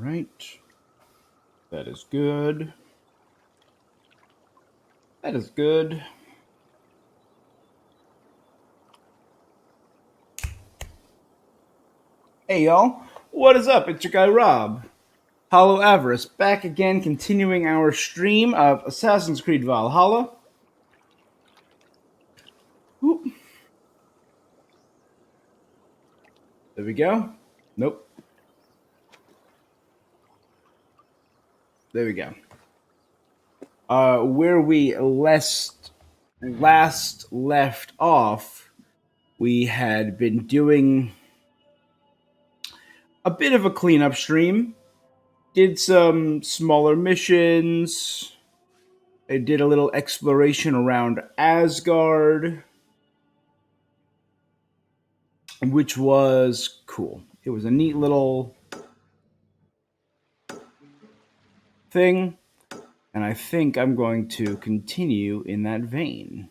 right. That is good. That is good. Hey, y'all. What is up? It's your guy, Rob. Hollow Avarice, back again, continuing our stream of Assassin's Creed Valhalla. Whoop. There we go. Nope. There we go. Where we last left off, we had been doing a bit of a cleanup stream. Did some smaller missions. I did a little exploration around Asgard, which was cool. It was a neat little thing, and I think I'm going to continue in that vein.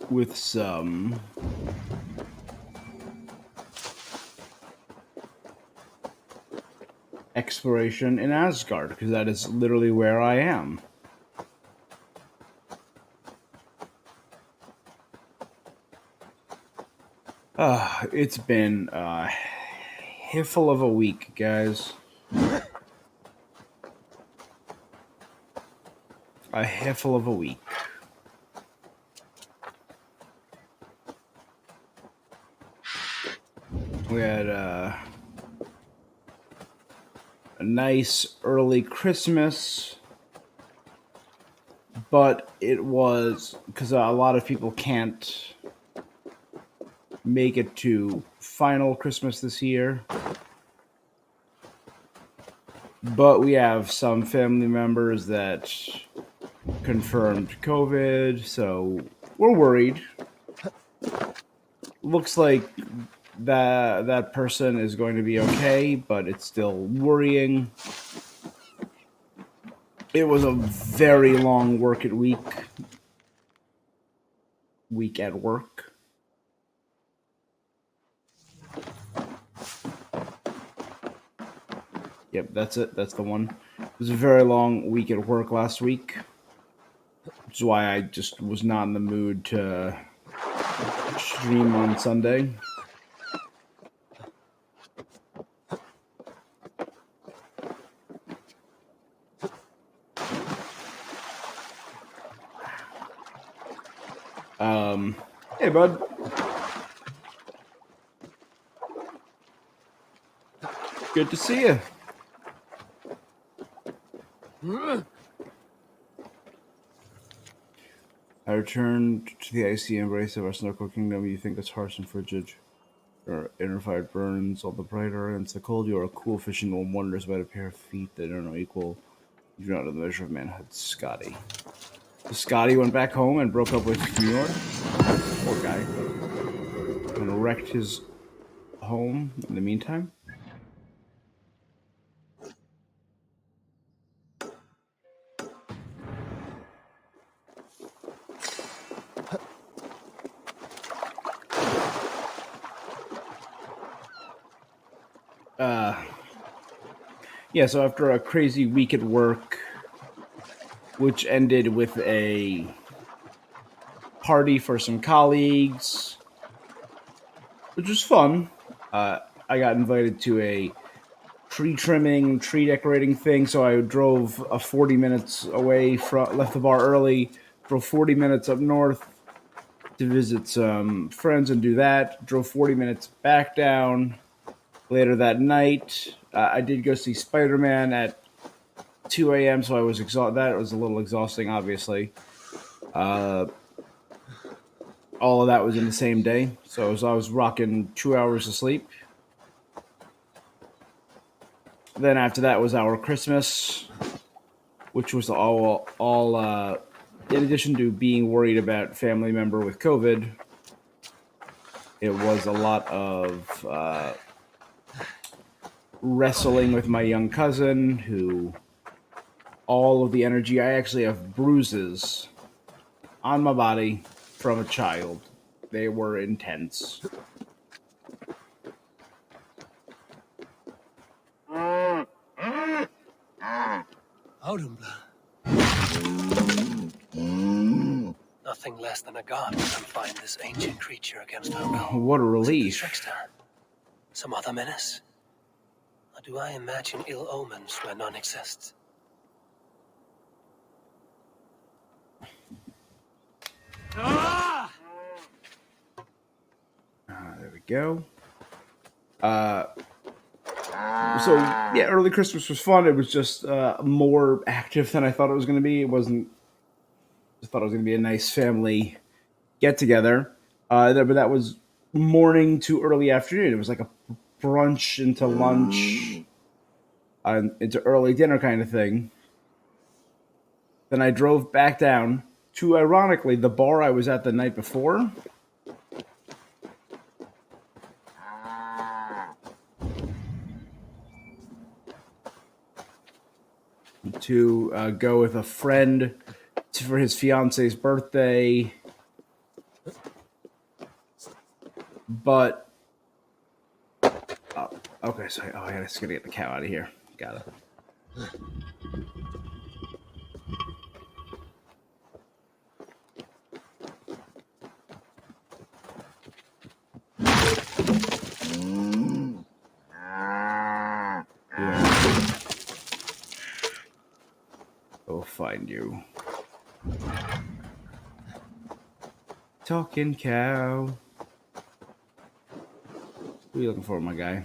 With some exploration in Asgard, because that is literally where I am. It's been a hiffle of a week, guys. A hiffle of a week. We had a nice early Christmas, but it was because a lot of people can't make it to final Christmas this year. But we have some family members that confirmed COVID, so we're worried. Looks like that person is going to be okay, but it's still worrying. It was a very long week at work. Yep, that's it. That's the one. It was a very long week at work last week, which is why I just was not in the mood to stream on Sunday. Hey, bud. Good to see you. I returned to the icy embrace of our snow-cold kingdom. You think it's harsh and frigid. Your inner fire burns all the brighter, and it's the cold. You are a cool fish in one wonders about a pair of feet that are no equal. You do not know the measure of manhood. Scotty. So Scotty went back home and broke up with New York. Poor guy. And wrecked his home in the meantime. Yeah, so after a crazy week at work, which ended with a party for some colleagues, which was fun. I got invited to a tree trimming, tree decorating thing, so I drove 40 minutes away left the bar early, drove 40 minutes up north to visit some friends and do that, drove 40 minutes back down. Later that night, I did go see Spider-Man at 2 a.m., so I was exhausted. That was a little exhausting, obviously. All of that was in the same day, so I was rocking 2 hours of sleep. Then after that was our Christmas, which was all in addition to being worried about family member with COVID, it was a lot of wrestling with my young cousin, who all of the energy, I actually have bruises on my body from a child. They were intense. Audumbla. Nothing less than a god can find this ancient creature against her will. What a Was it the relief. trickster? Some other menace? Or do I imagine ill omens where none exists? There we go. So yeah, early Christmas was fun. It was just more active than I thought it was going to be. It wasn't. Just thought it was going to be a nice family get together. But that was morning to early afternoon. It was like a brunch into lunch, into early dinner kind of thing. Then I drove back down to, ironically, the bar I was at the night before. To go with a friend for his fiance's birthday. But okay, so I just gotta get the cow out of here. Got it. Go find you. Talking cow. What are you looking for, my guy?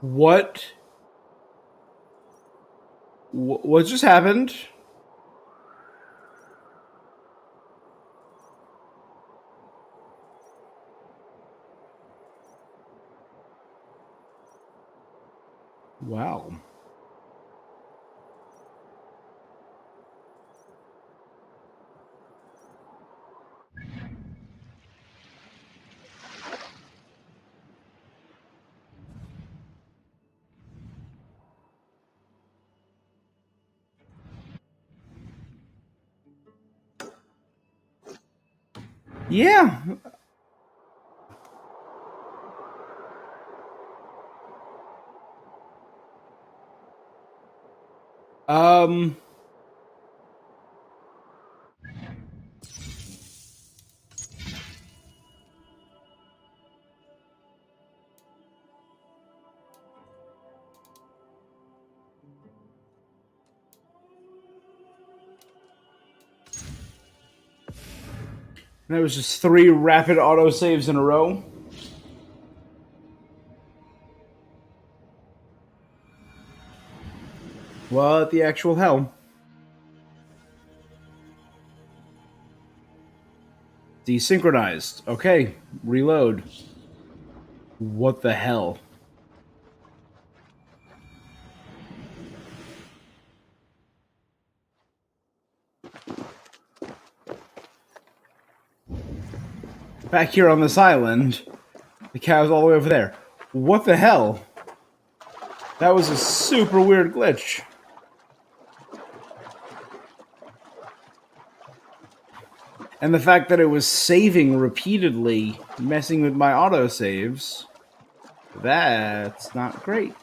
What? What just happened? Wow. Yeah. Um. That was just 3 rapid autosaves in a row. What the actual hell? Desynchronized. Okay, reload. What the hell? Back here on this island, the cow's all the way over there. What the hell? That was a super weird glitch. And the fact that it was saving repeatedly, messing with my autosaves, that's not great.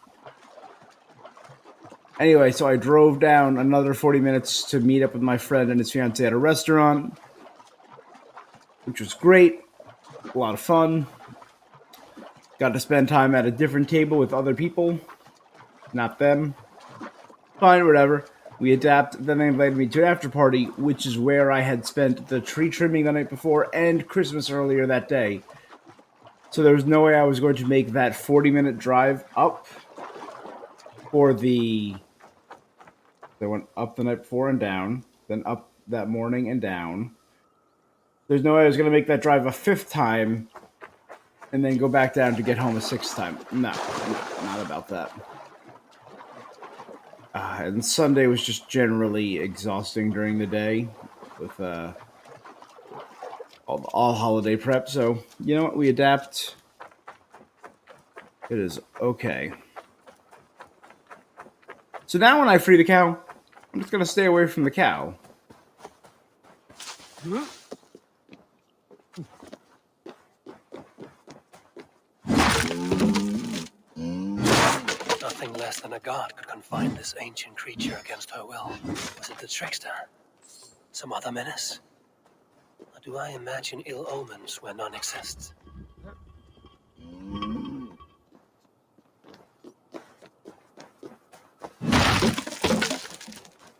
Anyway, so I drove down another 40 minutes to meet up with my friend and his fiance at a restaurant, which was great. A lot of fun. Got to spend time at a different table with other people, not them. Fine, whatever. We adapt. Then they invited me to an after party, which is where I had spent the tree trimming the night before and Christmas earlier that day. So there was no way I was going to make that 40-minute drive up for the... They went up the night before and down, then up that morning and down. There's no way I was going to make that drive a 5th time and then go back down to get home a sixth time. No, not about that. And Sunday was just generally exhausting during the day with all holiday prep. So you know what? We adapt. It is okay. So now when I free the cow, I'm just gonna stay away from the cow. Nothing less than a god could confine this ancient creature against her will. Was it the trickster? Some other menace? Or do I imagine ill omens where none exists?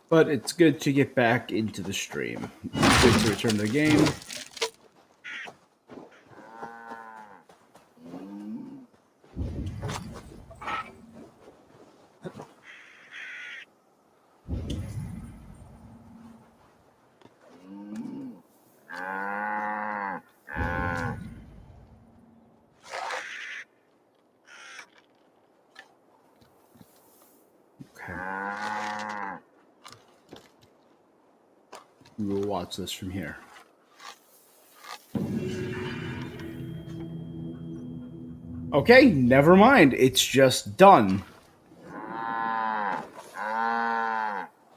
But it's good to get back into the stream. It's good to return to the game. We'll watch this from here. Okay, never mind. It's just done.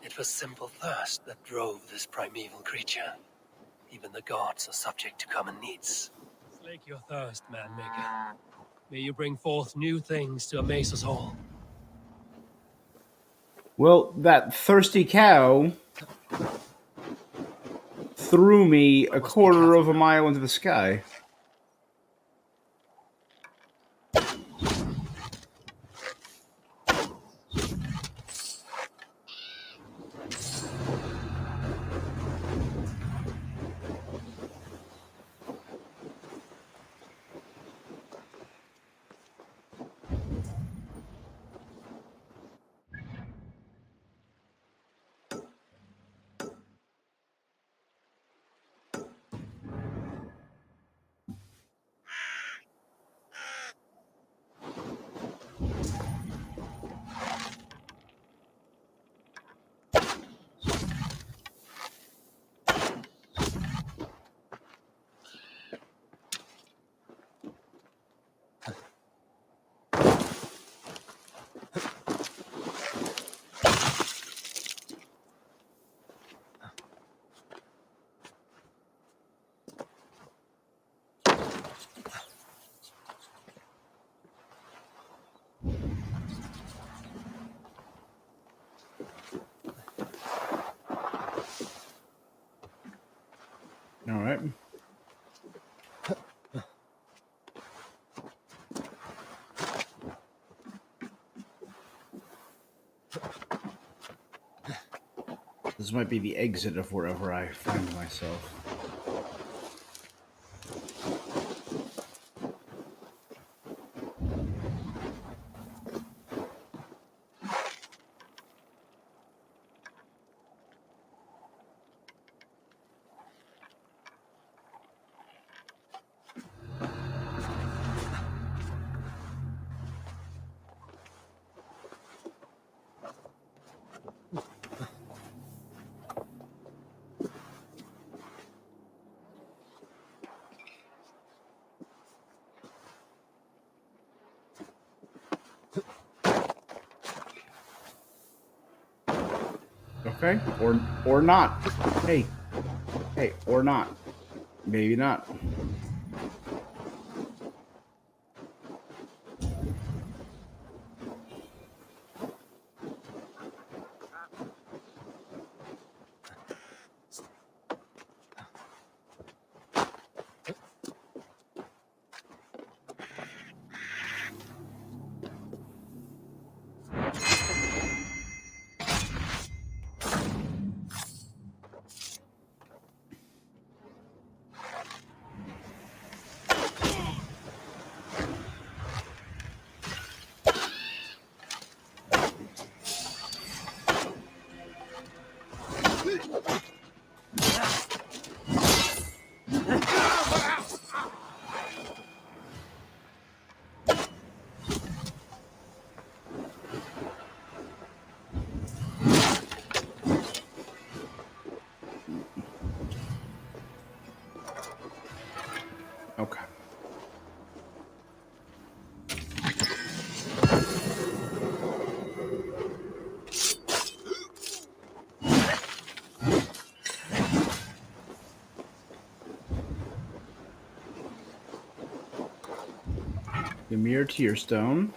It was simple thirst that drove this primeval creature. Even the gods are subject to common needs. Slake your thirst, man-maker. May you bring forth new things to amaze us all. Well, that thirsty cow threw me a quarter of a mile into the sky. All right. This might be the exit of wherever I find myself. Okay, or not. Hey, or not. Maybe not. Ymir Tearstone.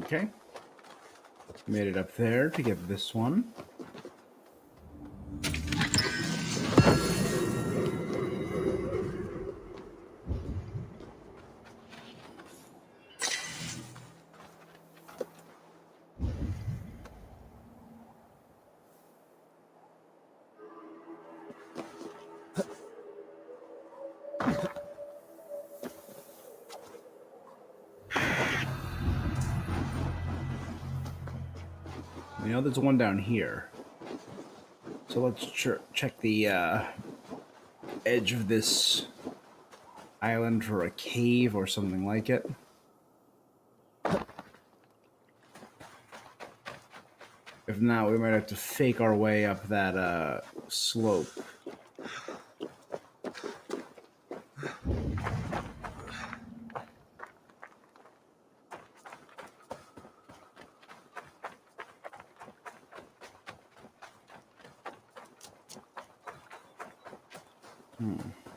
Okay. Made it up there to get this one. You know, there's one down here. So let's check the edge of this island for a cave or something like it. If not, we might have to fake our way up that slope.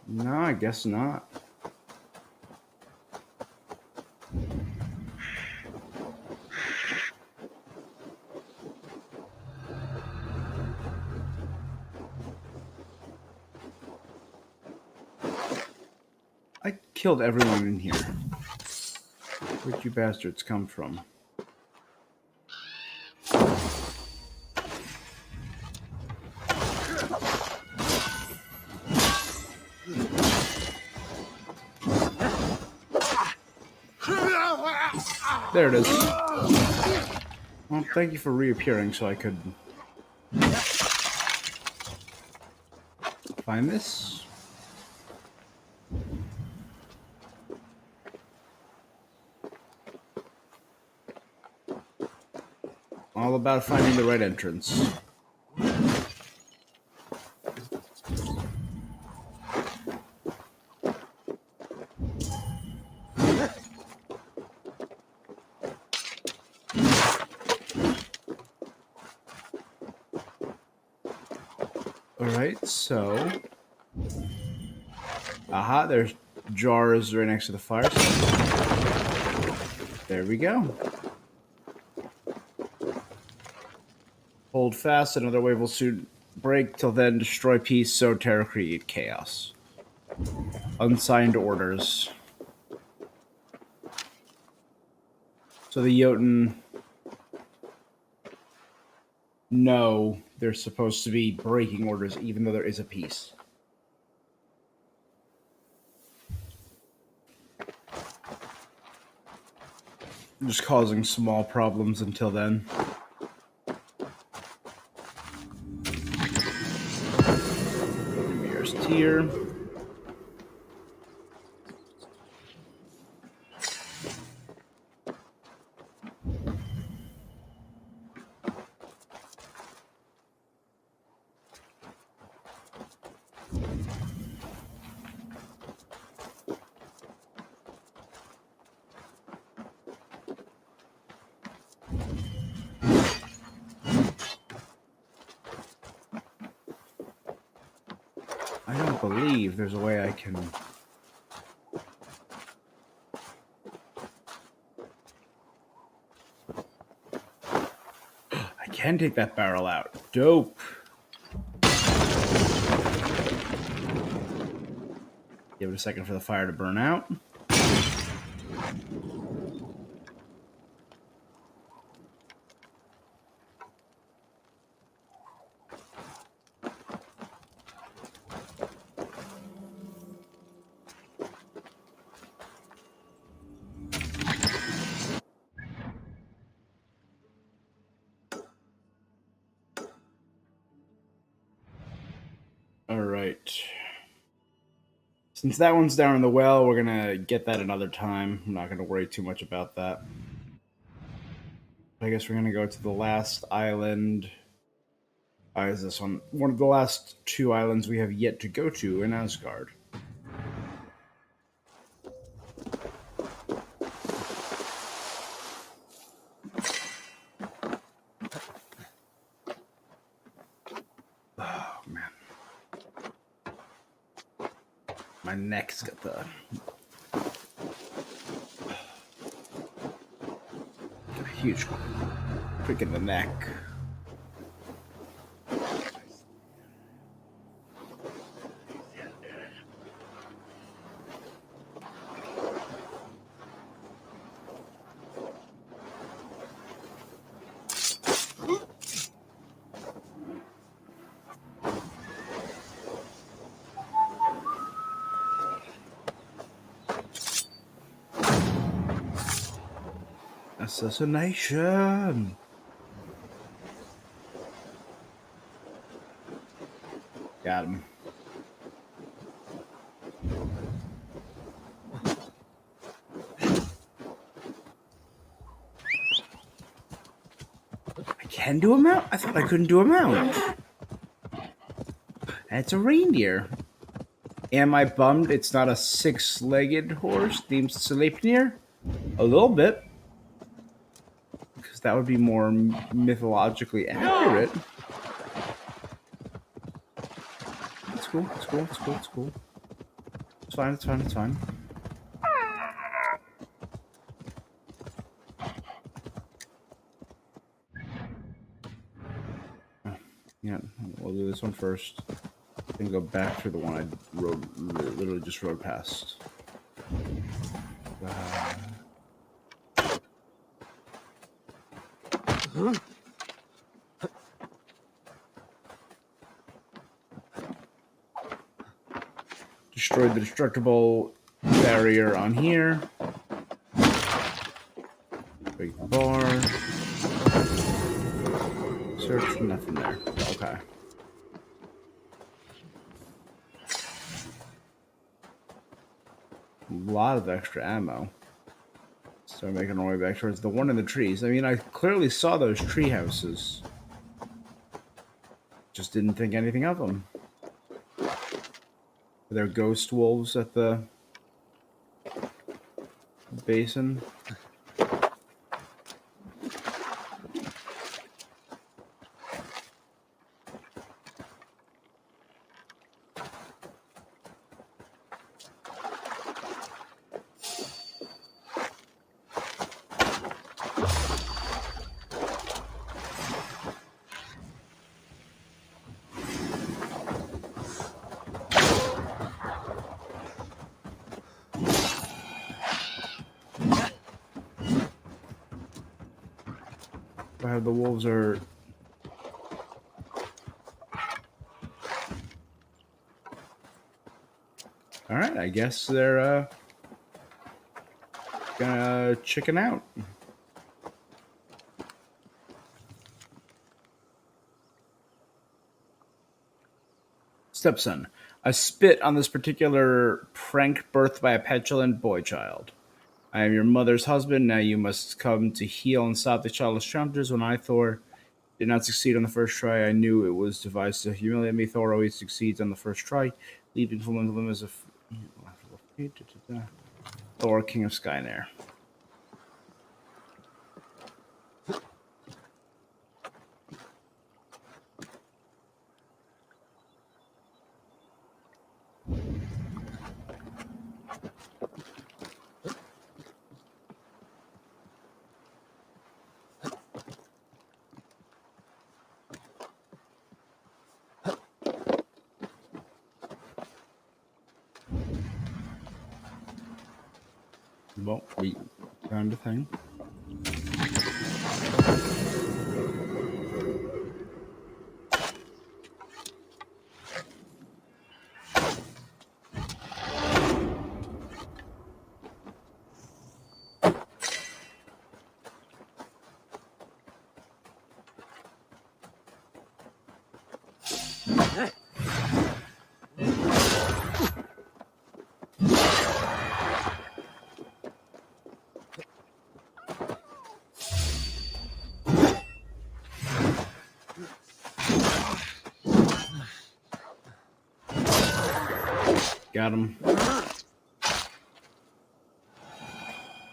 No, I guess not. I killed everyone in here. Where'd you bastards come from? There it is. Well, thank you for reappearing so I could find this. All about finding the right entrance. Alright, so... Aha, there's jars right next to the fire. There we go. Hold fast, another wave will soon break. Till then, destroy peace, sow terror, create chaos. Unsigned orders. So the Jotun know they're supposed to be breaking orders, even though there is a peace. Just causing small problems until then. Here's Tyr. I don't believe there's a way I can... I can take that barrel out. Dope. Give it a second for the fire to burn out. Since that one's down in the well, we're gonna get that another time. I'm not gonna worry too much about that. I guess we're gonna go to the last island. Is this one of the last 2 islands we have yet to go to in Asgard? Oh man, my neck's got a huge prick in the neck. Assassination! Got him. I can do a mount? I thought I couldn't do a mount. It's a reindeer. Am I bummed it's not a 6-legged horse named Sleipnir? A little bit. Because that would be more mythologically accurate. It's cool, it's cool, it's cool, it's cool. It's fine, it's fine, it's fine. Yeah, we'll do this one first. Then go back through the one I literally just rode past. Destroyed the destructible barrier on here. Break the bar. Search, nothing there. Okay. A lot of extra ammo. So making our way back towards the one in the trees. I mean, I clearly saw those tree houses. Just didn't think anything of them. Are there ghost wolves at the basin? The wolves are... Alright, I guess they're gonna chicken out. Stepson, I spit on this particular prank birthed by a petulant boy child. I am your mother's husband. Now you must come to heal and stop the childish challenges. When I, Thor, did not succeed on the first try, I knew it was devised to humiliate me. Thor always succeeds on the first try, leaving full limits of Thor, King of Skynair. Well, we found a thing. Got him.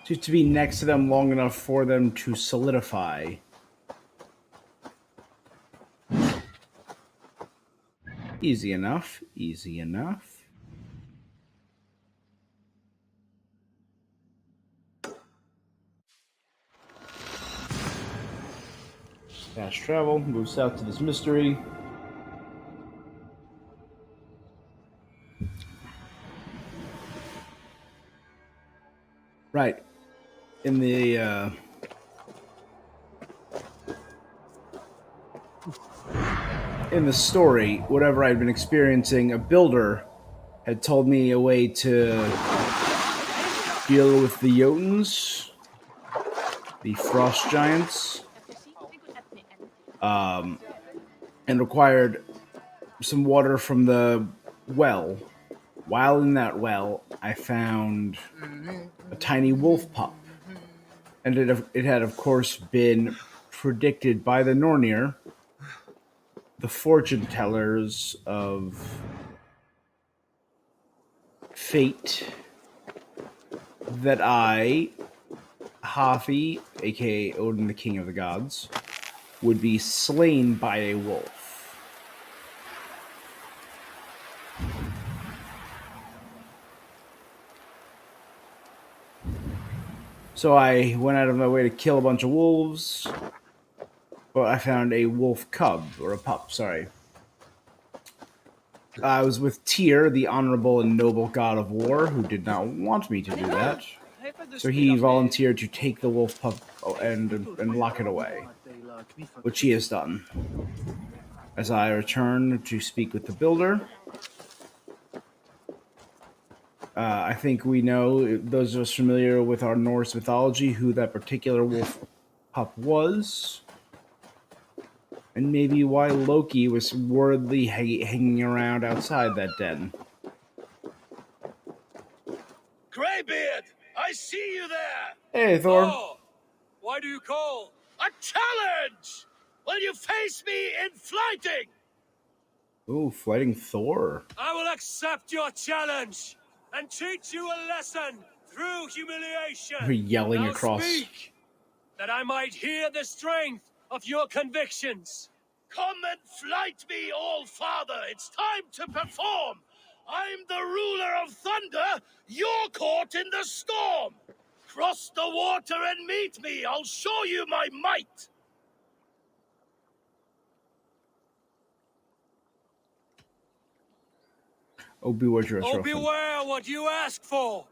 To be next to them long enough for them to solidify. Easy enough. Easy enough. Fast travel. Move south to this mystery. Right. In the story, whatever I'd been experiencing, a builder had told me a way to deal with the Jotuns, the frost giants, and required some water from the well. While in that well, I found a tiny wolf pup. And it had, of course, been predicted by the Nornir, the fortune tellers of fate, that I, Havi, aka Odin, the King of the Gods, would be slain by a wolf. So I went out of my way to kill a bunch of wolves, but I found a wolf cub, or a pup, sorry. I was with Tyr, the honorable and noble god of war, who did not want me to do that. So he volunteered to take the wolf pup and lock it away, which he has done. As I return to speak with the builder, I think we know, those of us familiar with our Norse mythology, who that particular wolf pup was, and maybe why Loki was worriedly hanging around outside that den. Greybeard, I see you there! Hey, Thor. Oh, why do you call? A challenge! Will you face me in fighting? Ooh, fighting Thor. I will accept your challenge and teach you a lesson through humiliation. We're yelling now across. Speak, that I might hear the strength of your convictions. Come and flight me, All-Father! It's time to perform! I'm the ruler of thunder, you're caught in the storm! Cross the water and meet me, I'll show you my might! Oh, beware your Oh, beware what you ask for.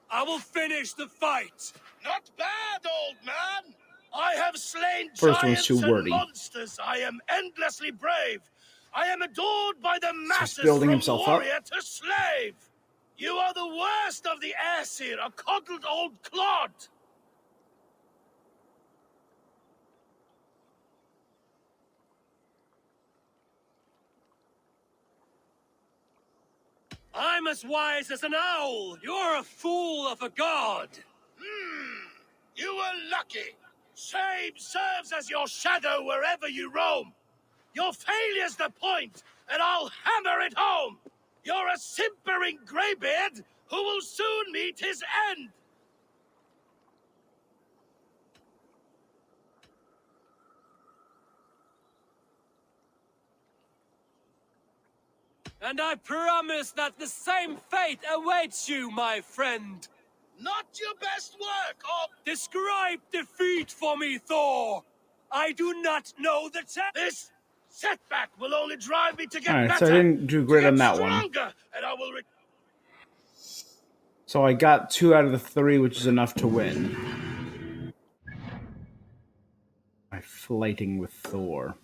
I will finish the fight. Not bad, old man! I have slain First one's giants too and wordy. monsters. I am endlessly brave. I am adored by the masses, building from himself up. warrior to slave. You are the worst of the Aesir, a coddled old clod. I'm as wise as an owl. You're a fool of a god. You were lucky. Shame serves as your shadow wherever you roam. Your failure's the point, and I'll hammer it home. You're a simpering greybeard who will soon meet his end. And I promise that the same fate awaits you, my friend. Not your best work, or Describe defeat for me, Thor. I do not know the this setback will only drive me to get Alright, better. so I didn't do great to get on that stronger, one. and I will. So I got 2 out of the 3, which is enough to win. By fighting with Thor.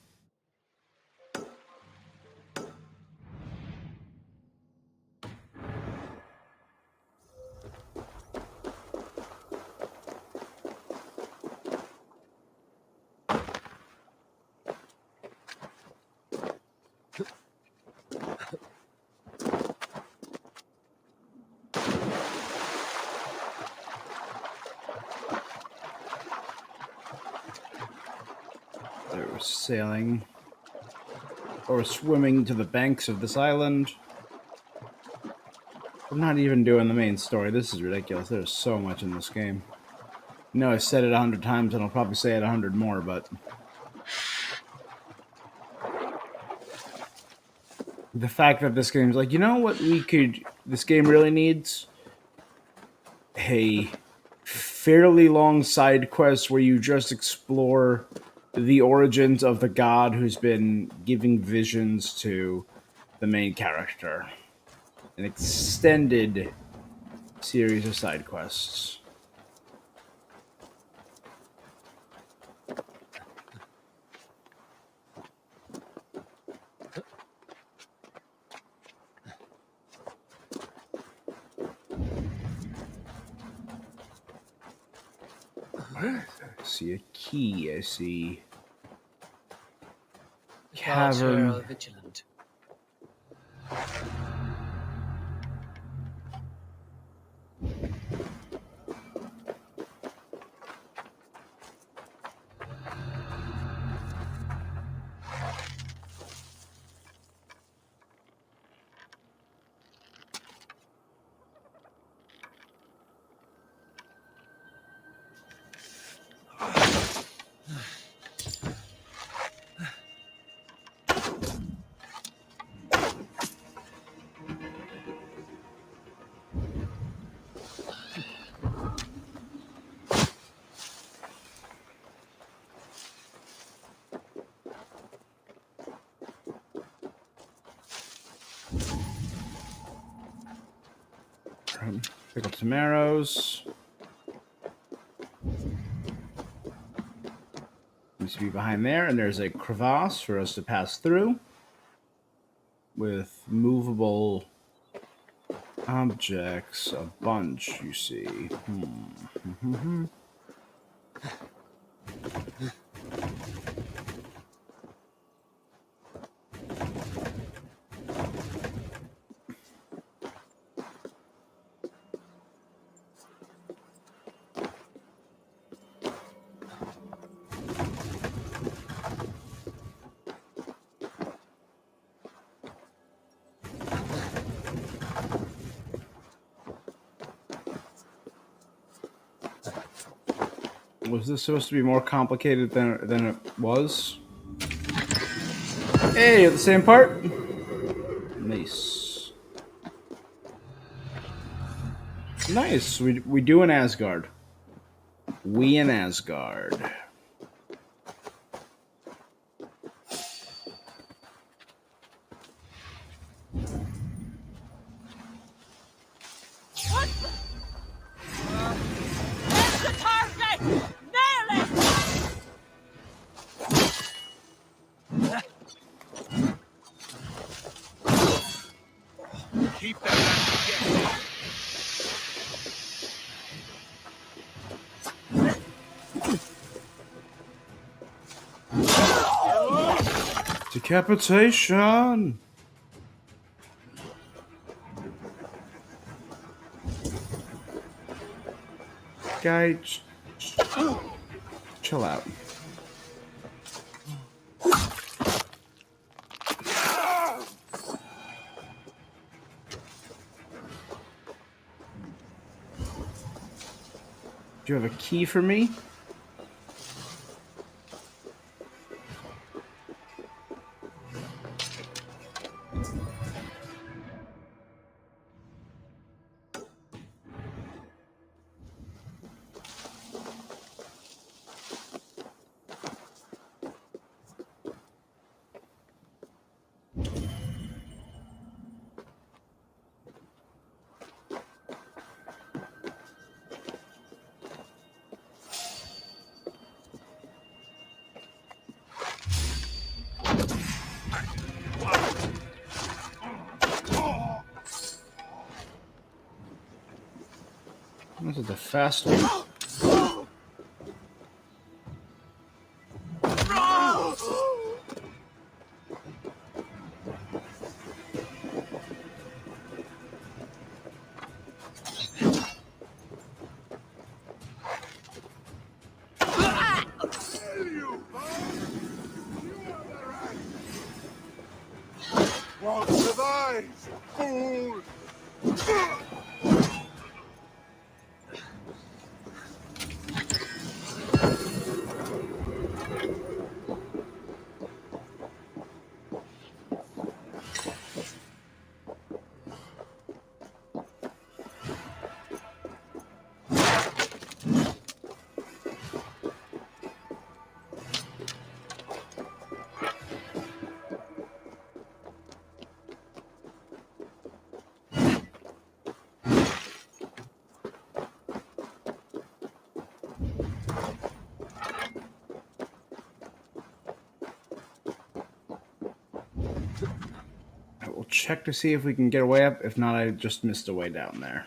They were sailing or swimming to the banks of this island. I'm not even doing the main story. This is ridiculous. There's so much in this game. No, I said it 100 times, and I'll probably say it 100 more, but the fact that this game's like, you know what this game really needs? A fairly long side quest where you just explore the origins of the god who's been giving visions to the main character. An extended series of side quests. I see a key. I see Guards here cavern. are vigilant. Pick up some arrows. Needs to be behind there, and there's a crevasse for us to pass through with movable objects. A bunch, you see. Was this supposed to be more complicated than it was? Hey, at the same part. Nice. Nice. We do in Asgard. We in Asgard. Keep that back together. Decapitation. Guy, chill out. Do you have a key for me? This is the fast one. Won't survive, fool! check to see if we can get a way up. If not, I just missed a way down there.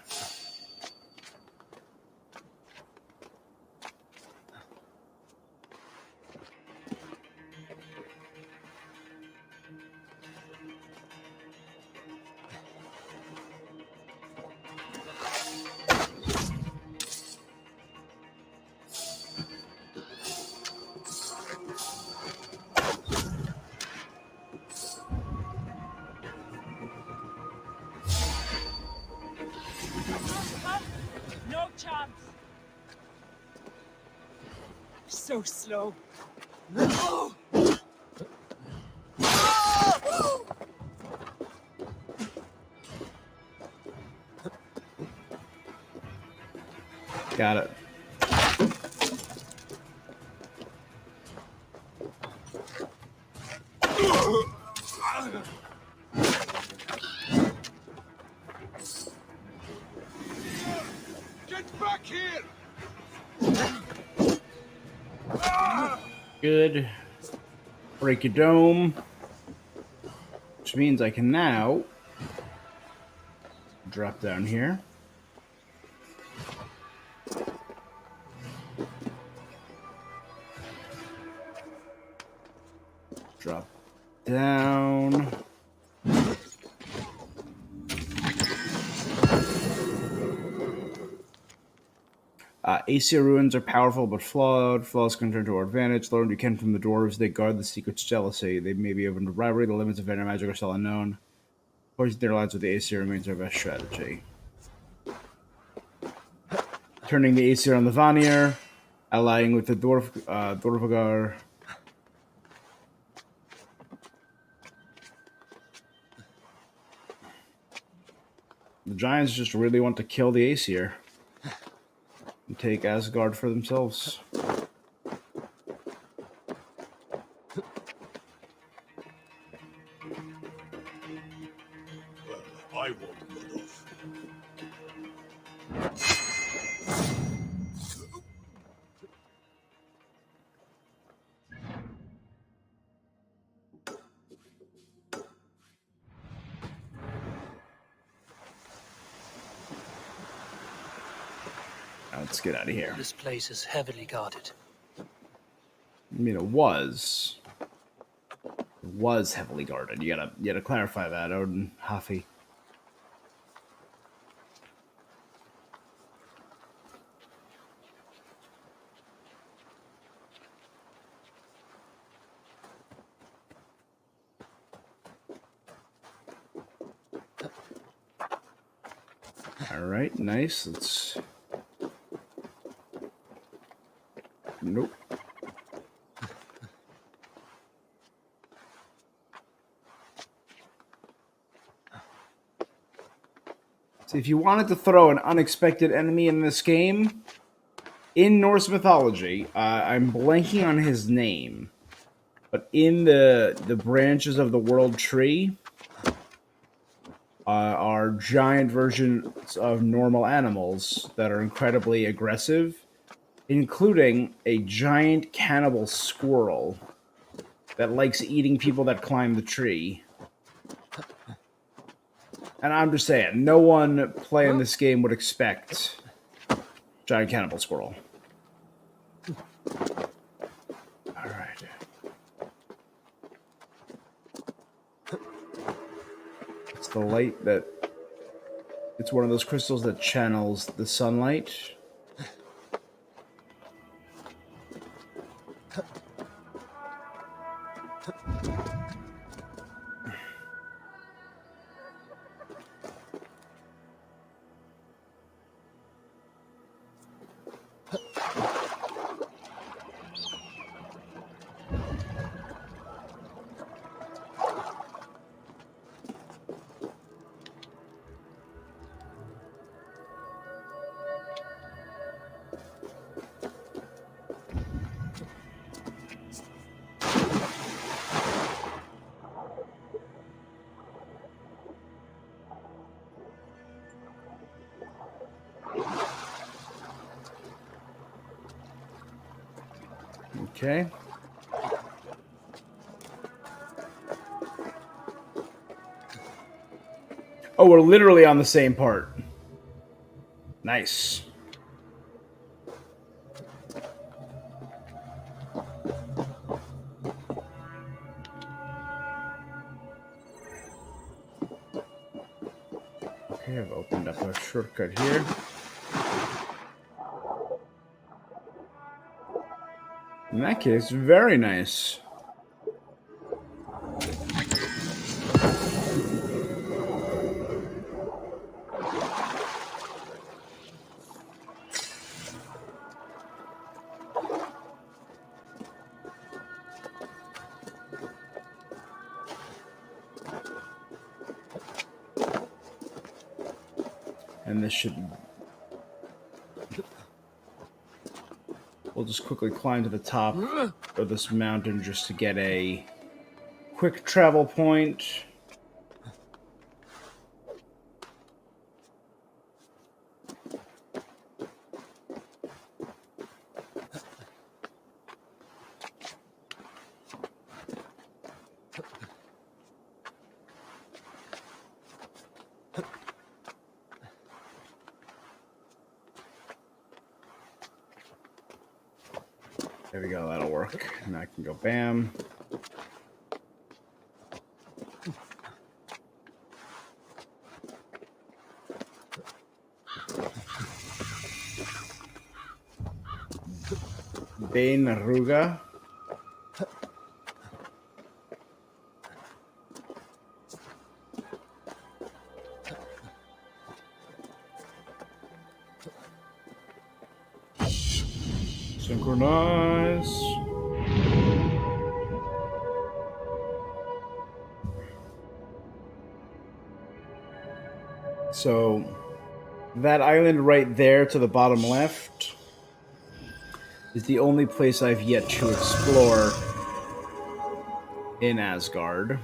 No chance. So slow. Got it. Get back here! Good. Break your dome. Which means I can now drop down here. Drop down. Aesir ruins are powerful but flawed. Flaws can turn to our advantage. Learn what you can from the dwarves. They guard the secrets jealousy. They may be open to rivalry. The limits of Vanir magic are still unknown. Poison their lines with the Aesir remains our best strategy. Turning the Aesir on the Vanir. Allying with the Dwarfagar. The Giants just really want to kill the Aesir and take Asgard for themselves. Well, I won't run off. Now let's get out of here. This place is heavily guarded. I mean, it was heavily guarded. You gotta clarify that, Odin, Havi. All right, nice. Let's. Nope. So if you wanted to throw an unexpected enemy in this game, in Norse mythology, I'm blanking on his name, but in the branches of the world tree are giant versions of normal animals that are incredibly aggressive, including a giant cannibal squirrel that likes eating people that climb the tree. And I'm just saying, no one playing this game would expect giant cannibal squirrel. All right. It's the light that... It's one of those crystals that channels the sunlight. Okay. Oh, we're literally on the same part. Nice. Okay, I've opened up a shortcut here. In that case, very nice. And this should... We'll just quickly climb to the top of this mountain just to get a quick travel point. There we go, that'll work. And I can go bam. Bane Ruga. Synchronize. So that island right there to the bottom left is the only place I've yet to explore in Asgard.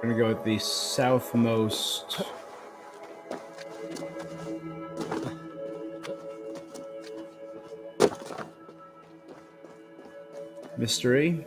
I'm gonna go with the southmost mystery.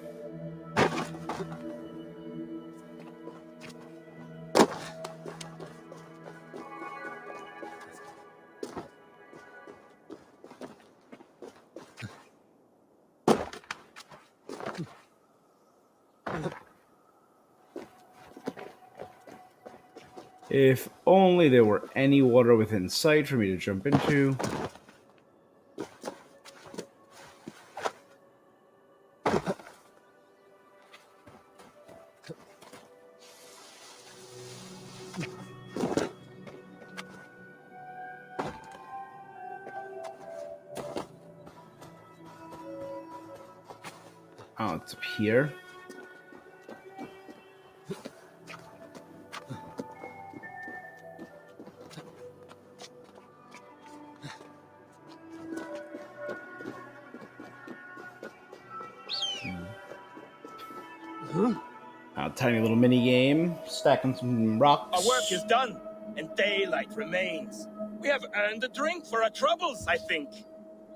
If only there were any water within sight for me to jump into. Oh, it's up here. A tiny little mini game, stacking some rocks. Our work is done, and daylight remains. We have earned a drink for our troubles, I think.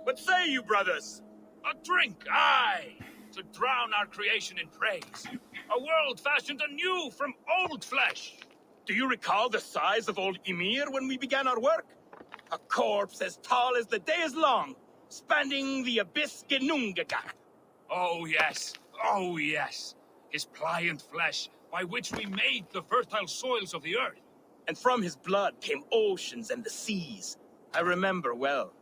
What say you, brothers? A drink, aye, to drown our creation in praise. A world fashioned anew from old flesh. Do you recall the size of old Ymir when we began our work? A corpse as tall as the day is long, spanning the abyss Genungaga. Oh yes, oh yes. His pliant flesh, by which we made the fertile soils of the earth. And from his blood came oceans and the seas. I remember well.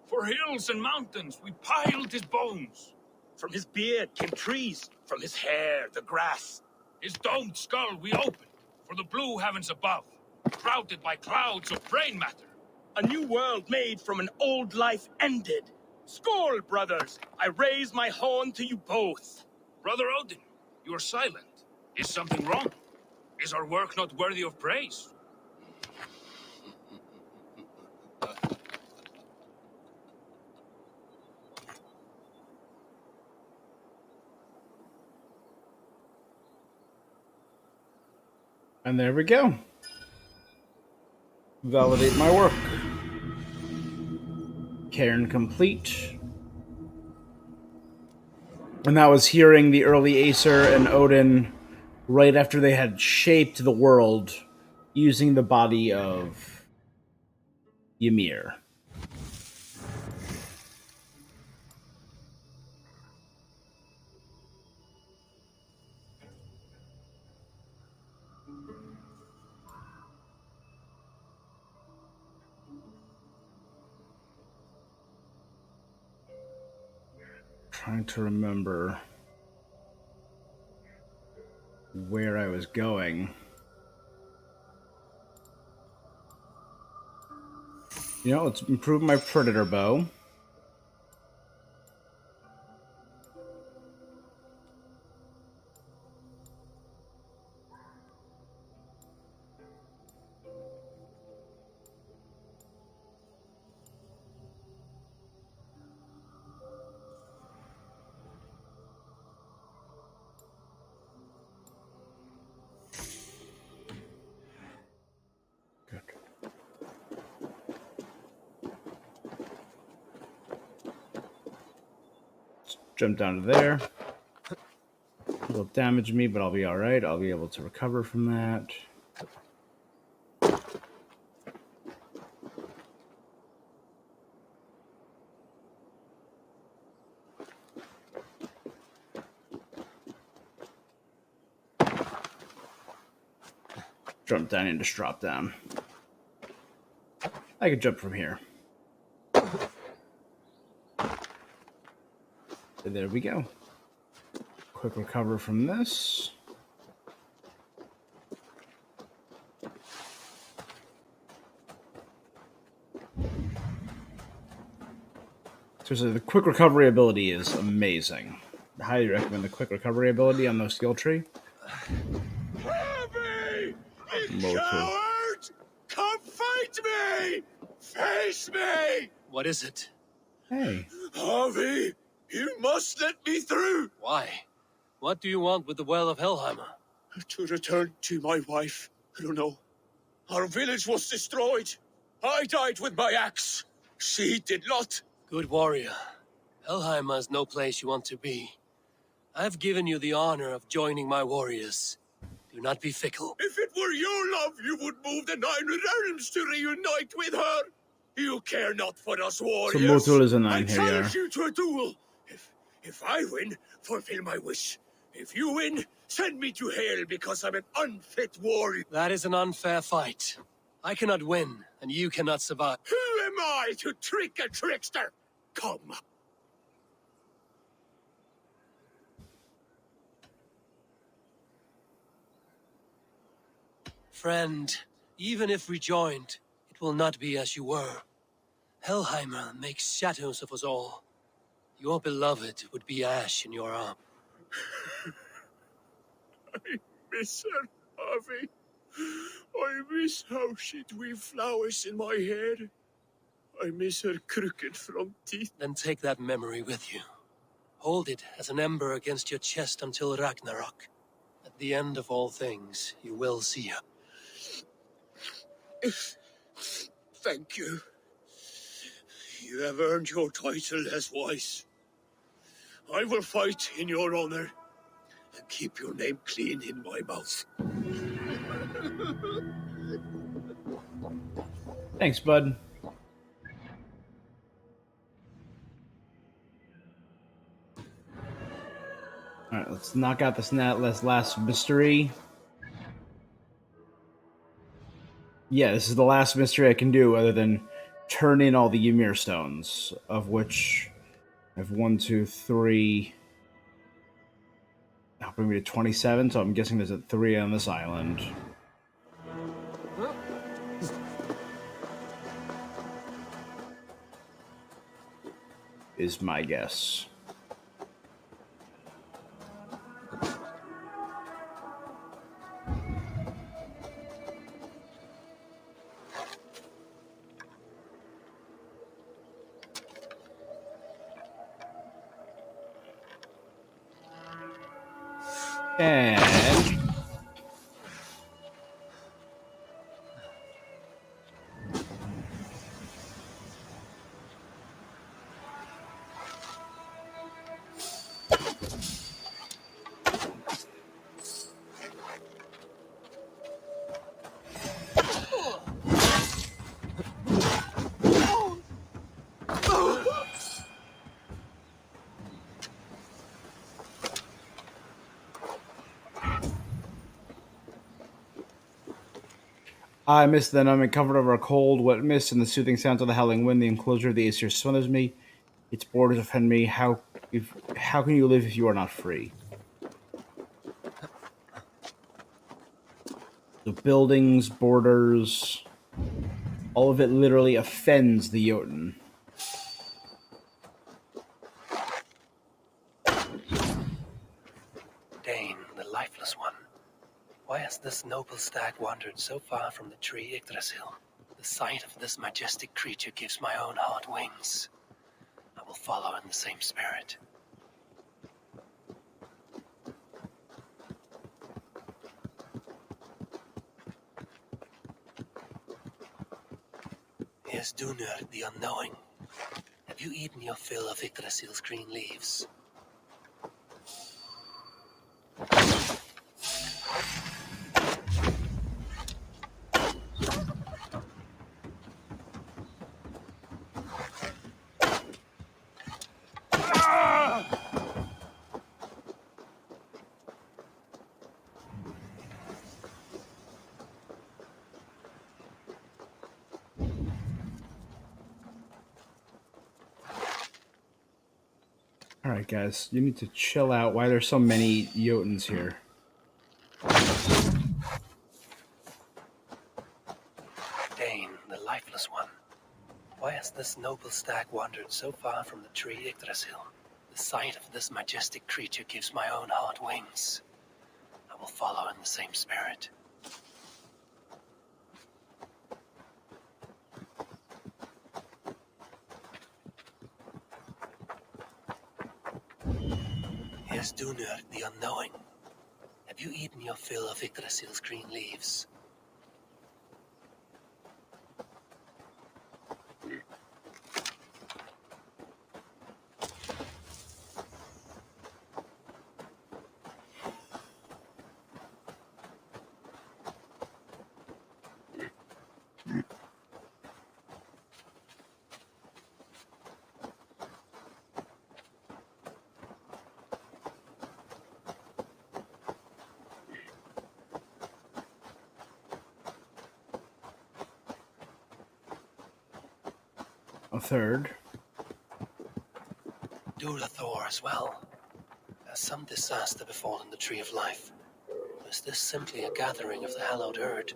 For hills and mountains we piled his bones. From his beard came trees, from his hair the grass. His domed skull we opened, for the blue heavens above, crowded by clouds of brain matter. A new world made from an old life ended. Skål, brothers! I raise my horn to you both. Brother Odin, you are silent. Is something wrong? Is our work not worthy of praise? And there we go. Validate my work. Cairn complete. And that was hearing the early Aesir and Odin right after they had shaped the world using the body of Ymir. Trying to remember where I was going. Let's improve my predator bow. Good. Let's jump down to there. It'll damage me, but I'll be alright. I'll be able to recover from that. Jump down and just drop down. I could jump from here. And there we go. Quick recover from this. Seriously, the quick recovery ability is amazing. I highly recommend the quick recovery ability on the skill tree. Havi! You Motu. coward! Come fight me! Face me! What is it? Hey. Havi, you must let me through! Why? What do you want with the Well of Helheimer? To return to my wife. I don't know. Our village was destroyed. I died with my axe. She did not. Good warrior. Helheimer is no place you want to be. I've given you the honor of joining my warriors. Do not be fickle. If it were your love, you would move the 9 realms to reunite with her. You care not for us warriors. Motul is a 9 I here, challenge yeah. you to a duel. If I win, fulfill my wish. If you win, send me to hell because I'm an unfit warrior. That is an unfair fight. I cannot win, and you cannot survive. Who am I to trick a trickster? Come. Friend, even if rejoined, it will not be as you were. Helheimer makes shadows of us all. Your beloved would be ash in your arm. I miss her, Havi. I miss how she'd weave flowers in my hair. I miss her crooked front teeth. Then take that memory with you. Hold it as an ember against your chest until Ragnarok. At the end of all things, you will see her. Thank you. You have earned your title as wise. I will fight in your honor and keep your name clean in my mouth. Thanks, bud. Alright, let's knock out this last mystery. Yeah, this is the last mystery I can do other than turn in all the Ymir stones, of which I have 1, 2, 3. That'll bring me to 27, so I'm guessing there's 3 on this island. Is my guess. And I miss the numbing comfort of our cold, wet mist and the soothing sounds of the howling wind. The enclosure of the Aesir smothers me. Its borders offend me. How can you live if you are not free? The buildings, borders, all of it literally offends the Jotun. Dane, the lifeless one. Why has this noble stag wandered so far from the tree Yggdrasil? The sight of this majestic creature gives my own heart wings. I will follow in the same spirit. Here's Dunur, the unknowing. Have you eaten your fill of Yggdrasil's green leaves? Alright, guys, you need to chill out. Why there's so many Jotuns here? Dane, the lifeless one. Why has this noble stag wandered so far from the tree Yggdrasil? The sight of this majestic creature gives my own heart wings. I will follow in the same spirit. Here's Dunur, the unknowing. Have you eaten your fill of Yggdrasil's green leaves? A third. Dulathor as well. Has some disaster befallen the Tree of Life? Or is this simply a gathering of the hallowed herd?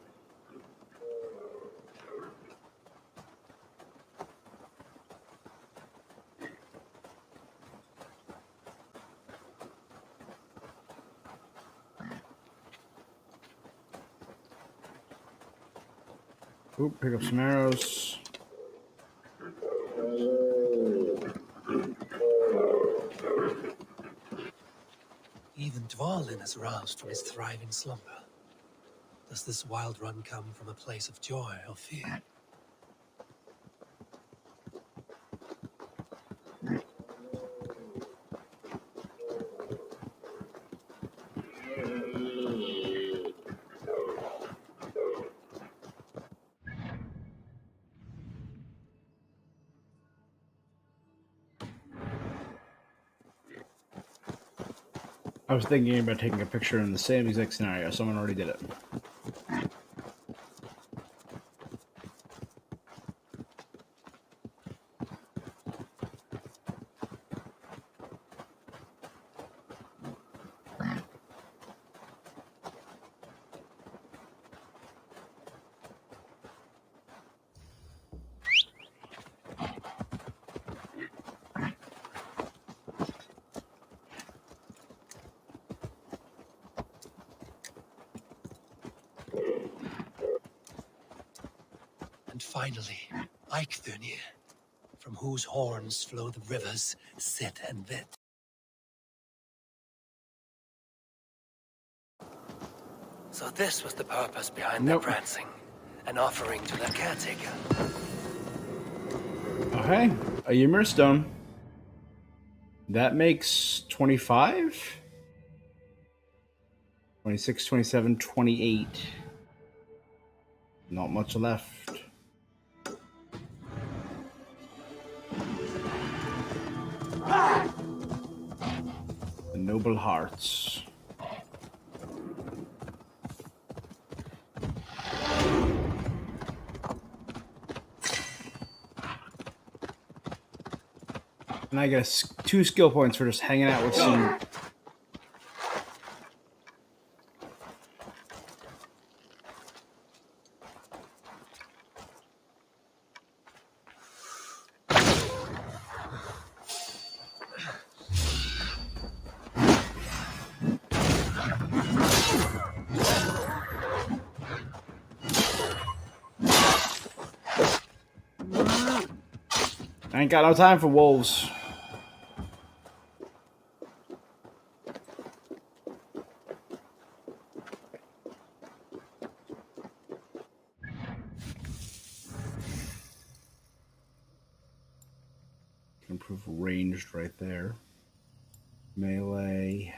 Oop, pick up some arrows. Even Dvalin is roused from his thriving slumber. Does this wild run come from a place of joy or fear? I was thinking about taking a picture in the same exact scenario. Someone already did it. And finally, Eikthrunir, from whose horns flow the rivers Sid and Vit. So this was the purpose behind Nope. their prancing, an offering to their caretaker. Okay, a Ymir stone. That makes 25? 26, 27, 28. Not much left. The noble hearts. And I get 2 skill points for just hanging out with some... I ain't got no time for wolves. Improve ranged right there. Melee.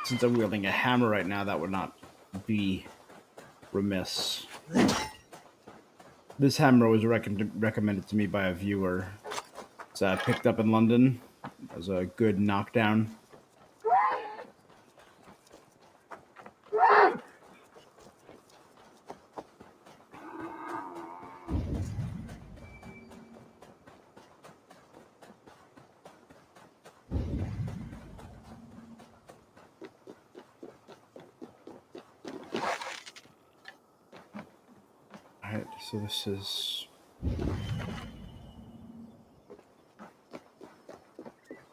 Since I'm wielding a hammer right now, that would not be remiss. This hammer was recommended to me by a viewer. It's picked up in London as a good knockdown. Alright, so this is...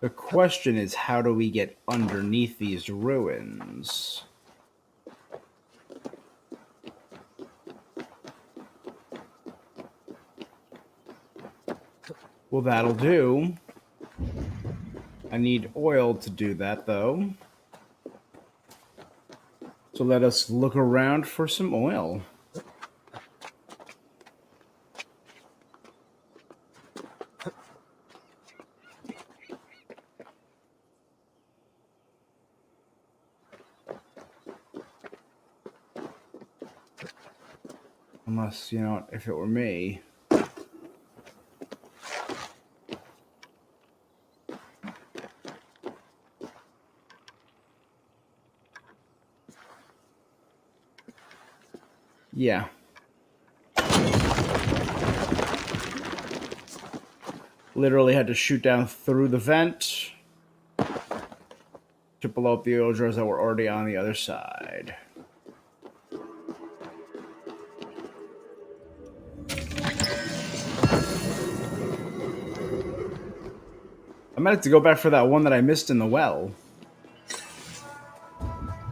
The question is, how do we get underneath these ruins? Well, that'll do. I need oil to do that, though. So let us look around for some oil. Unless, you know, if it were me... Yeah. Literally had to shoot down through the vent to blow up the oil jars that were already on the other side. I might have to go back for that one that I missed in the well.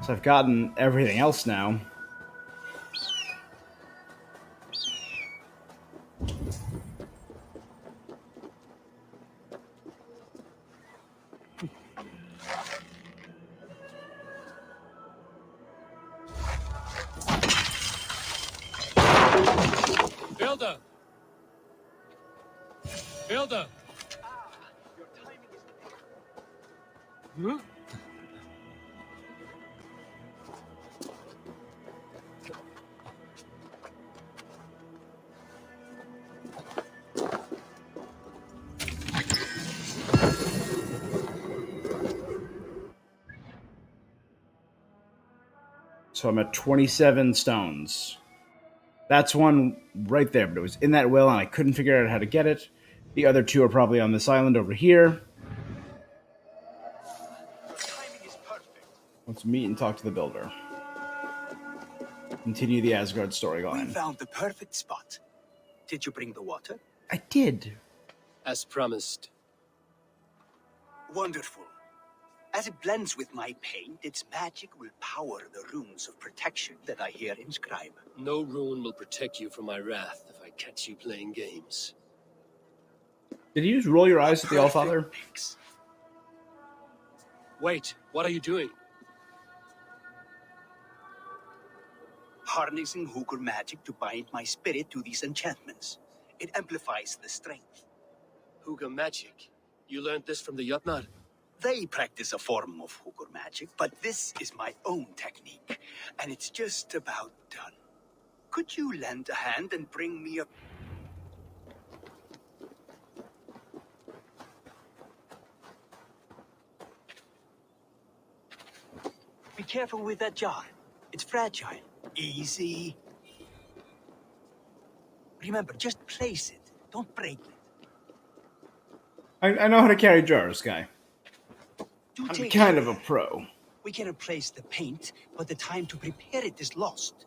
So I've gotten everything else now. Builder! Builder! Hmm? So I'm at 27 stones. That's one right there, but it was in that well and I couldn't figure out how to get it. The other 2 are probably on this island over here. Let's meet and talk to the builder. Continue the Asgard We storyline. found the perfect spot. Did you bring the water? I did. As promised. Wonderful. As it blends with my paint, its magic will power the runes of protection that I here inscribe. No rune will protect you from my wrath if I catch you playing games. Did you just roll your eyes at the Allfather? Perfect mix. Wait, what are you doing? harnessing hooker magic to bind my spirit to these enchantments. It amplifies the strength. Hooga magic. You learned this from the Jotnar? They practice a form of hooker magic, but this is my own technique, and it's just about done. Could you lend a hand and bring me a... Be careful with that jar. It's fragile. Easy. Remember, just place it. Don't break it. I know how to carry jars, guy. Do I'm take kind care. of a pro. We can replace the paint, but the time to prepare it is lost.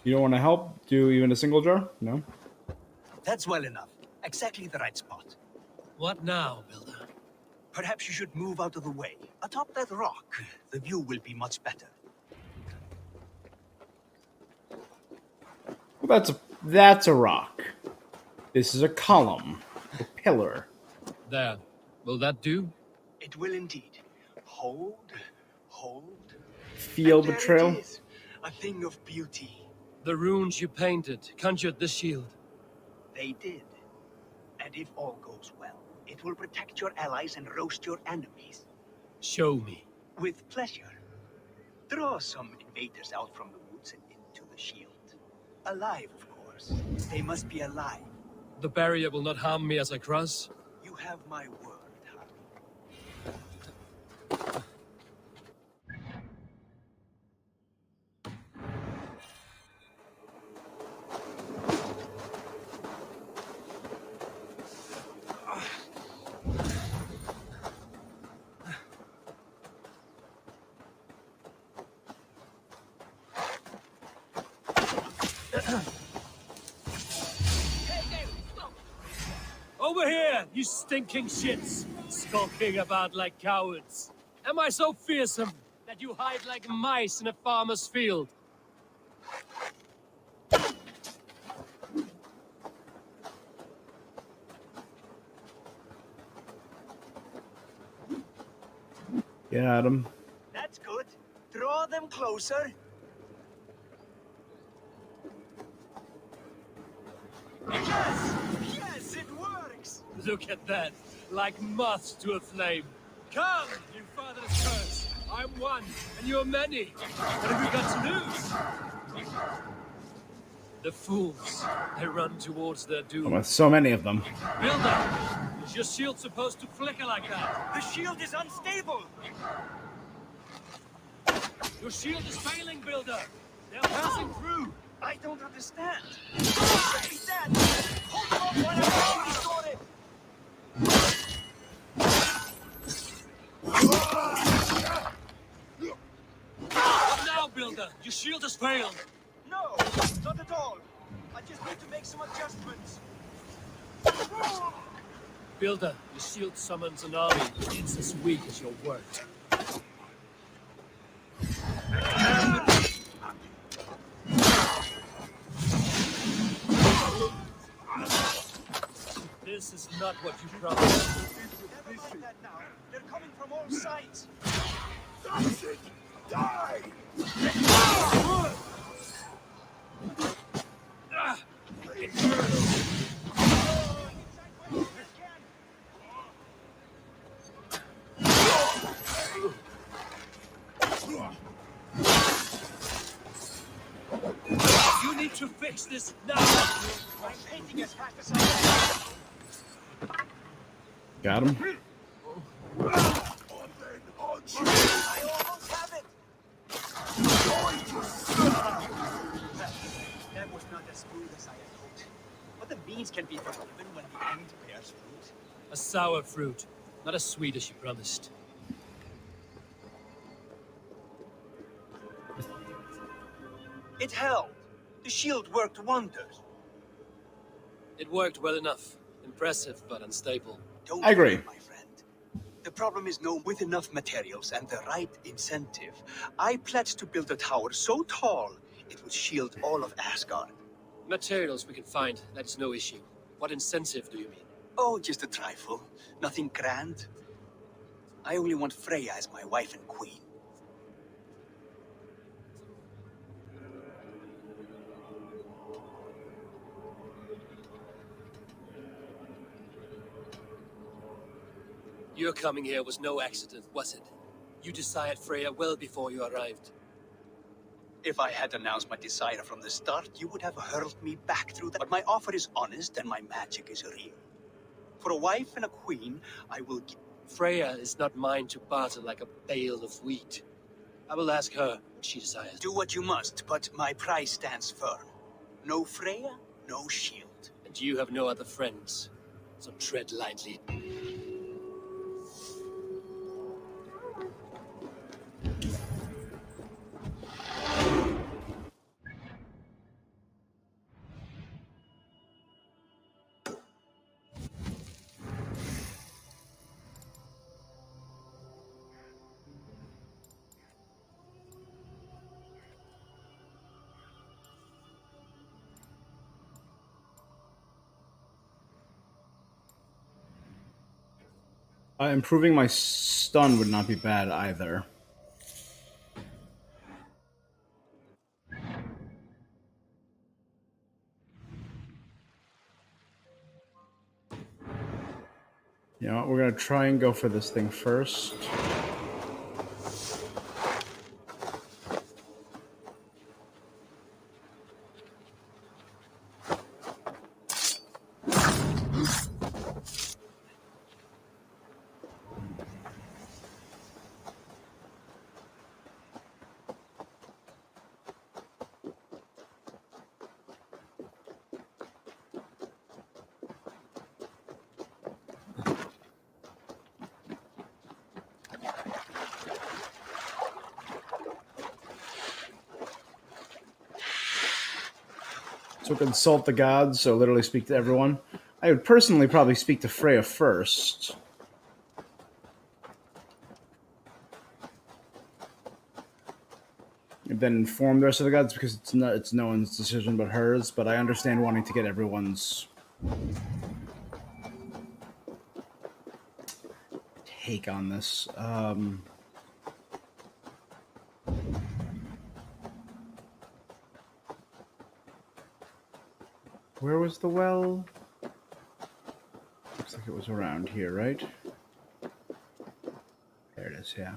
You don't want to help do even a single jar? No? That's well enough. Exactly the right spot. What now, Builder? Perhaps you should move out of the way. Atop that rock, the view will be much better. Well, that's a rock. This is a column. A pillar. There. Will that do? It will indeed. Hold, hold. Feel And there betrayal. it is. A thing of beauty. The runes you painted conjured the shield. They did. And if all goes well, it will protect your allies and roast your enemies. Show me. With pleasure. Draw some invaders out from the woods and into the shield. Alive, of course. They must be alive. The barrier will not harm me as I cross? You have my word, Havi. Over here, you stinking shits! Skulking about like cowards. Am I so fearsome that you hide like mice in a farmer's field? Got him. That's good. Draw them closer. Yes! Yes, it works! Look at that, like moths to a flame. Come, you fatherless curse. I'm one, and you're many. What have we got to lose? The fools, they run towards their doom. With so many of them. Builder, is your shield supposed to flicker like that? The shield is unstable! Your shield is failing, Builder. They're passing through. I don't understand. Be dead! Hold on while I restore it! What now, Builder? Your shield has failed. No, not at all. I just need to make some adjustments. Builder, your shield summons an army. It's as weak as your word. This is not what you promised. Never mind that now. They're coming from all sides. That's it! Die! You need to fix this now. I'm painting as fast as I can. Got him. I almost have it. That was not as smooth as I had hoped. But the beans can be forgiven when the end bears fruit. A sour fruit, not as sweet as you promised. It held. The shield worked wonders. It worked well enough. Impressive, but unstable. Don't I agree. worry, my friend. The problem is known with enough materials and the right incentive. I pledged to build a tower so tall it would shield all of Asgard. Materials we can find, that is no issue. What incentive do you mean? Oh, just a trifle. Nothing grand. I only want Freya as my wife and queen. Your coming here was no accident, was it? You desired Freya well before you arrived. If I had announced my desire from the start, you would have hurled me back through that. But my offer is honest and my magic is real. For a wife and a queen, I will give... Freya is not mine to barter like a bale of wheat. I will ask her what she desires. Do what you must, but my price stands firm. No Freya, no shield. And you have no other friends, so tread lightly. Improving my stun would not be bad either. You know what? We're going to try and go for this thing first. So consult the gods, so literally speak to everyone. I would personally probably speak to Freya first. And then inform the rest of the gods, because it's no one's decision but hers, but I understand wanting to get everyone's take on this. Where was the well? Looks like it was around here, right? There it is, yeah.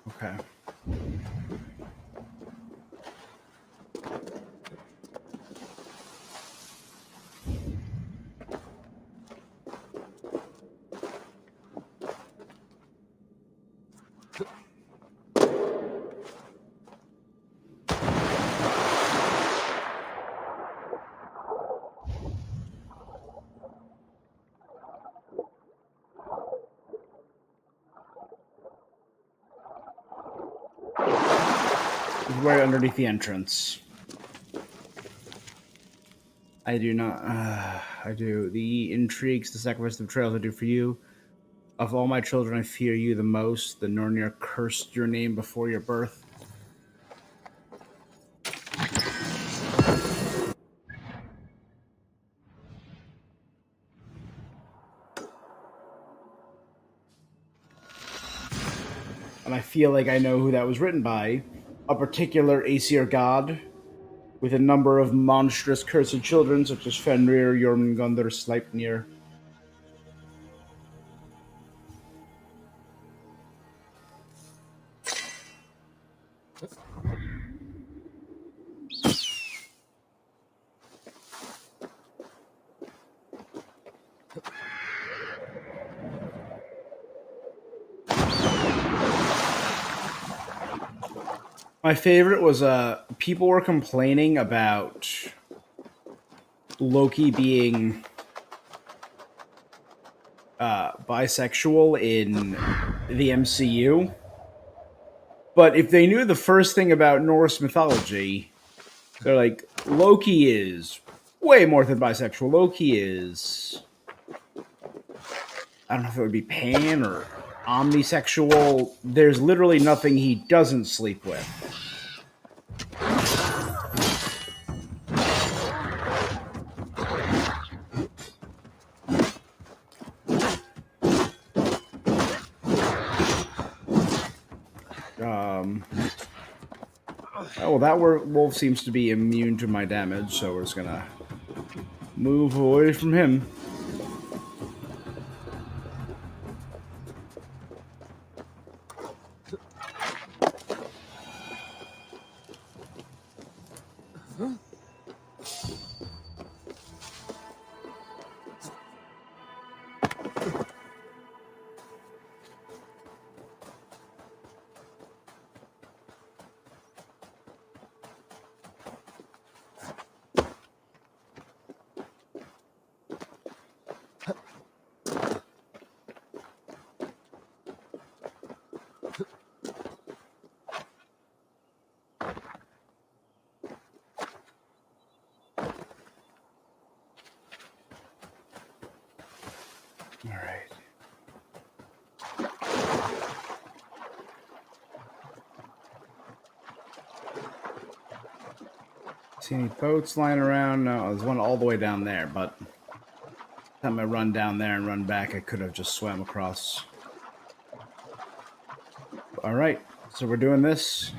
Okay. Right underneath the entrance. I do not. I do. The intrigues, the sacrifice, the betrayals I do for you. Of all my children, I fear you the most. The Nornir cursed your name before your birth. And I feel like I know who that was written by. A particular Aesir god with a number of monstrous cursed children, such as Fenrir, Jormungandr, Sleipnir. My favorite was people were complaining about Loki being bisexual in the MCU. But if they knew the first thing about Norse mythology, they're like, Loki is way more than bisexual. Loki is... I don't know if it would be pan or omnisexual. There's literally nothing he doesn't sleep with. Oh, well, that wolf seems to be immune to my damage, so we're just gonna move away from him. All right. See any boats lying around? No, there's one all the way down there, but time I run down there and run back, I could have just swam across. All right, so we're doing this.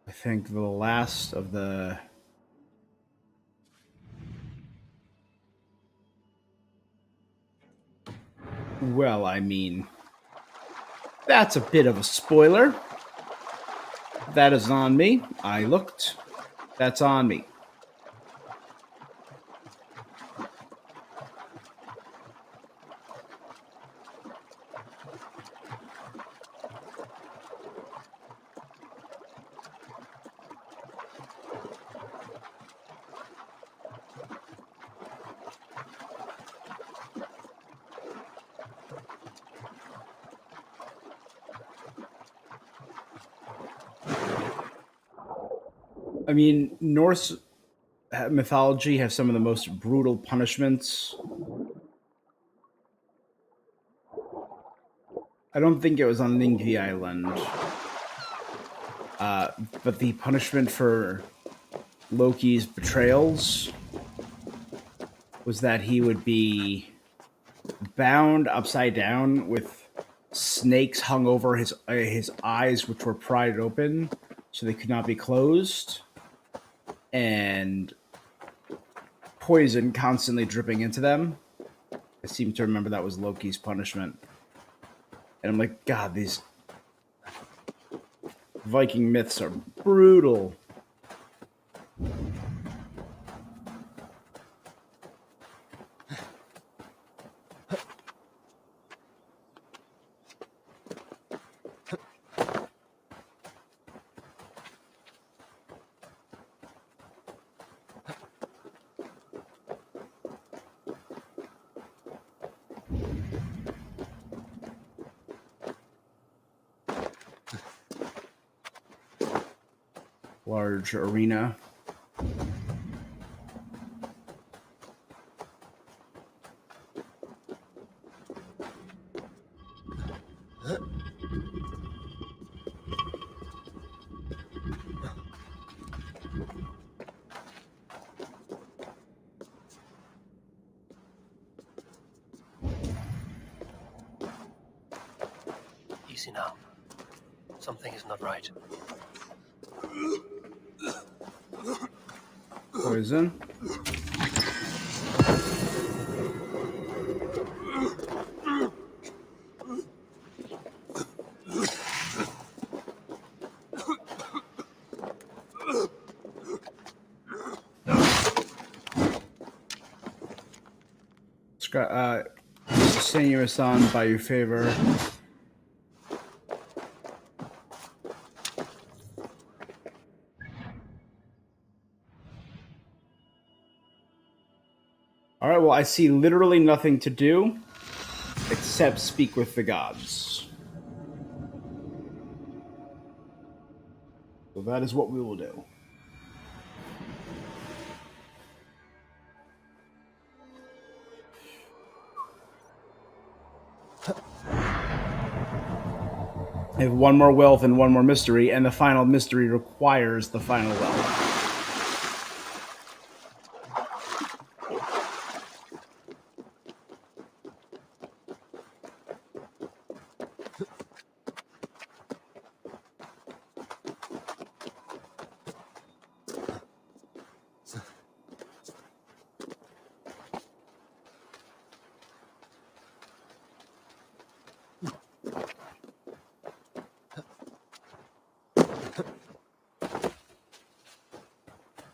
I think the last of the... Well, I mean, that's a bit of a spoiler. That is on me. I looked. That's on me. I mean, Norse mythology has some of the most brutal punishments. I don't think it was on Ningi Island. But the punishment for Loki's betrayals was that he would be bound upside down with snakes hung over his eyes, which were pried open so they could not be closed, and poison constantly dripping into them. I seem to remember that was Loki's punishment. And I'm like, God, these Viking myths are brutal. Large arena. Easy now. Something is not right. Poison. Senuous-san, by your favor. All right, well, I see literally nothing to do except speak with the gods. So that is what we will do. I have one more wealth and one more mystery, and the final mystery requires the final wealth.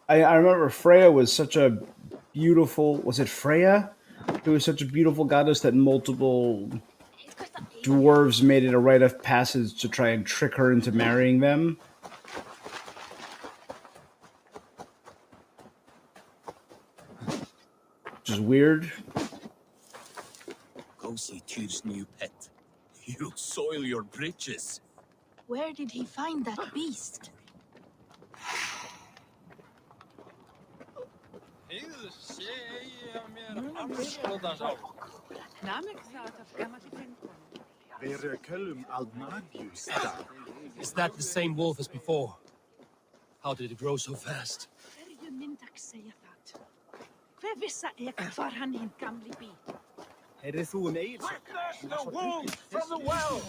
I remember Freya was such a beautiful. Was it Freya? Who was such a beautiful goddess that multiple dwarves made it a rite of passage to try and trick her into marrying them. Which is weird. Go see Tyr's new pet. You'll soil your britches. Where did he find that beast? Is that the same wolf as before? How did it grow so fast? Witness the wolf from the well!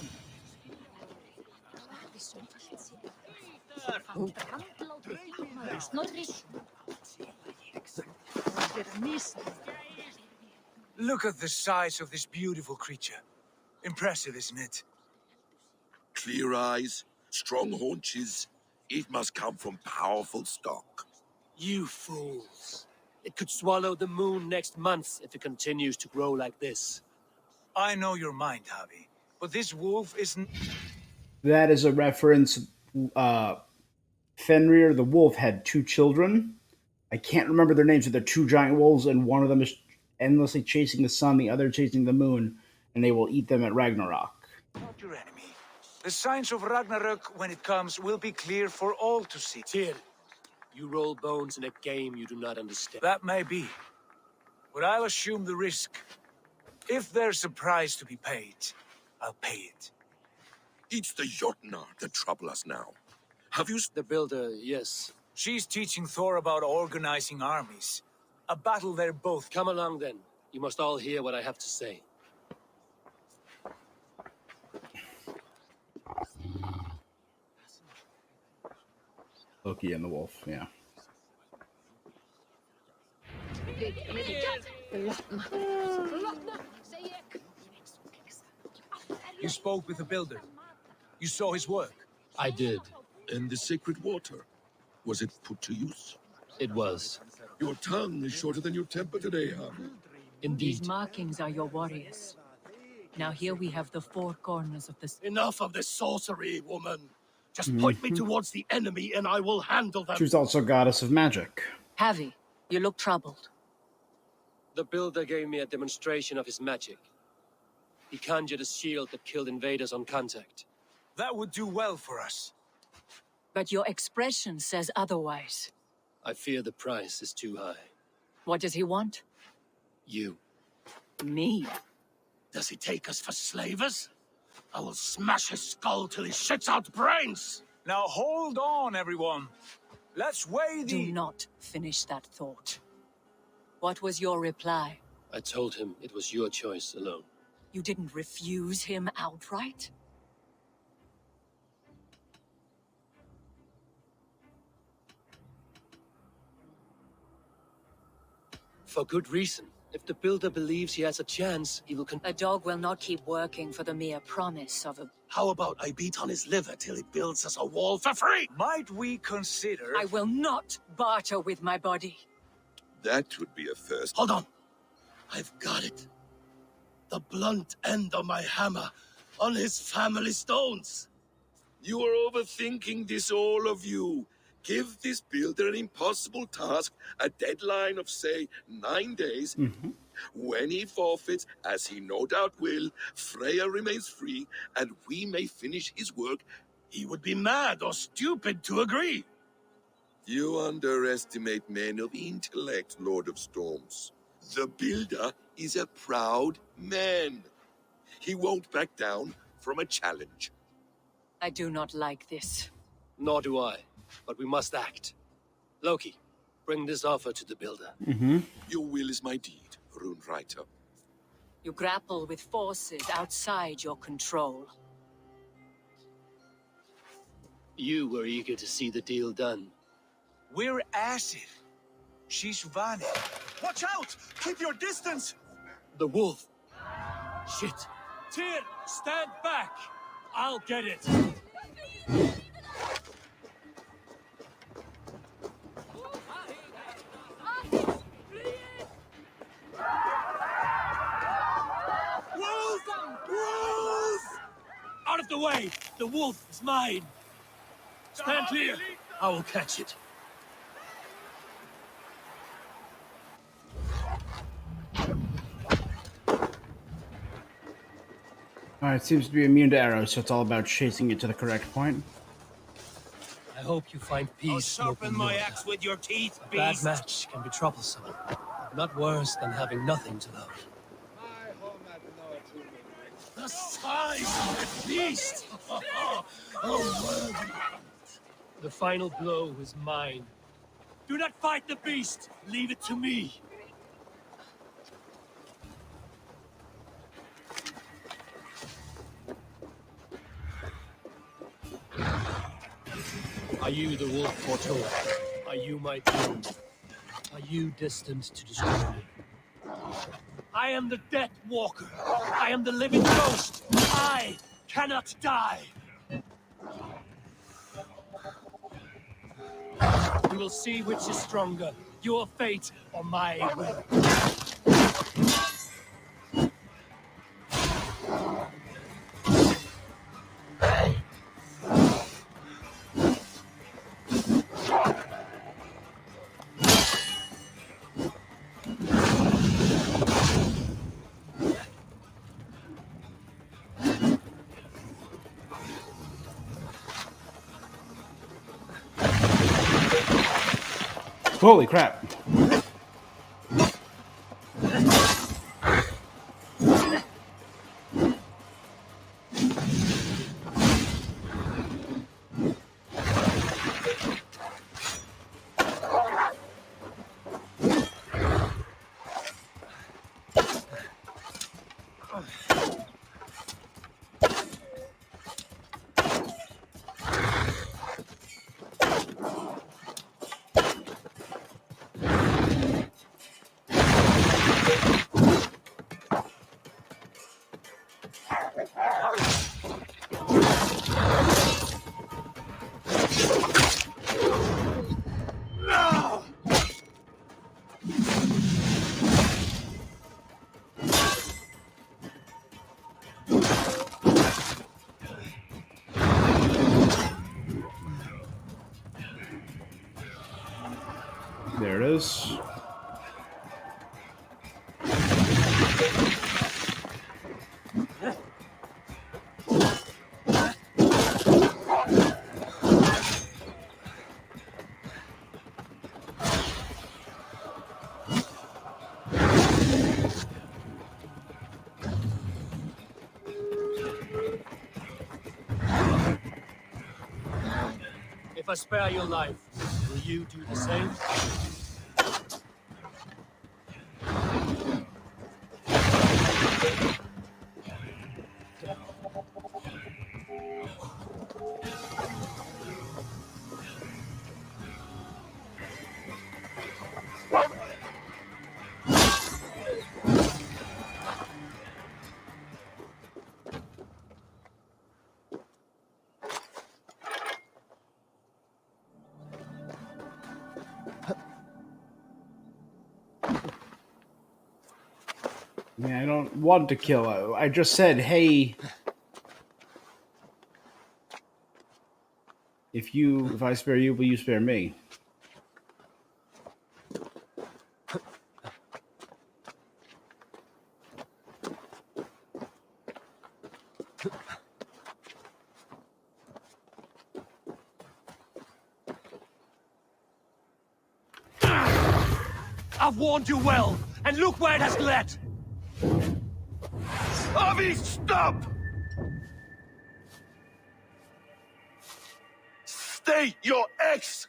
Look at the size of this beautiful creature. Impressive, isn't it? Clear eyes, strong haunches. It must come from powerful stock. You fools. It could swallow the moon next month if it continues to grow like this. I know your mind, Havi, but this wolf isn't... That is a reference. Fenrir the wolf had two children. I can't remember their names, but they're two giant wolves, and one of them is endlessly chasing the sun, the other chasing the moon, and they will eat them at Ragnarok. Not your enemy. The signs of Ragnarok, when it comes, will be clear for all to see. Tyr, you roll bones in a game you do not understand. That may be, but I'll assume the risk. If there's a price to be paid, I'll pay it. It's the Jotunheim that trouble us now. Have you... The builder, yes. She's teaching Thor about organizing armies. A battle they're both... Come along then. You must all hear what I have to say. Loki and the wolf, yeah. You spoke with the builder. You saw his work. I did. And the sacred water, was it put to use? It was. Your tongue is shorter than your temper today, Havi. Indeed. These markings are your warriors. Now here we have the four corners of this. Enough of this sorcery, woman. Just point me towards the enemy and I will handle them. She was also a goddess of magic. Havi, you look troubled. The builder gave me a demonstration of his magic. He conjured a shield that killed invaders on contact. That would do well for us. But your expression says otherwise. I fear the price is too high. What does he want? You. Me? Does he take us for slavers? I will smash his skull till he shits out brains! Now hold on, everyone. Let's weigh the... Do not finish that thought. What was your reply? I told him it was your choice alone. You didn't refuse him outright? For good reason. If the builder believes he has a chance, he will A dog will not keep working for the mere promise of a... How about I beat on his liver till he builds us a wall for free? Might we consider... I will not barter with my body. That would be a first. Hold on. I've got it. The blunt end of my hammer on his family stones. You are overthinking this, all of you. Give this builder an impossible task, a deadline of, say, 9 days. When he forfeits, as he no doubt will, Freya remains free, and we may finish his work. He would be mad or stupid to agree. You underestimate men of intellect, Lord of Storms. The builder is a proud man. He won't back down from a challenge. I do not like this. Nor do I, but we must act. Loki, bring this offer to the builder. Your will is my deed, Rune Writer. You grapple with forces outside your control. You were eager to see the deal done. We're acid. She's Vani. Watch out! Keep your distance! The wolf. Shit. Tyr, stand back! I'll get it! away! The wolf is mine! Stand clear! I will catch it. Alright, it seems to be immune to arrows, so it's all about chasing it to the correct point. I hope you find peace. I'll sharpen my Lord. axe with your teeth, A bad beast. match can be troublesome, but not worse than having nothing to love. The size of the beast! Oh, worthy. The final blow is mine. Do not fight the beast! Leave it to me! Are you the wolf foretold? Are you my doom? Are you destined to destroy me? I am the Death Walker. I am the living ghost. I cannot die. We will see which is stronger, your fate or my will. Holy crap. There it is. If I spare your life, will you do the same? I don't want to kill. I just said, hey, if I spare you, will you spare me? I've warned you well, and look where it has led! Havi, stop! Stay your ex!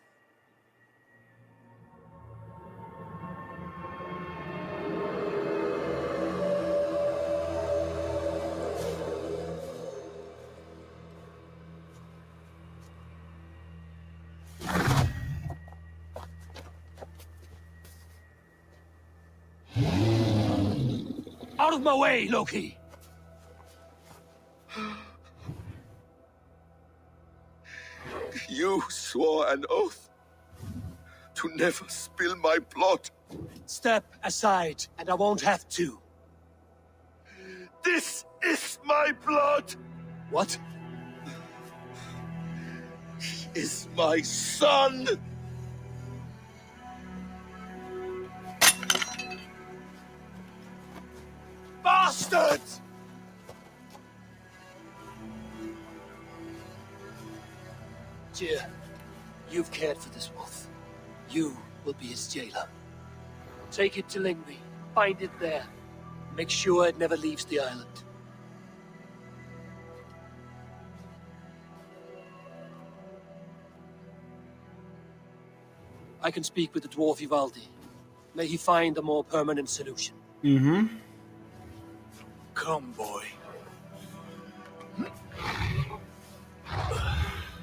Out of my way, Loki! You swore an oath to never spill my blood. Step aside, and I won't have to. This is my blood! What? is my son! Bastard! Tyr, you've cared for this wolf. You will be its jailer. Take it to Lingby. Find it there. Make sure it never leaves the island. I can speak with the dwarf Ivaldi. May he find a more permanent solution. Mm-hmm. Come, boy.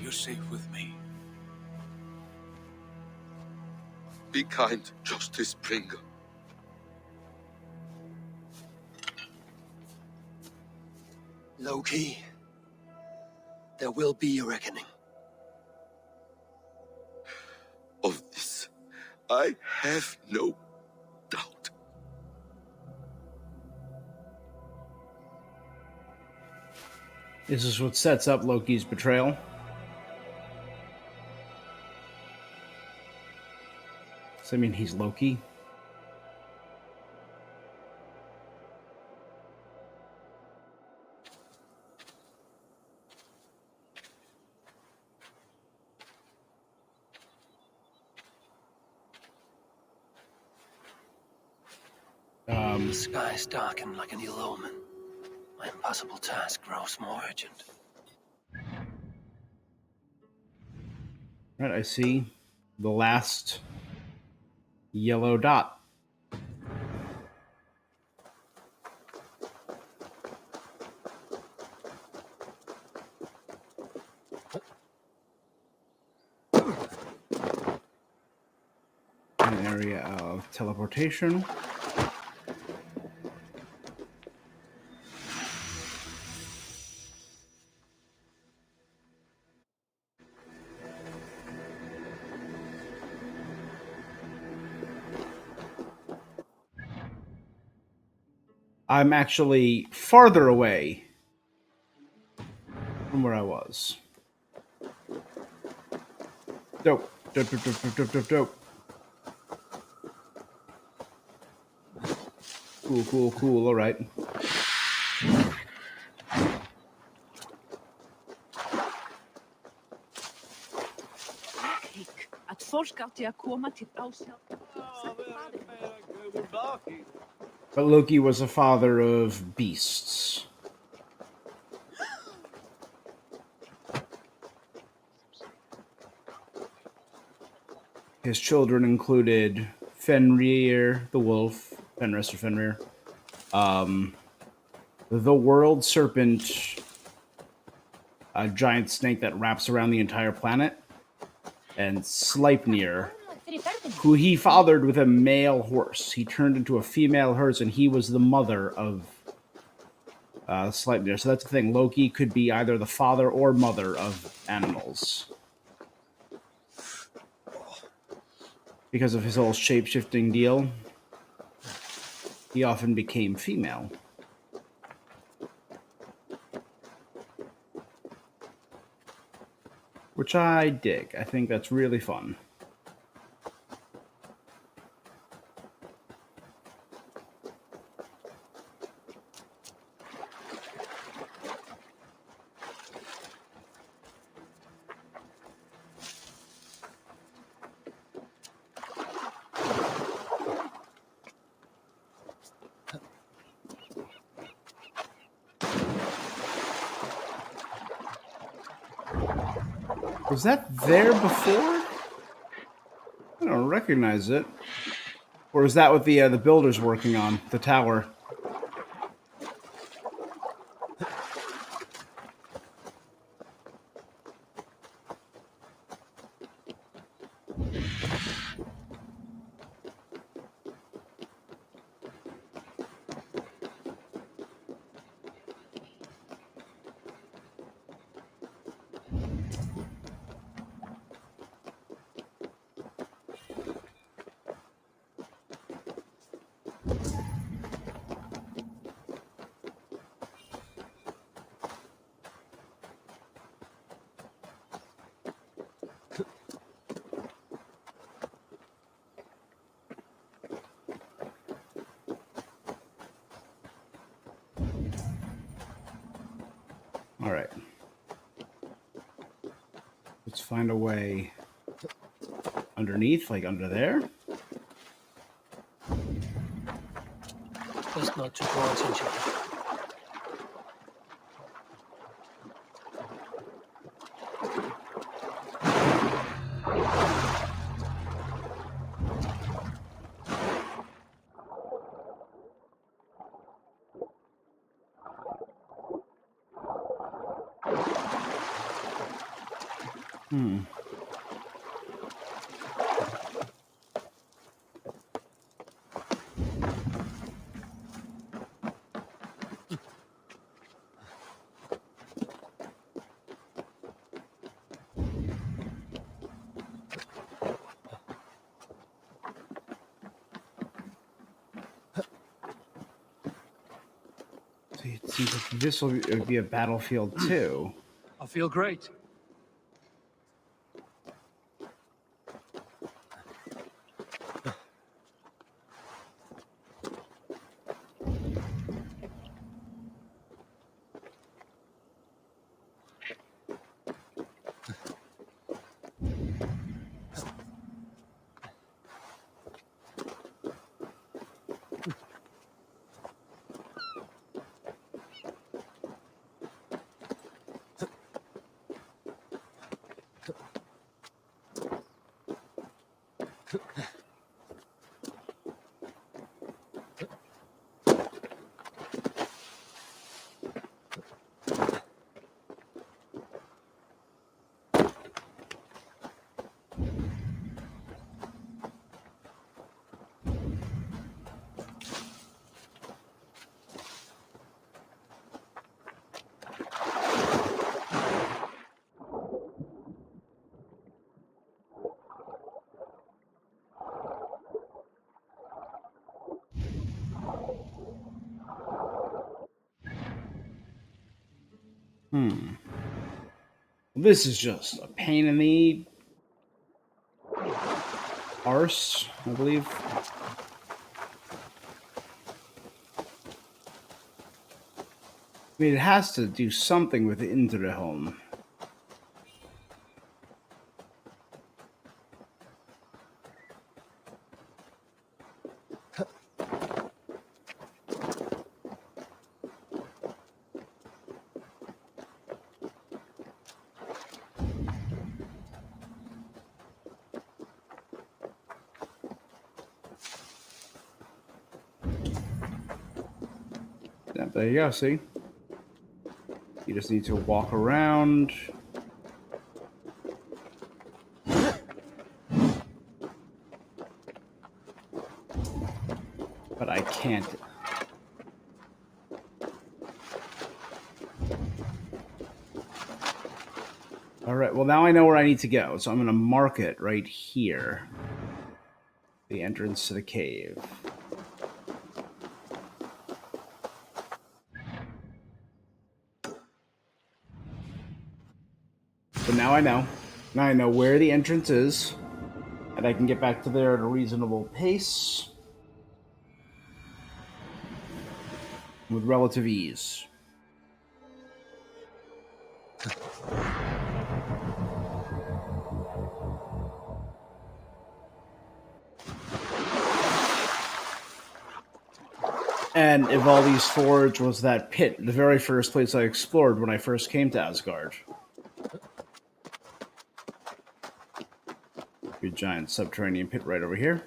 You're safe with me. Be kind, Justice Bringer. Loki, there will be a reckoning. Of this, I have no doubt. This is what sets up Loki's betrayal. Does that mean he's Loki? The skies darken like an ill omen. My impossible task grows more urgent. Right, I see the last yellow dot. An area of teleportation. I'm actually farther away from where I was. Dope. Dope, dope, dope, dope, dope, dope, dope. Cool, cool, cool. All right. Att folk alltid komma till avslut. But Loki was a father of beasts. His children included Fenrir the wolf, Fenris or Fenrir, the world serpent, a giant snake that wraps around the entire planet, and Sleipnir, who he fathered with a male horse. He turned into a female horse, and he was the mother of Sleipnir. So that's the thing. Loki could be either the father or mother of animals. Because of his whole shape-shifting deal, he often became female. Which I dig. I think that's really fun. Was that there before? I don't recognize it. Or is that what the builder's working on? The tower? All right. Let's find a way underneath, like under there. Best not to draw attention. Hmm. See, it seems like this would be a battlefield too. I feel great. Hmm. This is just a pain in the arse, I believe. I mean, it has to do something with the Inderholm. Yeah, there you go, see? You just need to walk around. But I can't. Alright, well now I know where I need to go, so I'm going to mark it right here. The entrance to the cave. So now I know. Now I know where the entrance is, and I can get back to there at a reasonable pace with relative ease. And Ivaldi's Forge was that pit, the very first place I explored when I first came to Asgard. Big giant subterranean pit right over here.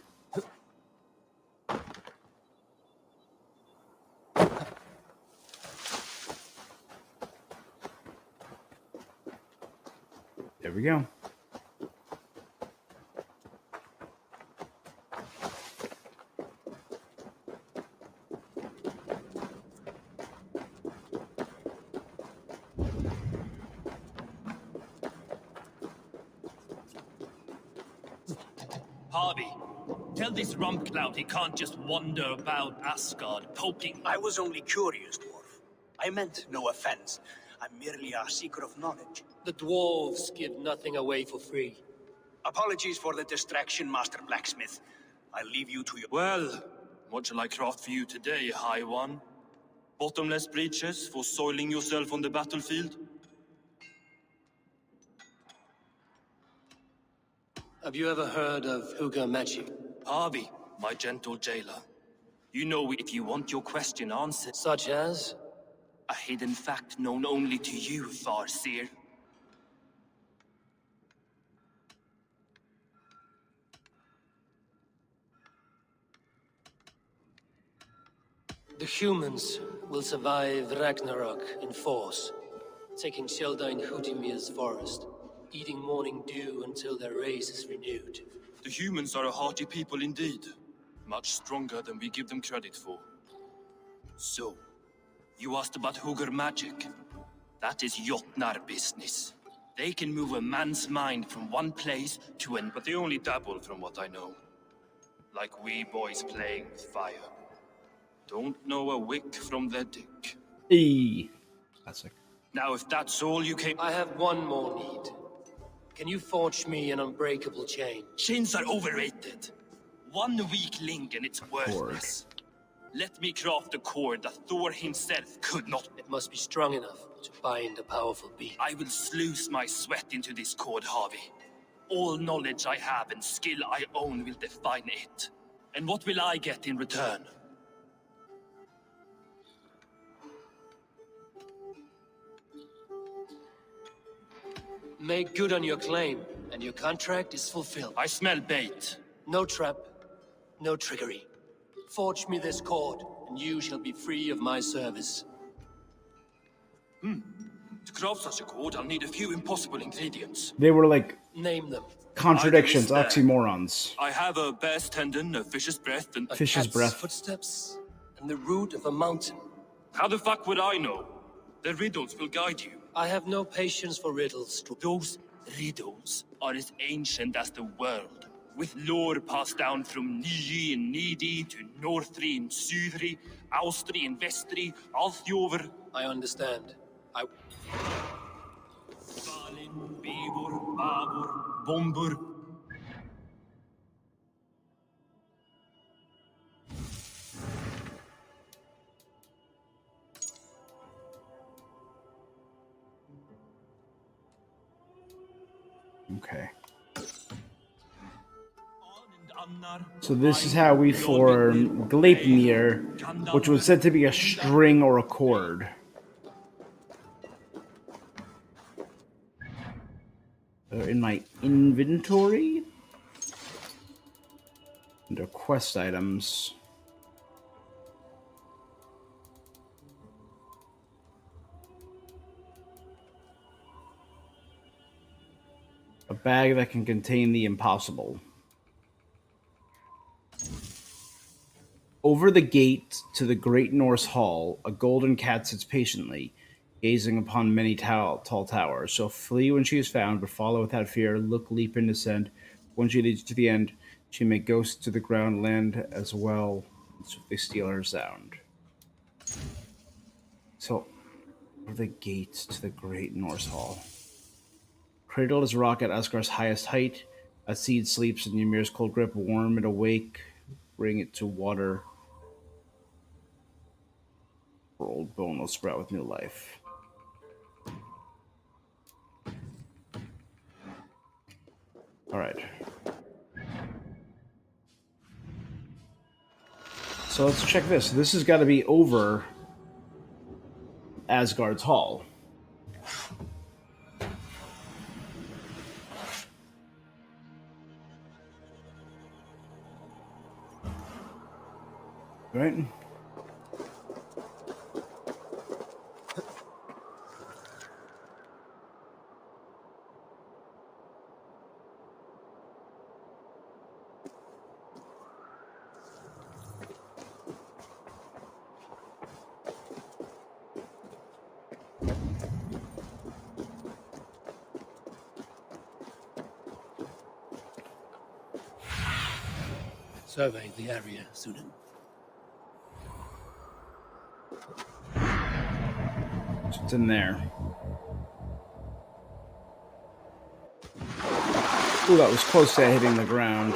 There we go. Havi, tell this Rumpcloud he can't just wander about Asgard poking. I was only curious, dwarf. I meant no offense. I'm merely a seeker of knowledge. The dwarves give nothing away for free. Apologies for the distraction, Master Blacksmith. I'll leave you to your... Well, what shall I craft for you today, High One? Bottomless breeches for soiling yourself on the battlefield? Have you ever heard of Huga magic? Havi, my gentle jailer. You know if you want your question answered. Such as? A hidden fact known only to you, Farseer. The humans will survive Ragnarok in force, taking shelter in Hutimir's forest, eating morning dew until their race is renewed. The humans are a hearty people indeed. Much stronger than we give them credit for. So, you asked about Hugr magic. That is Jotnar business. They can move a man's mind from one place to another, but they only dabble from what I know. Like we boys playing with fire. Don't know a wick from their dick. Classic. Now if that's all you came— I have one more need. Can you forge me an unbreakable chain? Chains are overrated. One weak link and it's worthless. Let me craft a cord that Thor himself could not. It must be strong enough to bind a powerful beast. I will sluice my sweat into this cord, Havi. All knowledge I have and skill I own will define it. And what will I get in return? Make good on your claim, and your contract is fulfilled. I smell bait. No trap, no trickery. Forge me this cord, and you shall be free of my service. To craft such a cord, I'll need a few impossible ingredients. They were like Name them. contradictions, oxymorons. I have a bear's tendon, a fish's breath, and Fish's Cat's breath. footsteps, and the root of a mountain. how the fuck would I know? The riddles will guide you. I have no patience for riddles. Those riddles are as ancient as the world, with lore passed down from Niji and Nidi to Northri and Sudri, Austri and Vestri, Althjover. I understand. Balin, Beivor, Babur, Bombur. Okay. So this is how we form Gleipnir, which was said to be a string or a cord. In my inventory, under quest items, a bag that can contain the impossible. Over the gate to the Great Norse Hall, a golden cat sits patiently, gazing upon many tall towers. So flee when she is found, but follow without fear. Look, leap, and descend. When she leads to the end, she may ghost to the ground, land as well, and swiftly steal her sound. So, over the gate to the Great Norse Hall. Cradled as rock at Asgard's highest height, a seed sleeps in Ymir's cold grip. Warm it awake, bring it to water. Her old bone will sprout with new life. Alright. So let's check this. This has got to be over Asgard's Hall. Right? Survey the area, Sudan. It's in there. Ooh, that was close to hitting the ground.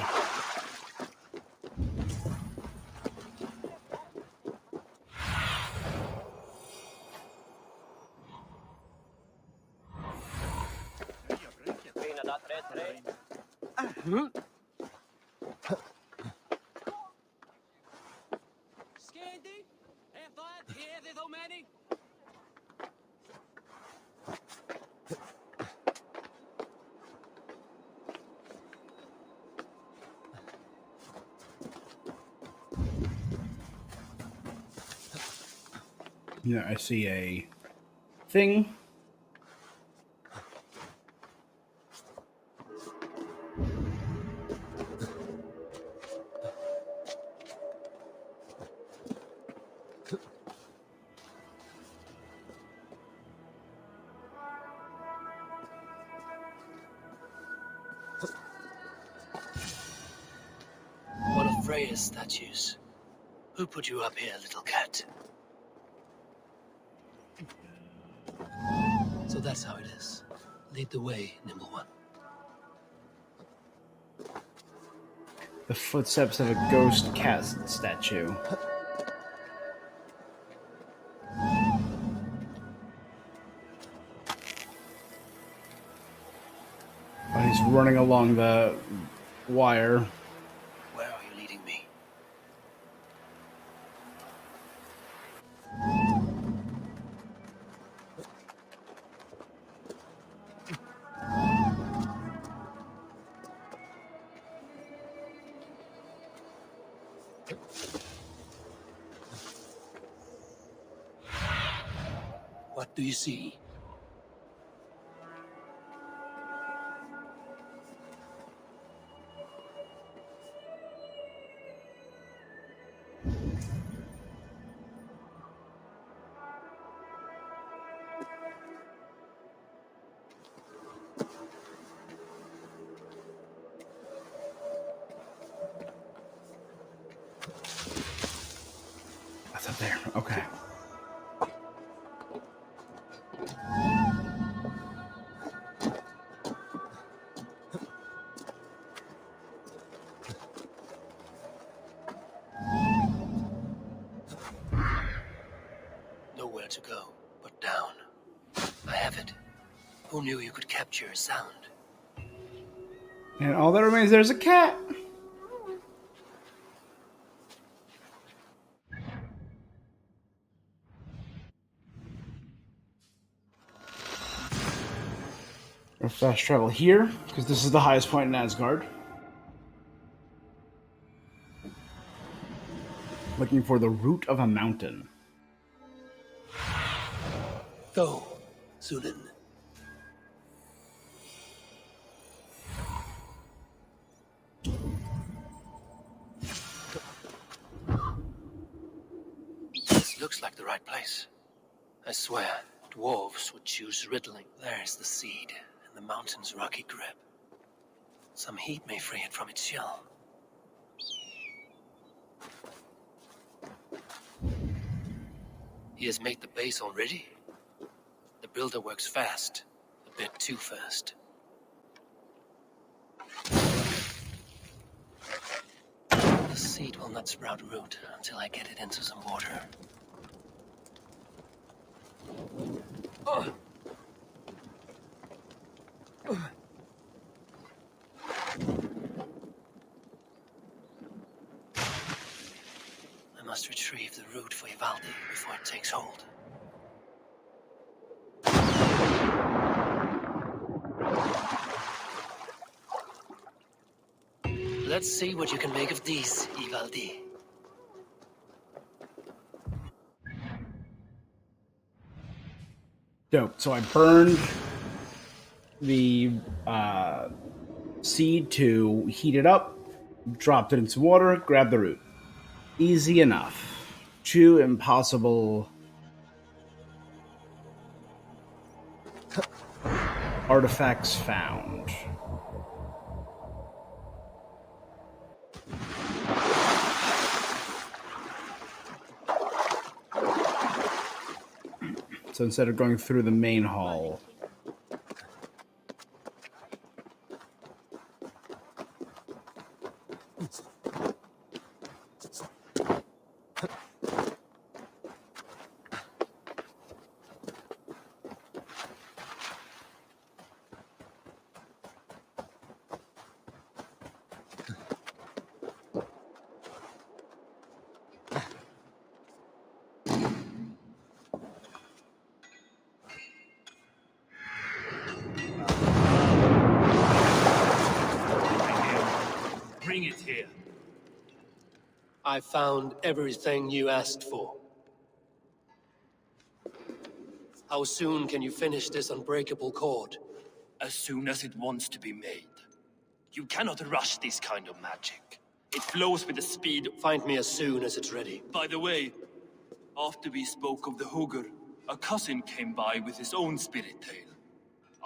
Yeah, I see a thing. One of Freya's statues. Who put you up here, little cat? So that's how it is. Lead the way, nimble one. The footsteps of a ghost cat statue. Oh, he's running along the wire. Where are you leading me? What do you see? That's up there. Okay. Nowhere to go but down. I have it. Who knew you could capture a sound? And all that remains there's a cat. We'll fast travel here, because this is the highest point in Asgard. Looking for the root of a mountain. Go, Sunan. This looks like the right place. I swear, dwarves would choose retelling. There's the seed, and the mountain's rocky grip. Some heat may free it from its shell. He has made the base already? The builder works fast. A bit too fast. The seed will not sprout root until I get it into some water. I must retrieve the root for Ivaldi before it takes hold. Let's see what you can make of these, Ivaldi. Dope. So I burned the seed to heat it up, dropped it into water, grabbed the root. Easy enough. 2 impossible artifacts found. So instead of going through the main hall, I found everything you asked for. How soon can you finish this unbreakable cord? As soon as it wants to be made. You cannot rush this kind of magic. It flows with the speed. Find me as soon as it's ready. By the way, after we spoke of the Hugr, a cousin came by with his own spirit tale.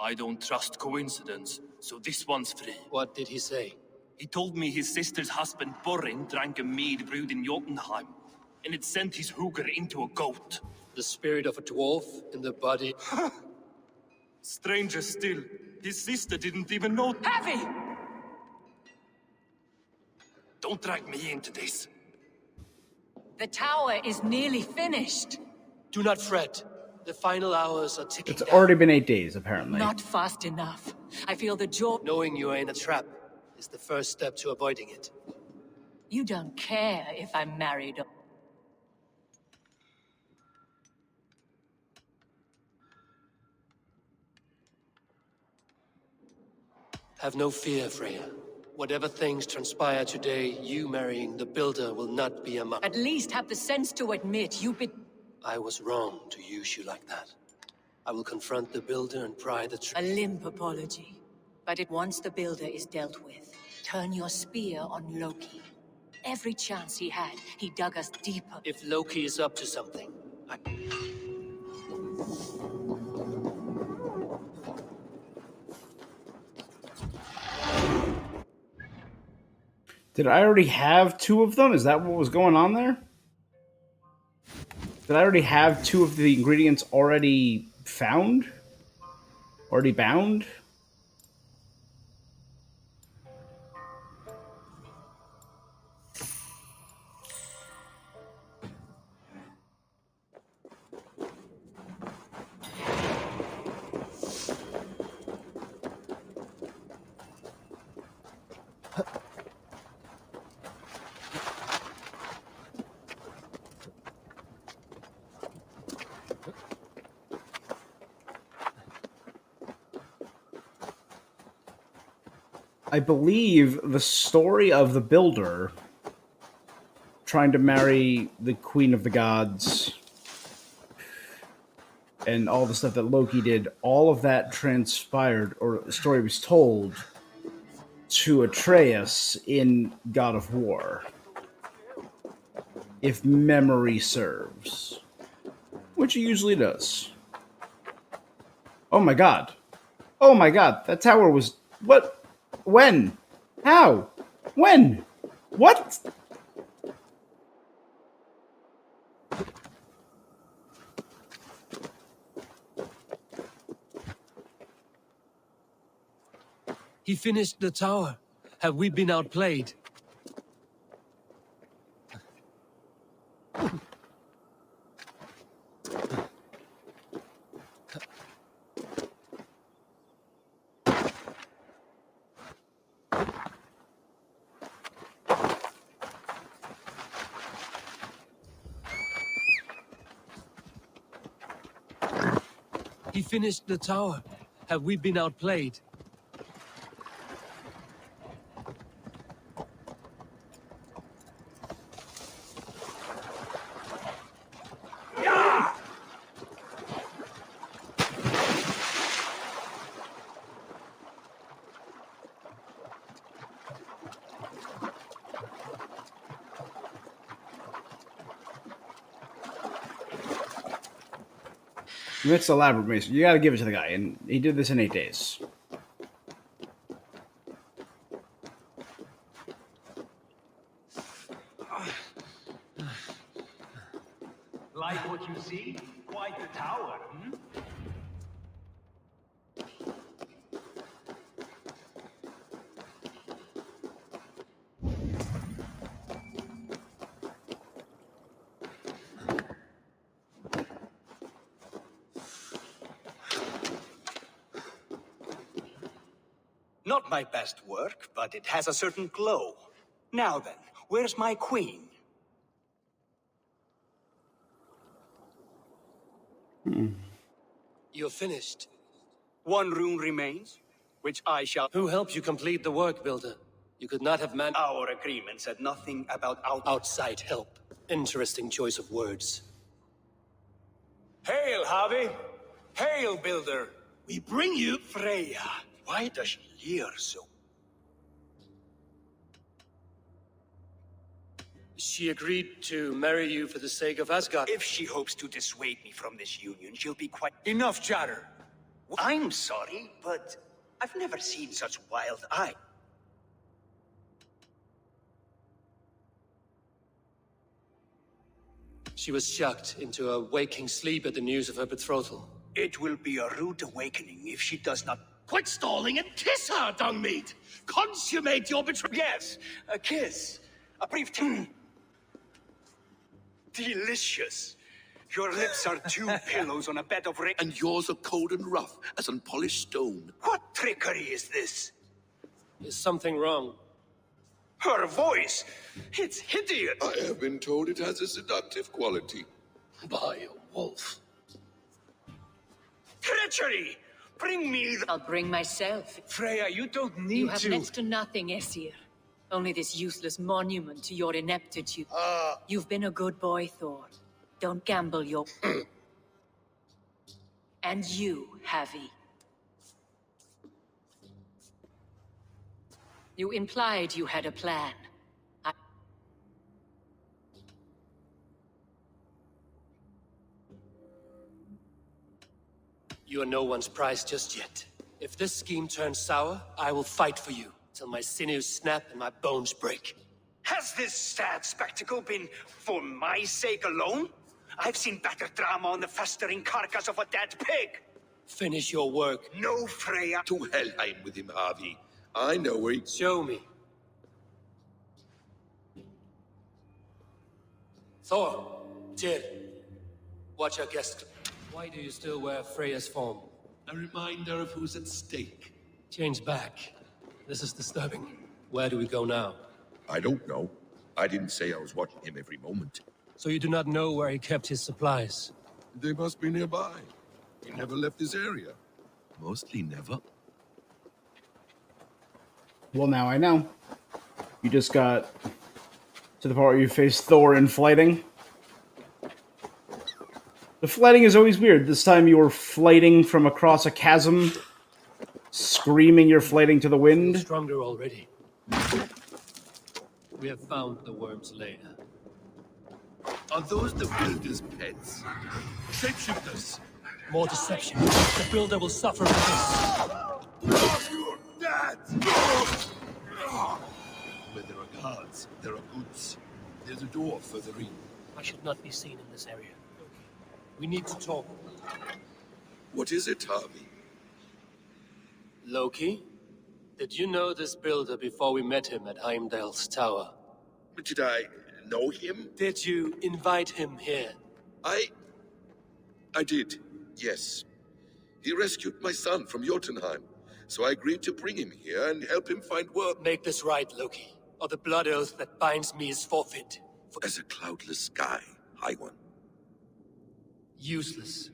I don't trust coincidence, so this one's free. What did he say? He told me his sister's husband Borin drank a mead brewed in Jotunheim, and it sent his Hugr into a goat. The spirit of a dwarf in the body. Stranger still, his sister didn't even know. Havi! Don't drag me into this. The tower is nearly finished. Do not fret. The final hours are ticking It's down. already been 8 days, apparently. Not fast enough. I feel the jaw. Knowing you are in a trap is the first step to avoiding it. You don't care if I'm married or... Have no fear, Freya. Whatever things transpire today, you marrying the Builder will not be a At least have the sense to admit you bit... I was wrong to use you like that. I will confront the Builder and pry the truth. A limp apology. But once the Builder is dealt with, turn your spear on Loki. Every chance he had, he dug us deeper. If Loki is up to something, Did I already have 2 of them? Is that what was going on there? Did I already have 2 of the ingredients already found? Already bound? I believe the story of the Builder trying to marry the Queen of the Gods and all the stuff that Loki did, all of that transpired, or the story was told, to Atreus in God of War. If memory serves. Which it usually does. Oh my god. Oh my god, that tower was... What? When? How? When? What? He finished the tower. Have we been outplayed? He finished the tower. Have we been outplayed? It's elaborate, Mason. You gotta give it to the guy, and he did this in 8 days. Like what you see? Quite the tower, hmm? Not my best work, but it has a certain glow. Now then, where's my queen? you're finished. One room remains, which I shall... Who helped you complete the work, Builder? You could not have man Our agreement said nothing about outside help. Interesting choice of words. Hail, Havi! Hail, Builder! We bring you Freya. Why does she leer so? She agreed to marry you for the sake of Asgard. If she hopes to dissuade me from this union, she'll be quite... Enough chatter. I'm sorry, but I've never seen such wild eyes. She was shocked into a waking sleep at the news of her betrothal. It will be a rude awakening if she does not... Quit stalling and kiss her, Dungmeat! Consummate your betrayal! Yes, a kiss. A brief Delicious. Your lips are two pillows on a bed of rain. And yours are cold and rough as unpolished stone. What trickery is this? Is something wrong? Her voice! It's hideous! I have been told it has a seductive quality. By a wolf. Treachery! Bring me the... I'll bring myself. Freya, you don't need You have to... next to nothing, Aesir. Only this useless monument to your ineptitude. You've been a good boy, Thor. Don't gamble your... And you, Havi. You implied you had a plan. You are no one's prize just yet. If this scheme turns sour, I will fight for you till my sinews snap and my bones break. Has this sad spectacle been for my sake alone? I've seen better drama on the festering carcass of a dead pig. Finish your work. No, Freya. To Helheim with him, Havi. I know where he... Show me. Thor, Tyr, watch our guest. Why do you still wear Freya's form? A reminder of who's at stake. Change back. This is disturbing. Where do we go now? I don't know. I didn't say I was watching him every moment. So you do not know where he kept his supplies? They must be nearby. He never left this area. Mostly never. Well, now I know. You just got to the part where you face Thor in flighting. The flighting is always weird. This time you were flighting from across a chasm, screaming you're flighting to the wind. Stronger already. We have found the worm's lair. Are those the builder's pets? Shapeshifters! More deception. The builder will suffer for this. Dad! Where there are guards, there are boots. There's a door further in. I should not be seen in this area. We need to talk. What is it, Havi? Loki? Did you know this builder before we met him at Heimdall's tower? Did I know him? Did you invite him here? I did, yes. He rescued my son from Jotunheim, so I agreed to bring him here and help him find work. Make this right, Loki, or the blood oath that binds me is forfeit. As a cloudless sky, high one. Useless.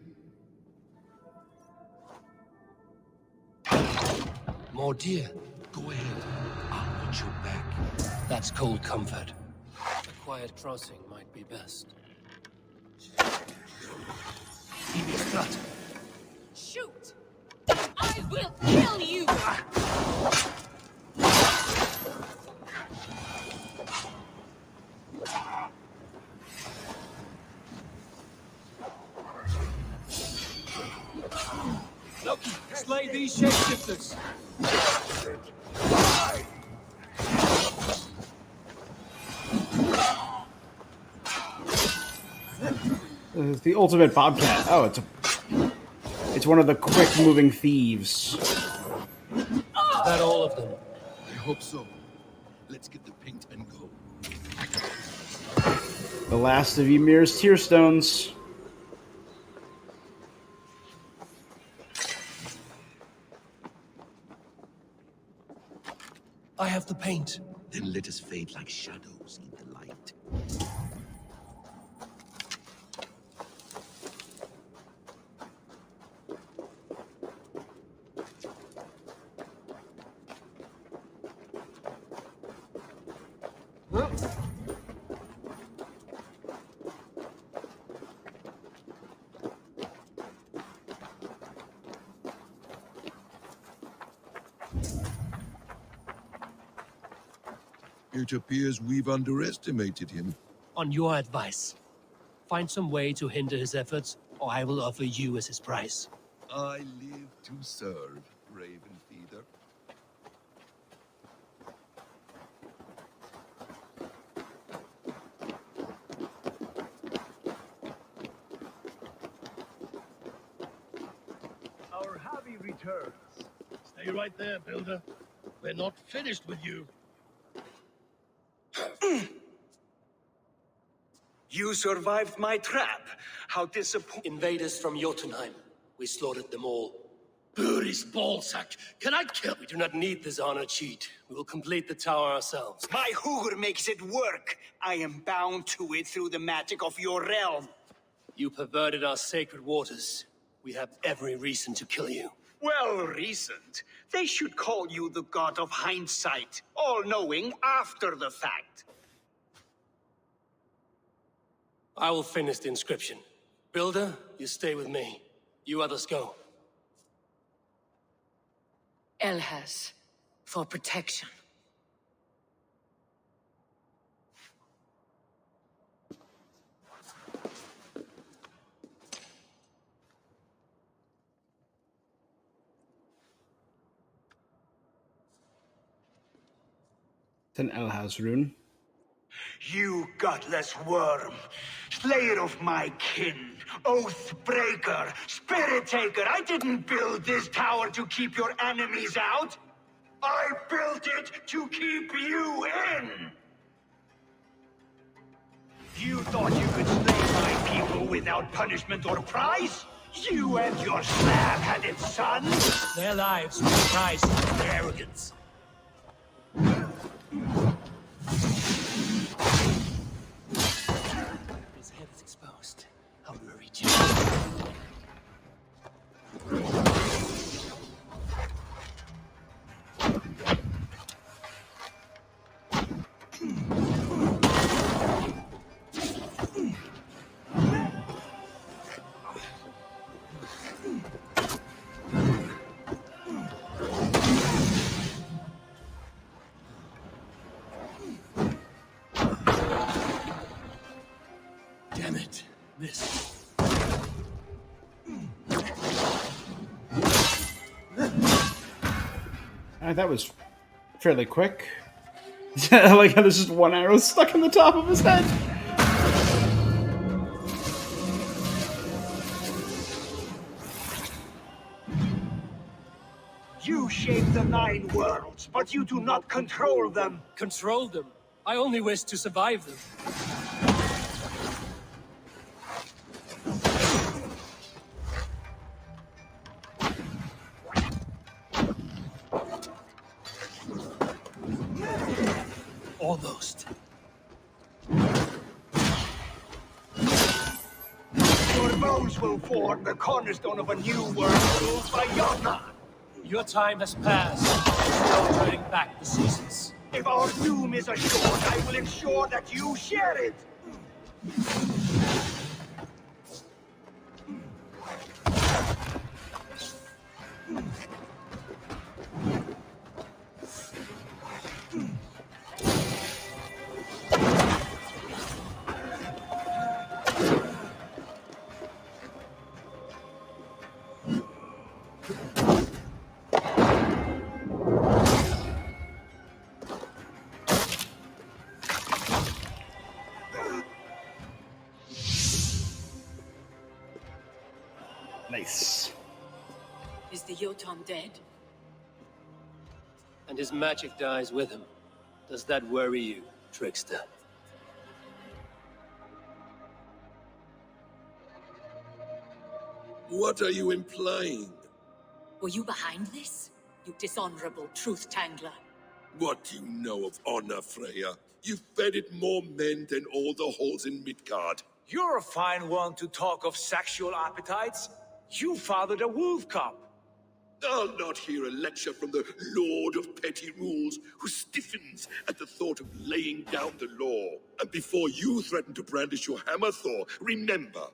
More deer. Go ahead, I'll watch your back. That's cold comfort. A quiet crossing might be best. Phoebe's blood. Shoot! I will kill you! Loki, slay these shapeshifters! It's the ultimate bobcat. Oh, it's one of the quick-moving thieves. Is that all of them? I hope so. Let's get the paint and go. The last of Ymir's tear stones. I have the paint. Then let us fade like shadows in the light. It appears we've underestimated him. On your advice, find some way to hinder his efforts, or I will offer you as his price. I live to serve, Raven Feeder. Our Havi returns. Stay right there, Builder. We're not finished with you. You survived my trap. How disappointing. Invaders from Jotunheim. We slaughtered them all. Buri's ballsack. Can I kill? We do not need this honor cheat. We will complete the tower ourselves. My hooger makes it work. I am bound to it through the magic of your realm. You perverted our sacred waters. We have every reason to kill you. Well reasoned. They should call you the god of hindsight, all-knowing after the fact. I will finish the inscription. Builder, you stay with me. You others go. Elhas, for protection. It's an Elhas rune. You godless worm, slayer of my kin, oath breaker, spirit taker. I didn't build this tower to keep your enemies out. I built it to keep you in. You thought you could slay my people without punishment or prize? You and your slab-headed sons? Their lives were prized for their arrogance. His head is exposed. How do I reach him? Damn it. This. That was fairly quick. I like how there's just one arrow stuck in the top of his head. You shape the 9 worlds, but you do not control them. Control them. I only wish to survive them. Almost. Your bones will form the cornerstone of a new world ruled by Jotunheim. Your time has passed. There's no turning back the seasons. If our doom is assured, I will ensure that you share it. Nice. Is the Jotun dead? And his magic dies with him. Does that worry you, trickster? What are you implying? Were you behind this? You dishonorable truth-tangler. What do you know of honor, Freya? You've bedded more men than all the halls in Midgard. You're a fine one to talk of sexual appetites. You fathered a wolf cub. I'll not hear a lecture from the Lord of Petty Rules, who stiffens at the thought of laying down the law. And before you threaten to brandish your hammer, Thor, remember,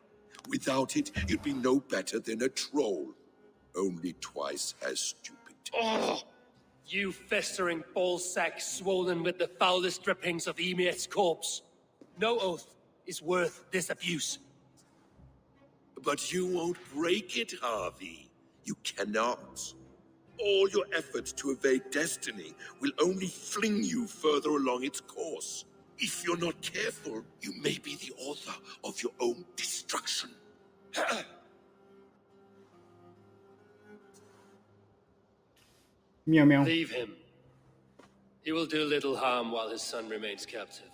without it, you'd be no better than a troll. Only twice as stupid. Oh, You festering ballsack swollen with the foulest drippings of Ymir's corpse. No oath is worth this abuse. But you won't break it, Havi. You cannot. All your efforts to evade destiny will only fling you further along its course. If you're not careful, you may be the author of your own destruction. Meow meow. Leave him. He will do little harm while his son remains captive.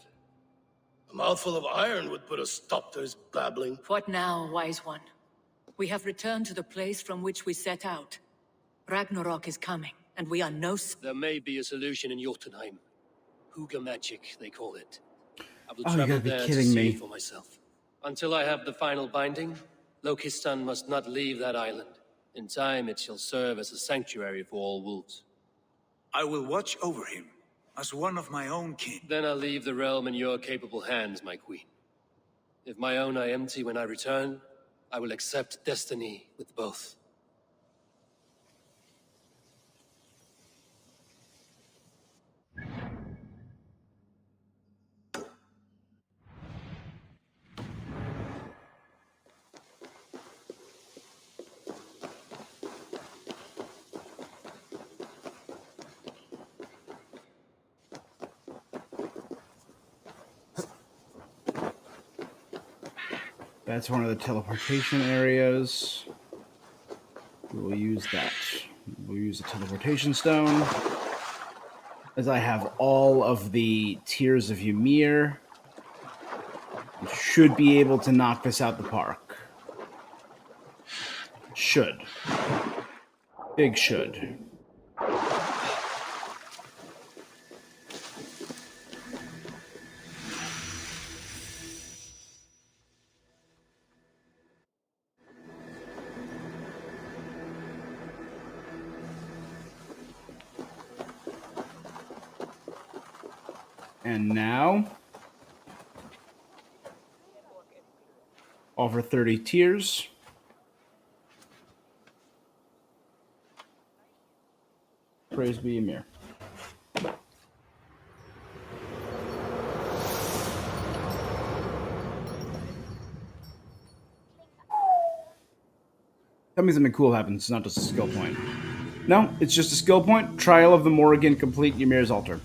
A mouthful of iron would put a stop to his babbling. What now, wise one? We have returned to the place from which we set out. Ragnarok is coming, and we are no... There may be a solution in Jotunheim. Hugger magic, they call it. I will Oh, you travel gotta be there to kidding see me. it for myself. Until I have the final binding, Loki's son must not leave that island. In time, it shall serve as a sanctuary for all wolves. I will watch over him, as one of my own kin. Then I'll leave the realm in your capable hands, my queen. If my own are empty when I return, I will accept destiny with both. That's one of the teleportation areas. We will use that. We'll use the teleportation stone. As I have all of the Tears of Ymir, it should be able to knock this out the park. Should. Big should. And now, offer 30 tears. Praise be Ymir. That means something cool happens, it's not just a skill point. No, it's just a skill point. Trial of the Morrigan, complete Ymir's altar.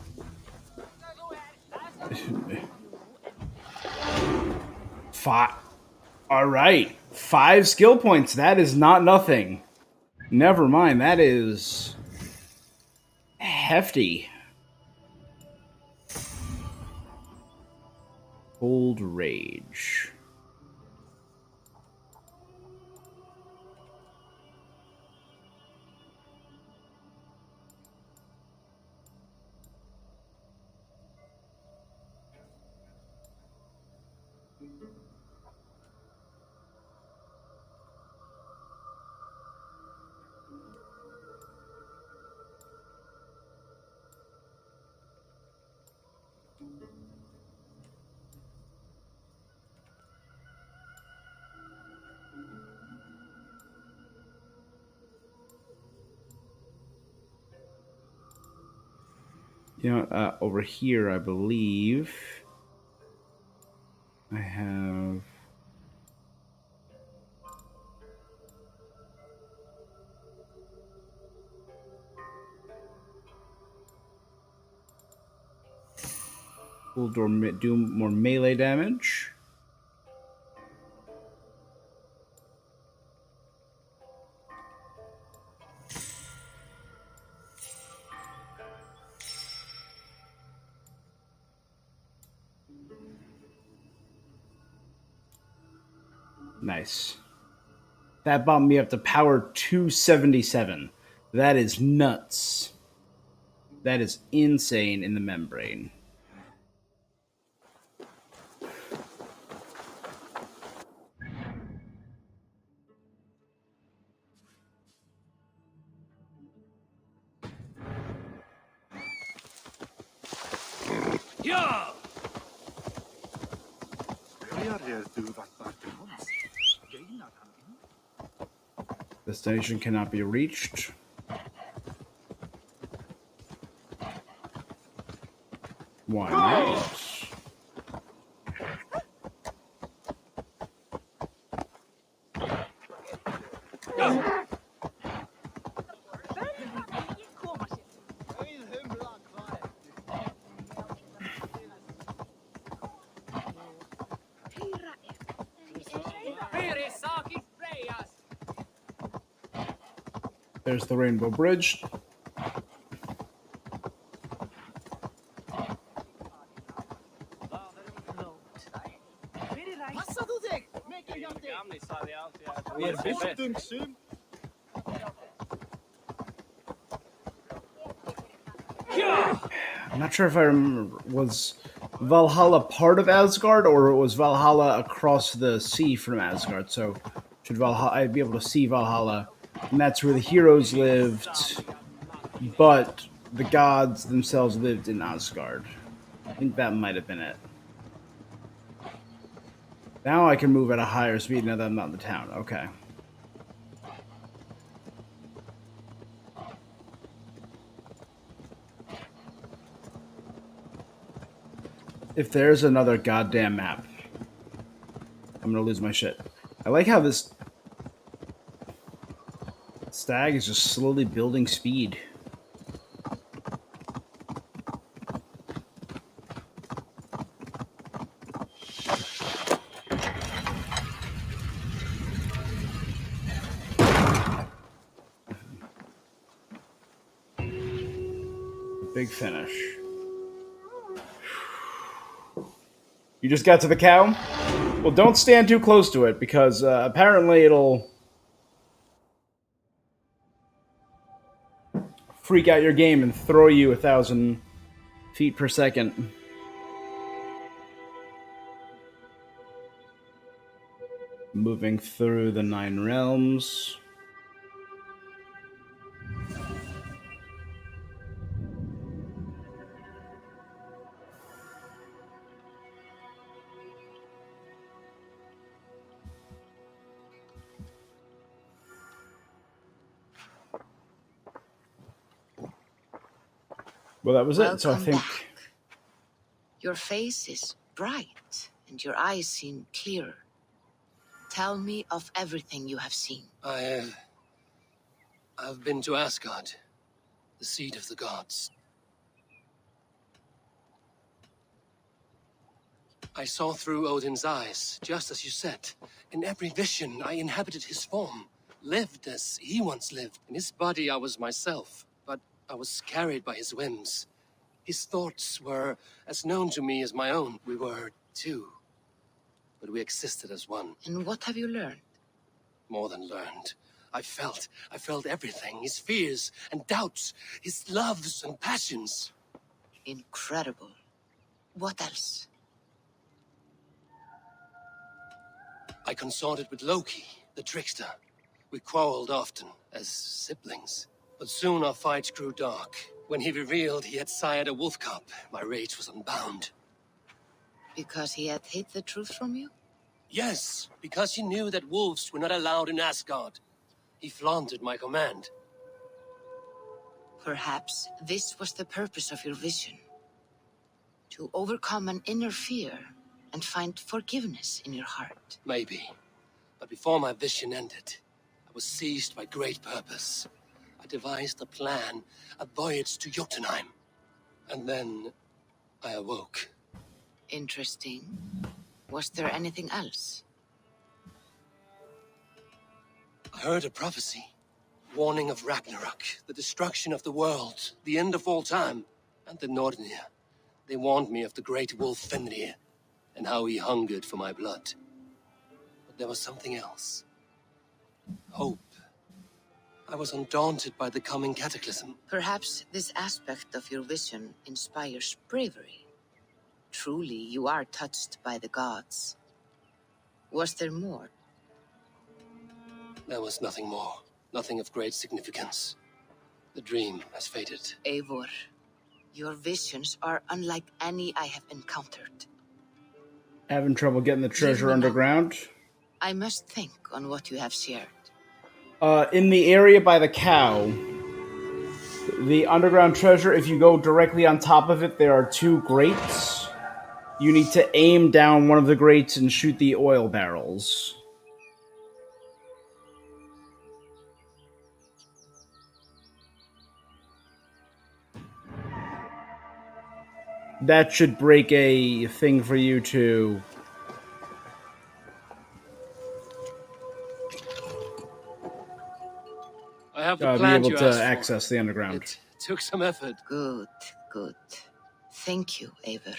All right, 5 skill points. That is not nothing. Never mind, that is hefty. Cold Rage. You know, over here, I believe I have... Will do more melee damage. Nice. That bumped me up to power 277. That is nuts. That is insane in the membrane. Yeah! Destination cannot be reached. Why not? There's the Rainbow Bridge. I'm not sure if I remember, was Valhalla part of Asgard, or was Valhalla across the sea from Asgard? So should Valhalla, I'd be able to see Valhalla, and that's where the heroes lived, but the gods themselves lived in Asgard. I think that might have been it. Now I can move at a higher speed now that I'm not in the town. Okay. If there's another goddamn map, I'm gonna lose my shit. I like how this stag is just slowly building speed. Big finish. You just got to the cow? Well, don't stand too close to it, because apparently it'll freak out your game and throw you 1,000 feet per second. Moving through the 9 realms. Well, that was it. So I think back. Your face is bright, and your eyes seem clear. Tell me of everything you have seen. I've been to Asgard, the seat of the gods. I saw through Odin's eyes, just as you said. In every vision, I inhabited his form, lived as he once lived. In his body, I was myself, but I was carried by his whims. His thoughts were as known to me as my own. We were two, but we existed as one. And what have you learned? More than learned. I felt everything. His fears and doubts, his loves and passions. Incredible. What else? I consorted with Loki, the trickster. We quarreled often, as siblings. But soon our fights grew dark. When he revealed he had sired a wolf cub, my rage was unbound. Because he had hid the truth from you? Yes, because he knew that wolves were not allowed in Asgard. He flaunted my command. Perhaps this was the purpose of your vision. To overcome an inner fear and find forgiveness in your heart. Maybe. But before my vision ended, I was seized by great purpose. I devised a plan, a voyage to Jotunheim. And then I awoke. Interesting. Was there anything else? I heard a prophecy. Warning of Ragnarok, the destruction of the world, the end of all time. And the Nornir. They warned me of the great wolf Fenrir, and how he hungered for my blood. But there was something else. Hope. I was undaunted by the coming cataclysm. Perhaps this aspect of your vision inspires bravery. Truly, you are touched by the gods. Was there more? There was nothing more. Nothing of great significance. The dream has faded. Eivor, your visions are unlike any I have encountered. having trouble getting the treasure underground. I must think on what you have shared. In the area by the cow, The underground treasure, if you go directly on top of it, there are 2 grates. You need to aim down one of the grates and shoot the oil barrels. That should break a thing for you to I have the be plant able you to asked for. access the underground. It took some effort. Good, good. Thank you, Eivor.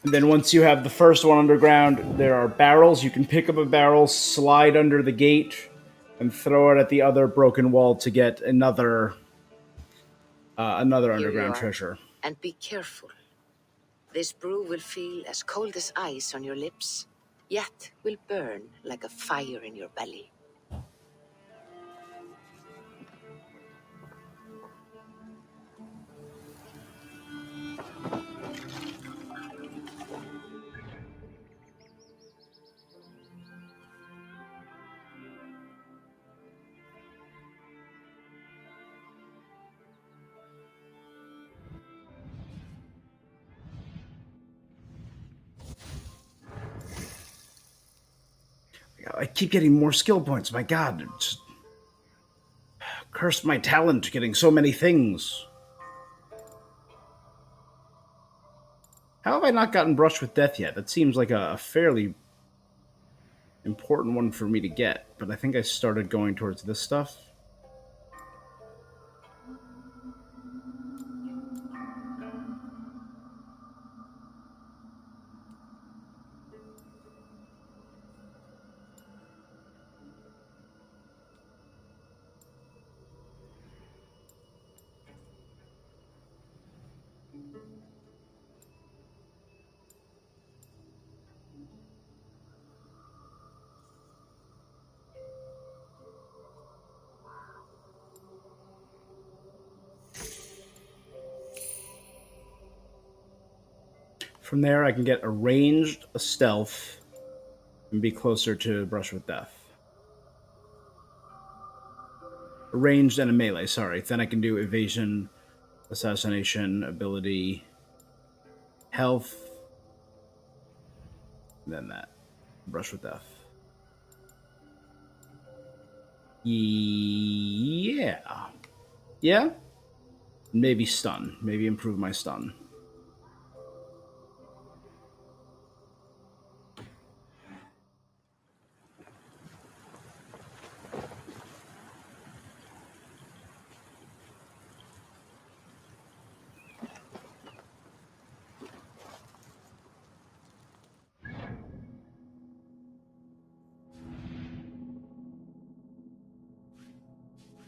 And then once you have the first one underground, there are barrels. You can pick up a barrel, slide under the gate, and throw it at the other broken wall to get another Here you underground are. treasure. And be careful. This brew will feel as cold as ice on your lips, yet will burn like a fire in your belly. I keep getting more skill points. My God, just cursed my talent getting so many things. How have I not gotten brushed with death yet? That seems like a fairly important one for me to get, but I think I started going towards this stuff. From there, I can get a ranged, a stealth, and be closer to brush with death. A ranged and a melee, sorry. Then I can do evasion, assassination, ability, health, and then that. Brush with death. Yeah. Yeah? Maybe stun. Maybe improve my stun.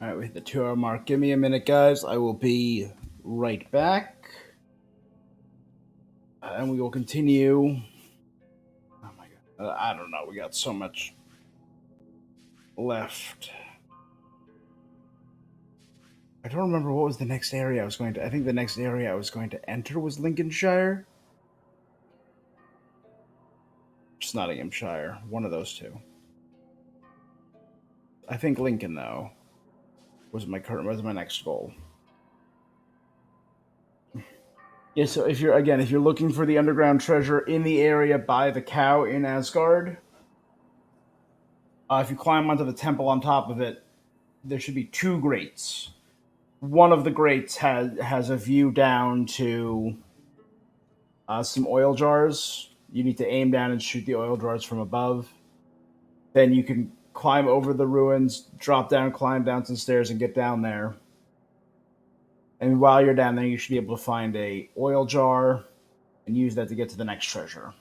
Alright, we hit the 2 hour mark. Give me a minute, guys. I will be right back. And we will continue. Oh my god. I don't know. We got so much left. I don't remember what was the next area I was going to. I think the next area I was going to enter was Lincolnshire. Just Nottinghamshire. One of those 2. I think Lincoln, though, was my next goal. Yeah, so if you're looking for the underground treasure in the area by the cow in Asgard, if you climb onto the temple on top of it, there should be 2 grates. One of the grates has a view down to some oil jars. You need to aim down and shoot the oil jars from above. Then you can climb over the ruins, drop down, climb down some stairs, and get down there. And while you're down there, you should be able to find a oil jar and use that to get to the next treasure.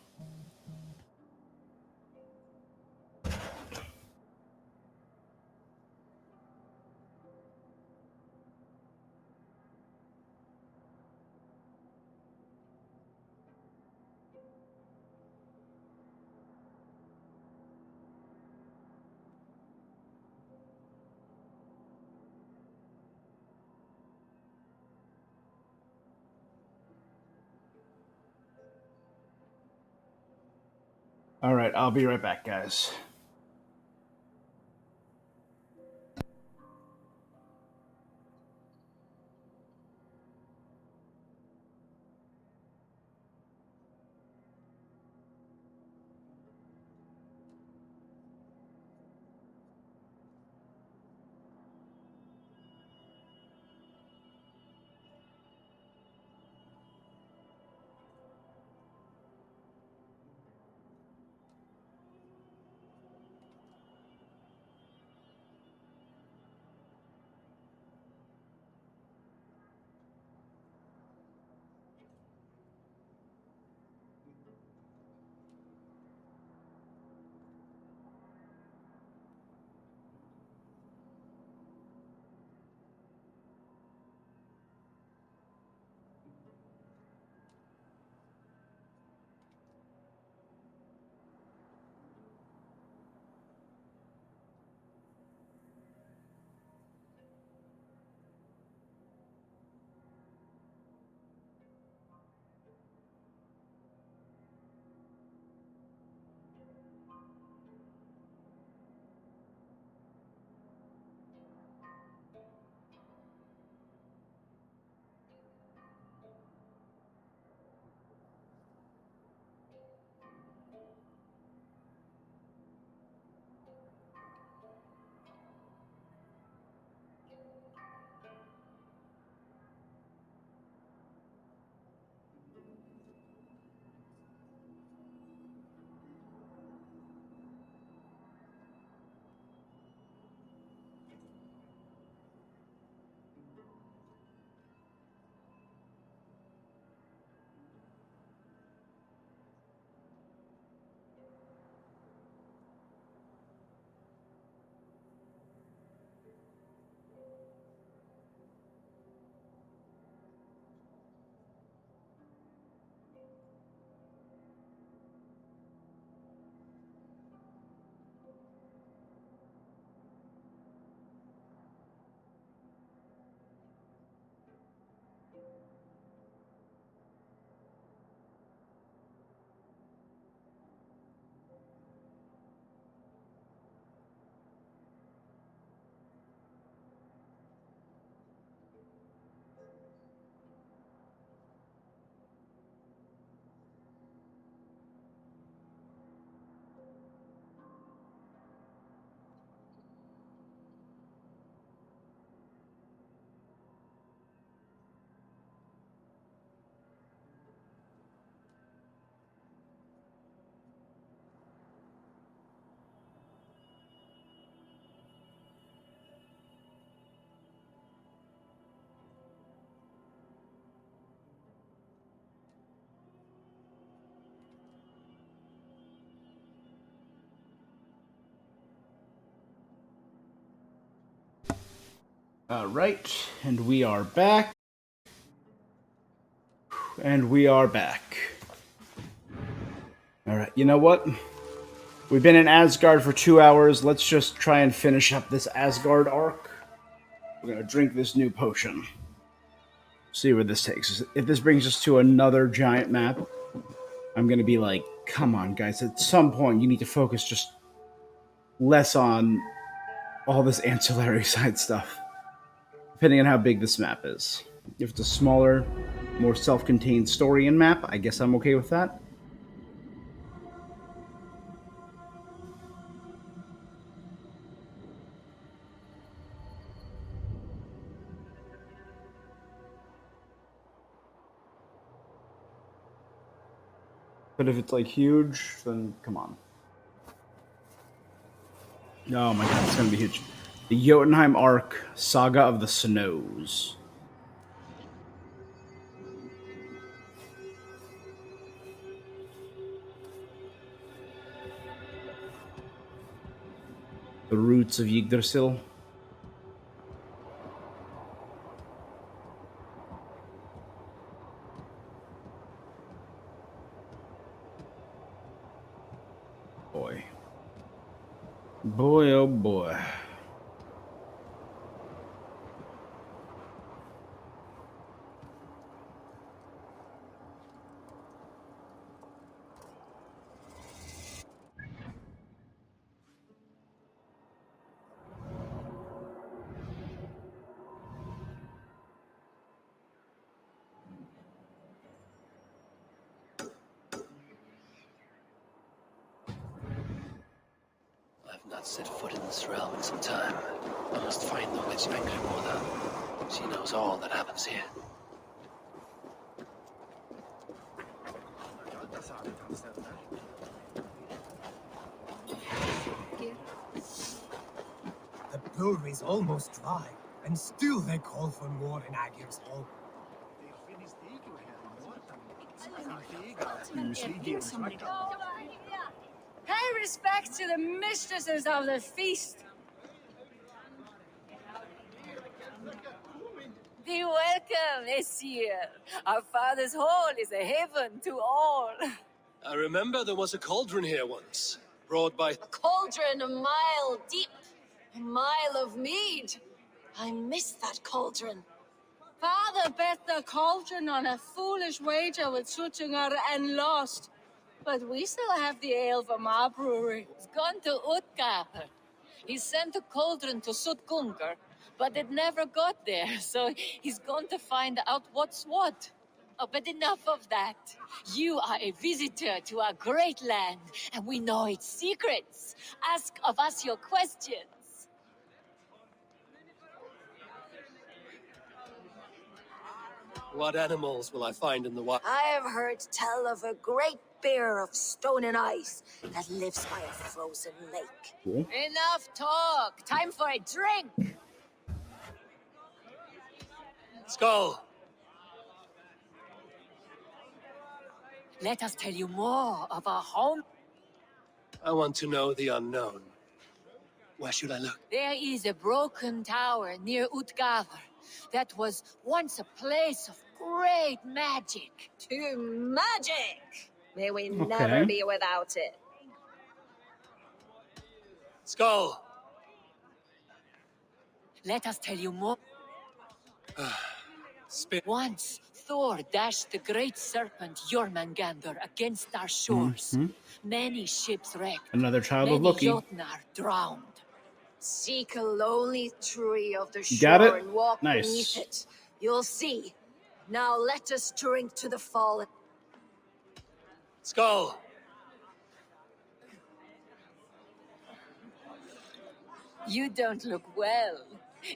All right, I'll be right back, guys. Right, and we are back. And we are back. Alright, you know what? We've been in Asgard for 2 hours. Let's just try and finish up this Asgard arc. We're gonna drink this new potion. See where this takes us. If this brings us to another giant map, I'm gonna be like, come on, guys. At some point, you need to focus just less on all this ancillary side stuff. Depending on how big this map is. If it's a smaller, more self-contained story and map, I guess I'm okay with that. But if it's like huge, then come on. Oh my god, it's gonna be huge. The Jotunheim arc, Saga of the Snows. The roots of Yggdrasil. Boy. Boy, oh boy. I've not set foot in this realm in some time. I must find the witch Angriboda. She knows all that happens here. The brewery's almost dry, and still they call for more in Agir's Hall. Pay respect to the mistresses of the feast. Be welcome, Messieurs. Our father's hall is a haven to all. I remember there was a cauldron here once, brought by... A cauldron a mile deep, a mile of mead. I miss that cauldron. Father bet the cauldron on a foolish wager with Suttinger and lost. But we still have the ale from our brewery. It's gone to Utgard. He sent the cauldron to Sutgungur, but it never got there, so he's gone to find out what's what. Oh, but enough of that. You are a visitor to our great land, and we know its secrets. Ask of us your questions. What animals will I find in the wild? I have heard tell of a great bear of stone and ice that lives by a frozen lake. Cool. Enough talk. Time for a drink. Skull! Let us tell you more of our home. I want to know the unknown. Where should I look? There is a broken tower near Utgavr that was once a place of great magic. To magic! May we never be without it. Skull! Let us tell you more. Spit. Once, Thor dashed the great serpent Jormungandr against our shores. Many ships wrecked. Another child Many of Loki. Jotnar drowned. Seek a lonely tree of the You got shore it? and walk Nice. beneath it. You'll see. Now let us drink to the fallen. Skull! You don't look well.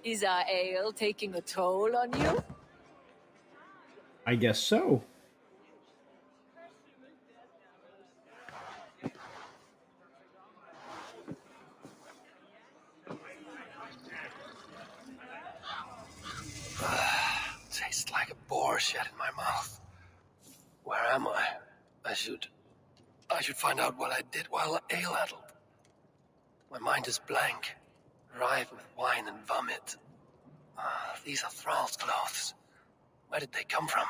Is our ale taking a toll on you? I guess so. Tastes like a boar shed in my mouth. Where am I? I should find out what I did while ale-addled. My mind is blank, rife with wine and vomit. Ah, these are thralls' clothes. Where did they come from?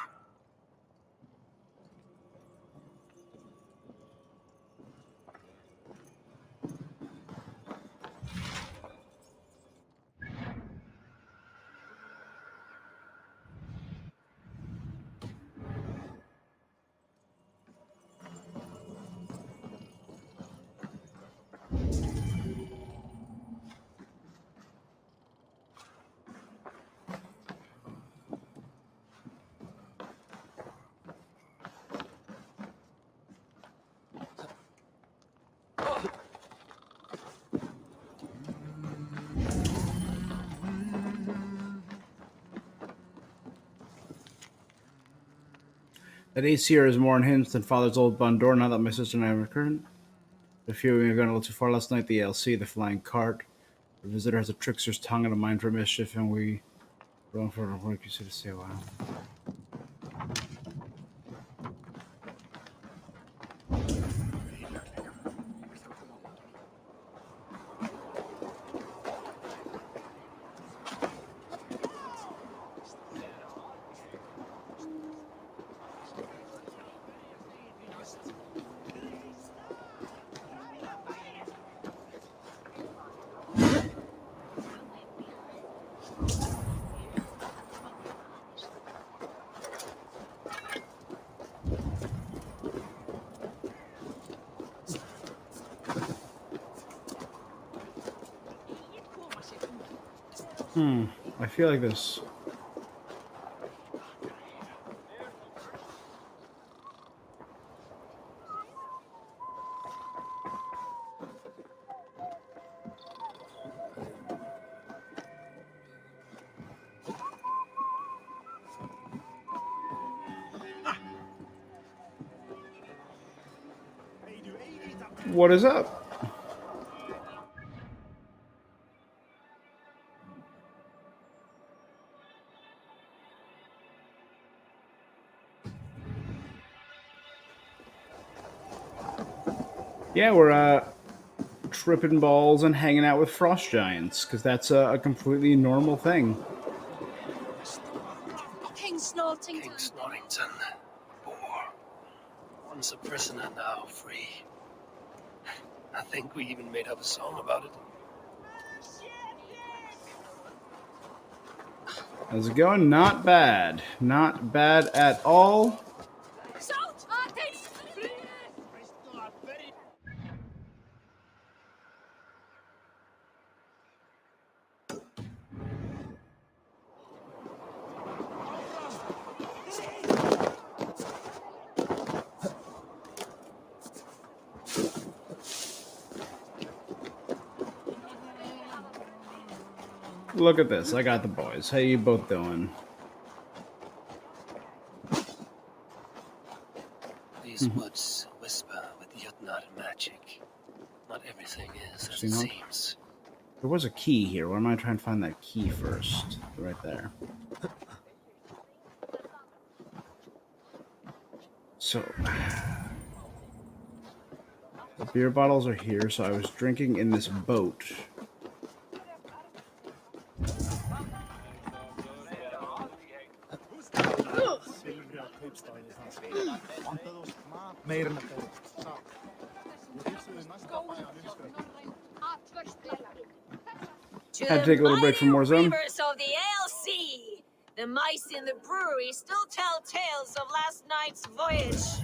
That Aesir is more unhinged than Father's old Bondor, now that my sister and I are recurrent. A few of you have gone a little too far last night. The ALC, the flying cart. The visitor has a trickster's tongue and a mind for mischief, and we wrong for our work. You should say, wow. I feel like this. What is up? Yeah, we're tripping balls and hanging out with frost giants, because that's a completely normal thing. King Snortington. King Snortington. Poor. Once a prisoner, now free. I think we even made up a song about it. How's it going? Not bad. Not bad at all. Look at this. I got the boys. How you both doing? These woods whisper with Jotunheim magic. Not everything is as it seems. There was a key here. Why am I trying to find that key first? Right there. So, the beer bottles are here, so I was drinking in this boat. Had to take a little break from Warzone. Of the ALC. The mice in the brewery still tell tales of last night's voyage.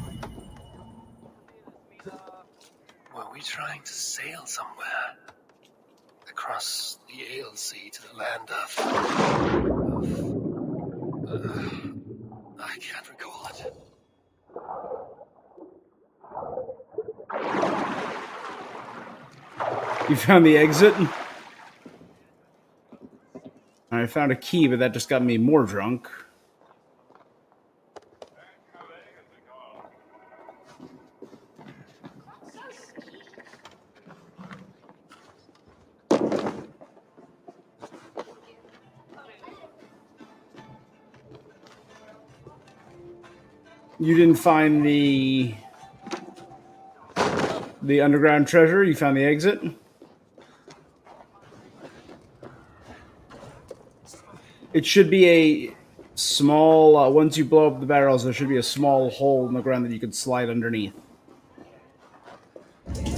Were we trying to sail somewhere? Across the ALC to the land of... I can't recall it. You found the exit? I found a key, but that just got me more drunk. You didn't find the underground treasure? You found the exit? It should be a small. Once you blow up the barrels, there should be a small hole in the ground that you could slide underneath. That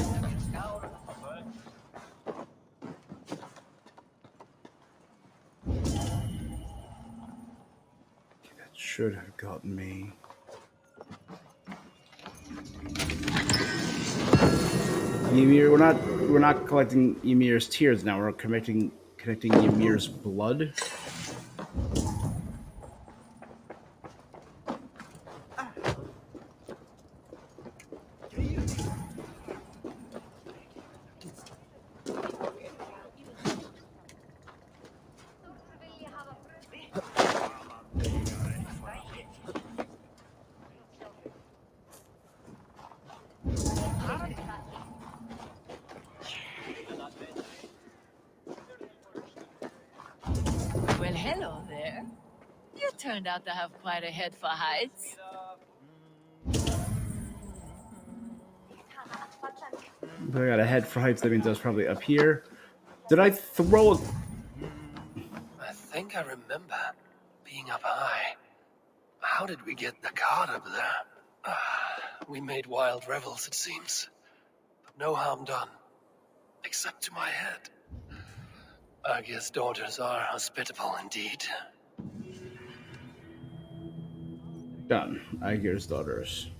should have gotten me. Ymir, we're not collecting Ymir's tears now. We're connecting Ymir's blood. Well, hello there. You turned out to have quite a head for heights. I got a head for heights. That means I was probably up here. Did I throw a... I think I remember being up high. How did we get the cart up there? We made wild revels, it seems. But no harm done. Except to my head. I guess daughters are hospitable indeed. Done. Aegir's daughters.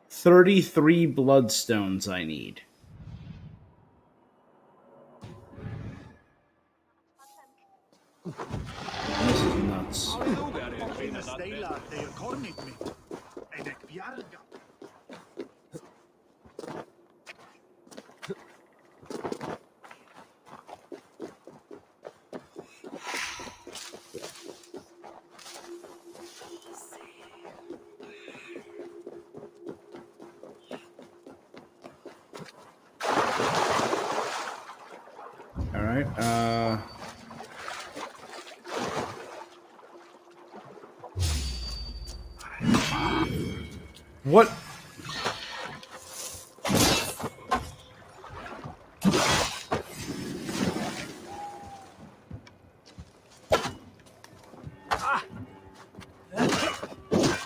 $33 bloodstones I need. This is nuts. All right. What?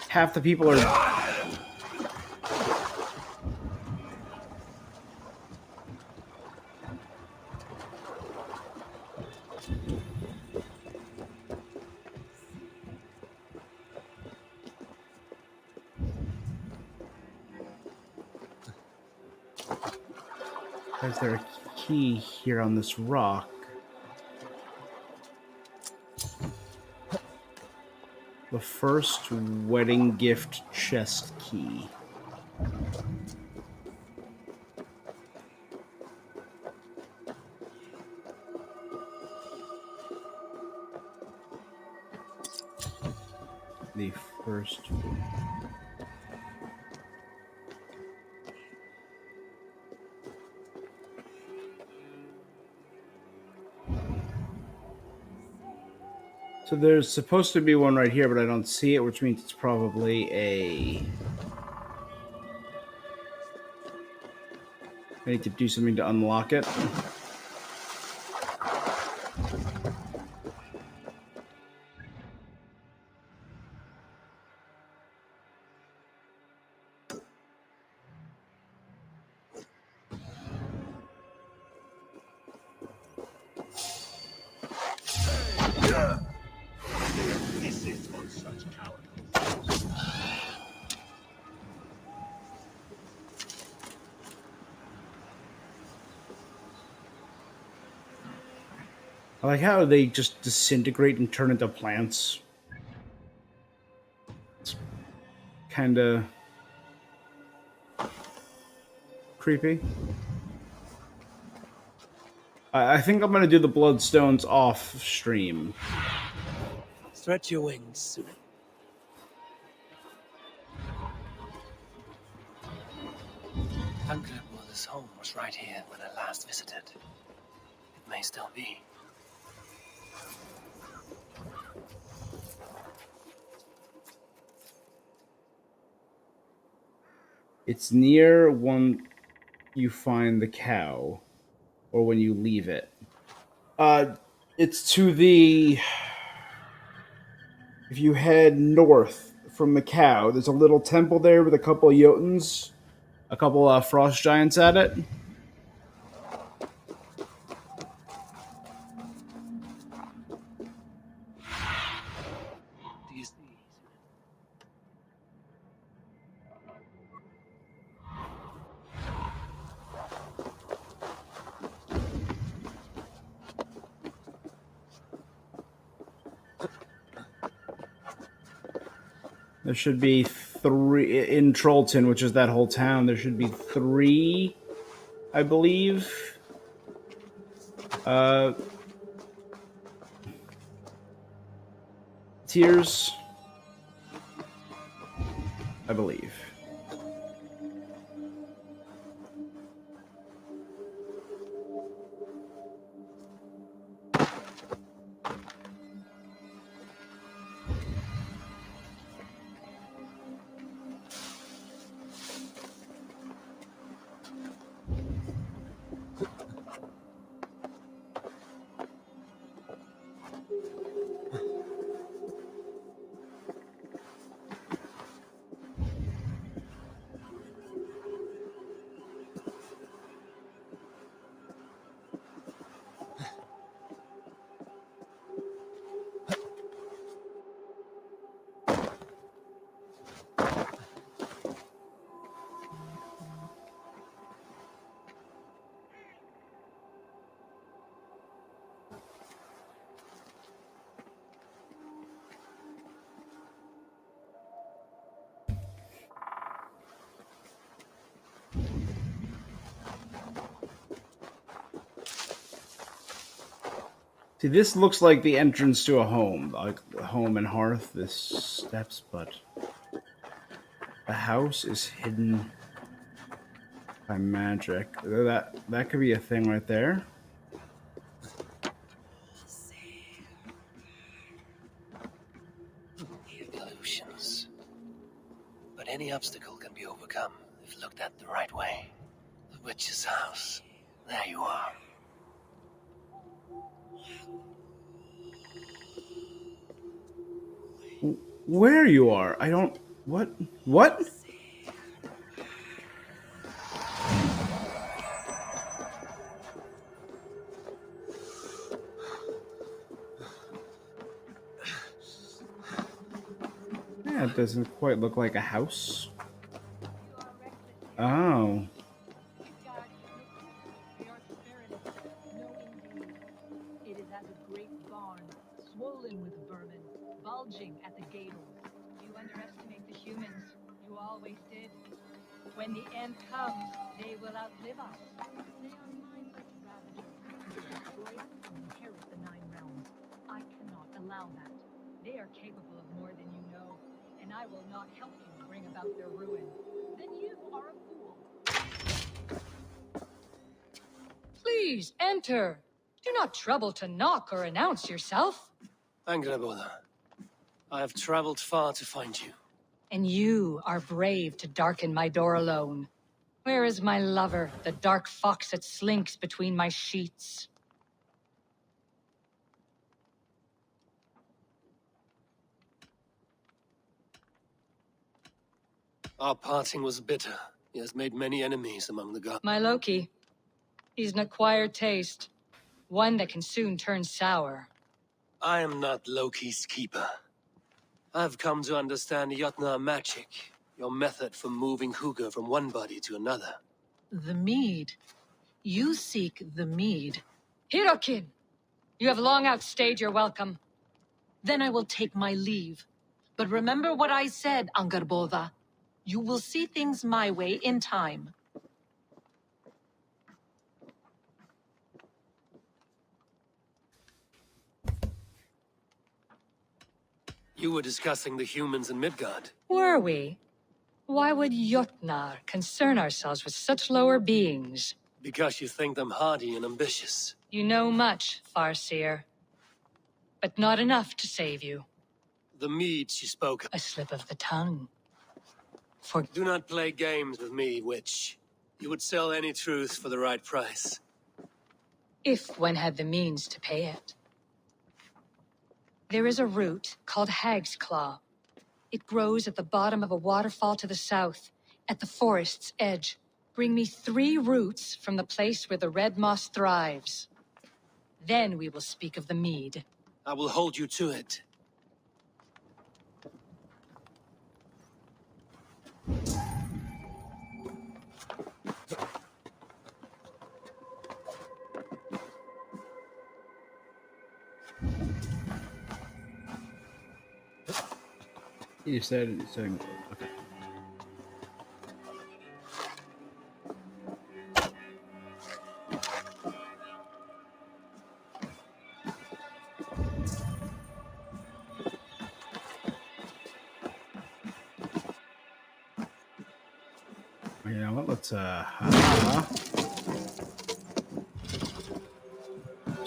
Half the people are... Is there a key here on this rock? The first wedding gift chest key. The first... So there's supposed to be one right here, but I don't see it, which means it's probably a... I need to do something to unlock it. This is for such cowards. I like how they just disintegrate and turn into plants. It's kind of creepy. I think I'm going to do the bloodstones off stream. Stretch your wings. Thankful's home was right here when I last visited. It may still be. It's near one... you find the cow, or when you leave it. It's to the. If you head north from the cow, there's a little temple there with a couple of Jotuns, a couple of frost giants at it. Do you see? There should be 3 in Trollton, which is that whole town. There should be 3, I believe. Tiers, I believe. See, this looks like the entrance to a home, like home and hearth, this steps, but the house is hidden by magic. That could be a thing right there. Illusions. But any obstacle can be overcome if looked at the right way. The witch's house. There you are. Where you are? I don't. What? What? Yeah, it doesn't quite look like a house. Oh. It is as a great barn, swollen with vermin, bulging at the gables. You underestimate the humans. You always did. When the end comes, they will outlive us. They are mindless ravagers who destroy us and inherit the 9 realms. I cannot allow that. They are capable of more than you know, and I will not help you bring about their ruin. Then you are a fool. Please enter. Do not trouble to knock or announce yourself. Angraboda, I have traveled far to find you. And you are brave to darken my door alone. Where is my lover, the dark fox that slinks between my sheets? Our parting was bitter. He has made many enemies among the gods. My Loki. He's an acquired taste. One that can soon turn sour. I am not Loki's keeper. I've come to understand Jotunheim magic. Your method for moving Hugr from one body to another. The mead. You seek the mead. Hirokin! You have long outstayed your welcome. Then I will take my leave. But remember what I said, Angarboda. You will see things my way in time. You were discussing the humans in Midgard. Were we? Why would Jotnar concern ourselves with such lower beings? Because you think them hardy and ambitious. You know much, Farseer. But not enough to save you. The mead she spoke of. A slip of the tongue. Do not play games with me, witch. You would sell any truth for the right price. If one had the means to pay it. There is a root called Hag's Claw. It grows at the bottom of a waterfall to the south, at the forest's edge. Bring me 3 roots from the place where the red moss thrives. Then we will speak of the mead. I will hold you to it. You said okay. You know what? Let's So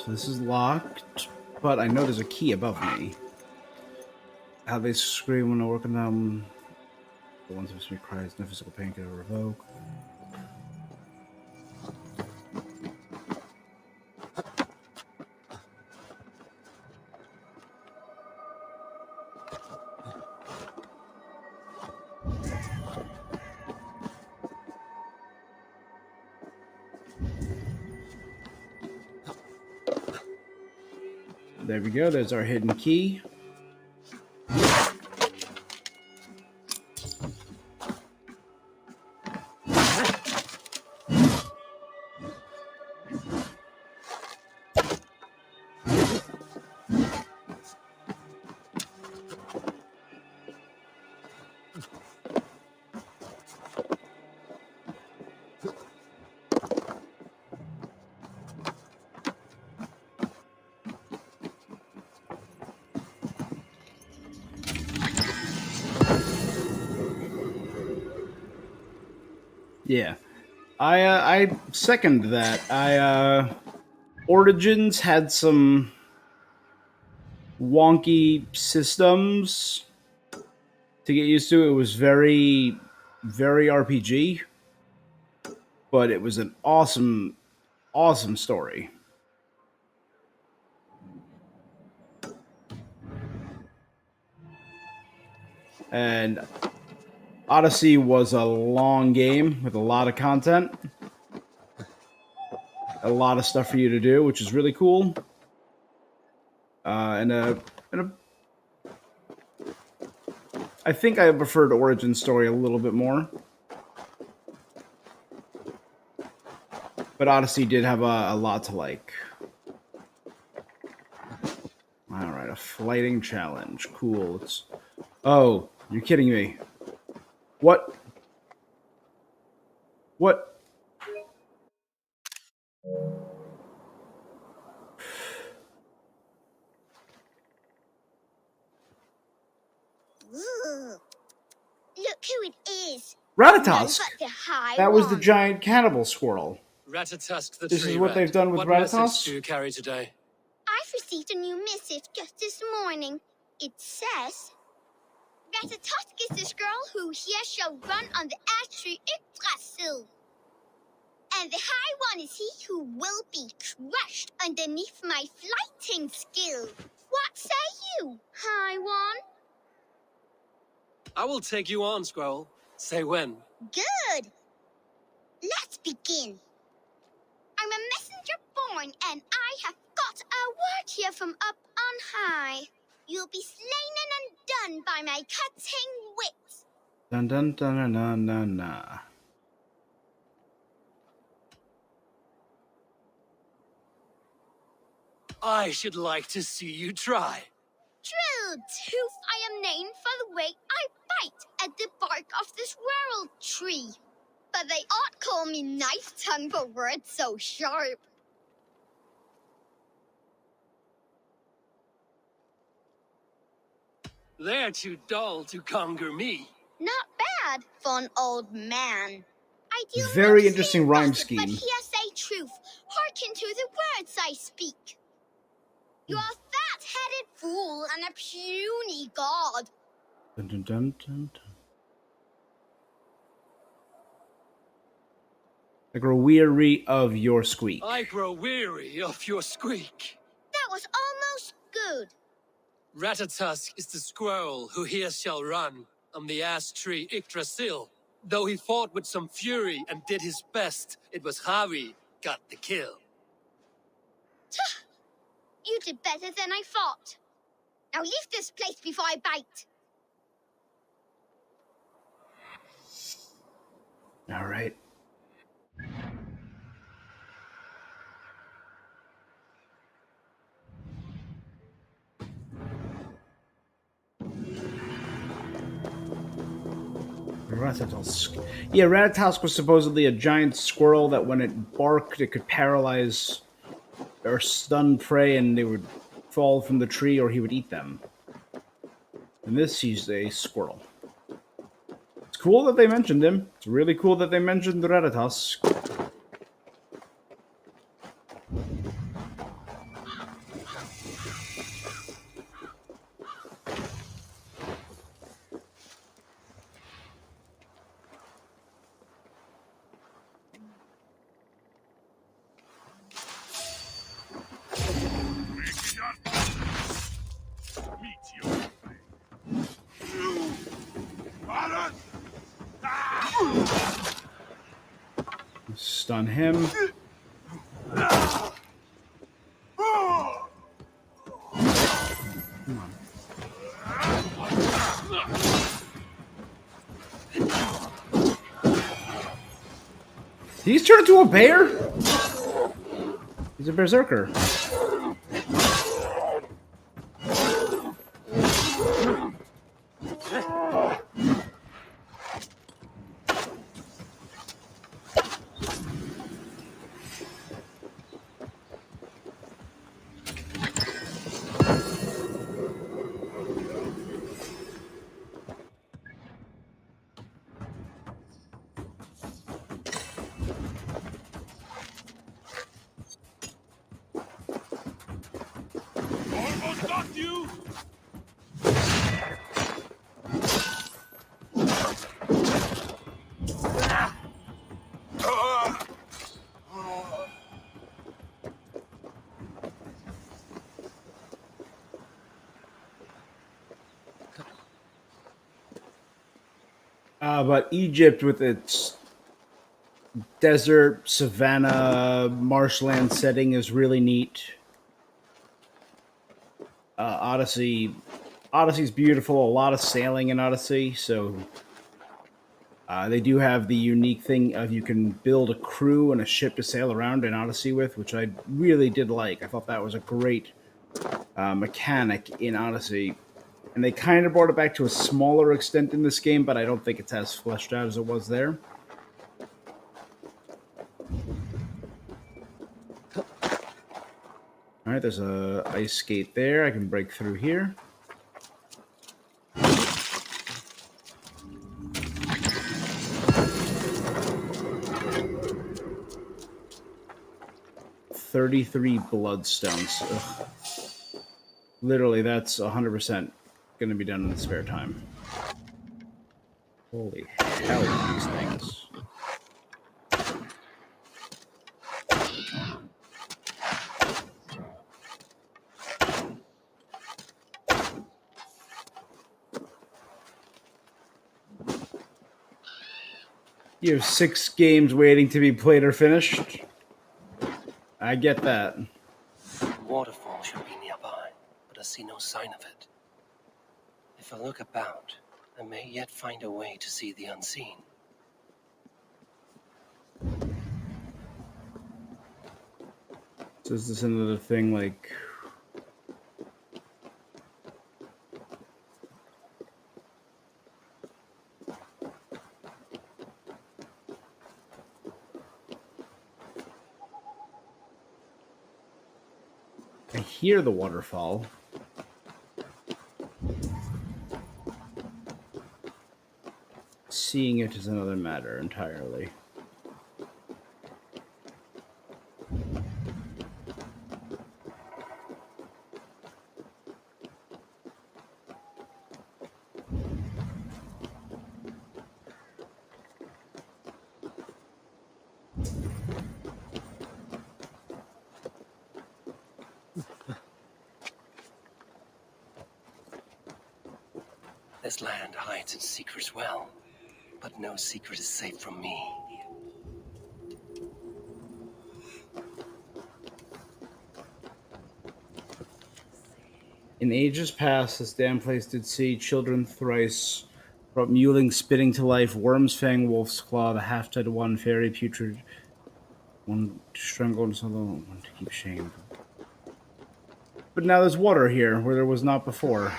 this is locked, but I know there's a key above me. How they scream when they're working them. The ones who speak cries, no physical pain can revoke. There we go. There's our hidden key. Yeah, I second that. Origins had some wonky systems to get used to. It was very RPG, but it was an awesome story. And Odyssey was a long game with a lot of content. A lot of stuff for you to do, which is really cool. I think I preferred Origin Story a little bit more. But Odyssey did have a lot to like. Alright, a flighting challenge. Cool. Oh, you're kidding me. What? What? Ooh. Look who it is. Ratatusk! That was the One. giant cannibal squirrel. Ratatusk the This tree is what rat. they've done with What message Ratatusk? do you carry today? I've received a new missive just this morning. It says, Ratatusk is this girl who here shall run on the ash tree Yggdrasil. And the High One is he who will be crushed underneath my flighting skill. What say you, High One? I will take you on, Squirrel. Say when. Good. Let's begin. I'm a messenger born, and I have got a word here from up on high. You'll be slain and undone by my cutting wit. Dun dun dun dun dun dun. I should like to see you try. True tooth, I am named for the way I bite at the bark of this world tree. But they ought call me knife tongue for words so sharp. They're too dull to conquer me. Not bad for an old man. I do Very not interesting say rhyme gossip, scheme. But hear say truth. Hearken to the words I speak. You are a fat-headed fool and a puny god. Dun, dun, dun, dun, dun. I grow weary of your squeak. I grow weary of your squeak. That was almost good. Ratatusk is the squirrel who here shall run on the ash tree Yggdrasil. Though he fought with some fury and did his best, it was Havi got the kill. You did better than I thought. Now leave this place before I bite. All right. Ratatusk. Yeah, Ratatusk was supposedly a giant squirrel that when it barked, it could paralyze or stun prey and they would fall from the tree or he would eat them. And this, he's a squirrel. It's cool that they mentioned him. It's really cool that they mentioned Ratatusk. Stun him. He's turned into a bear? He's a berserker. Almost got you! But Egypt, with its desert, savanna, marshland setting, is really neat. Odyssey's beautiful. A lot of sailing in Odyssey, so they do have the unique thing of you can build a crew and a ship to sail around in Odyssey with, which I really did like. I thought that was a great mechanic in Odyssey. And they kind of brought it back to a smaller extent in this game, but I don't think it's as fleshed out as it was there. Alright, there's a ice gate there. I can break through here. $33 bloodstones. Ugh. Literally, that's 100% going to be done in the spare time. Holy hell, these things. You have 6 games waiting to be played or finished. I get that. The waterfall should be nearby, but I see no sign of it. If I look about, I may yet find a way to see the unseen. So is this another thing like... I hear the waterfall. Seeing it is another matter entirely. This land hides its secrets well, but no secret is safe from me. In ages past, this damn place did see children thrice, brought mewling, spitting to life, worm's fang, wolf's claw, the half-dead one, fairy putrid, one to strangle and solo, one to keep shamed. But now there's water here, where there was not before.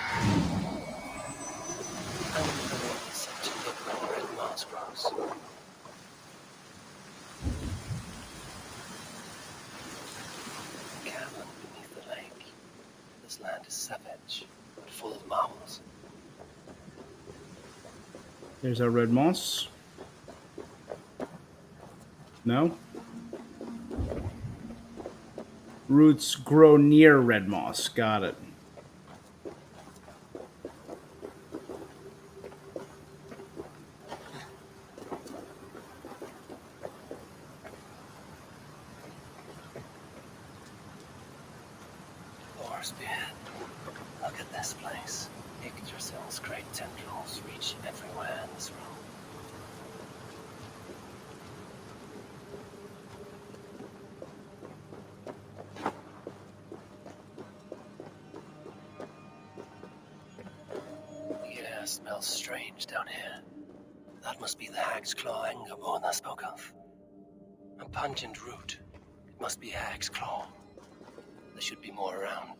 Such a look where red moss grows. Cavern beneath the lake. This land is savage, but full of marvels. There's our red moss. No? Roots grow near red moss. Got it. Orsbeard, look at this place. Yggdrasil's great tendrils reach everywhere in this room. The air smells strange down here. That must be the hag's claw Angerborn I spoke of. A pungent root. It must be hag's claw. There should be more around.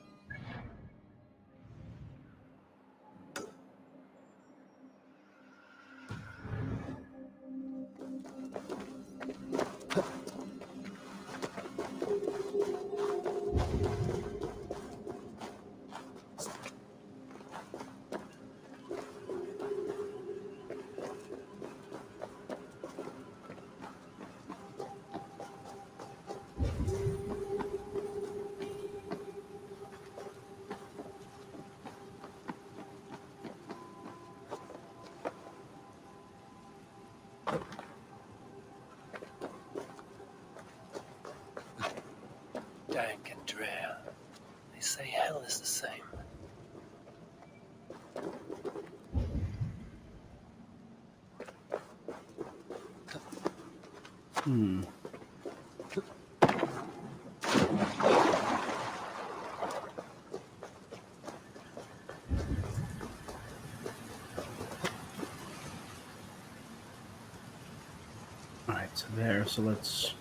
Dank and drear. They say hell is the same. Alright, so there, so let's...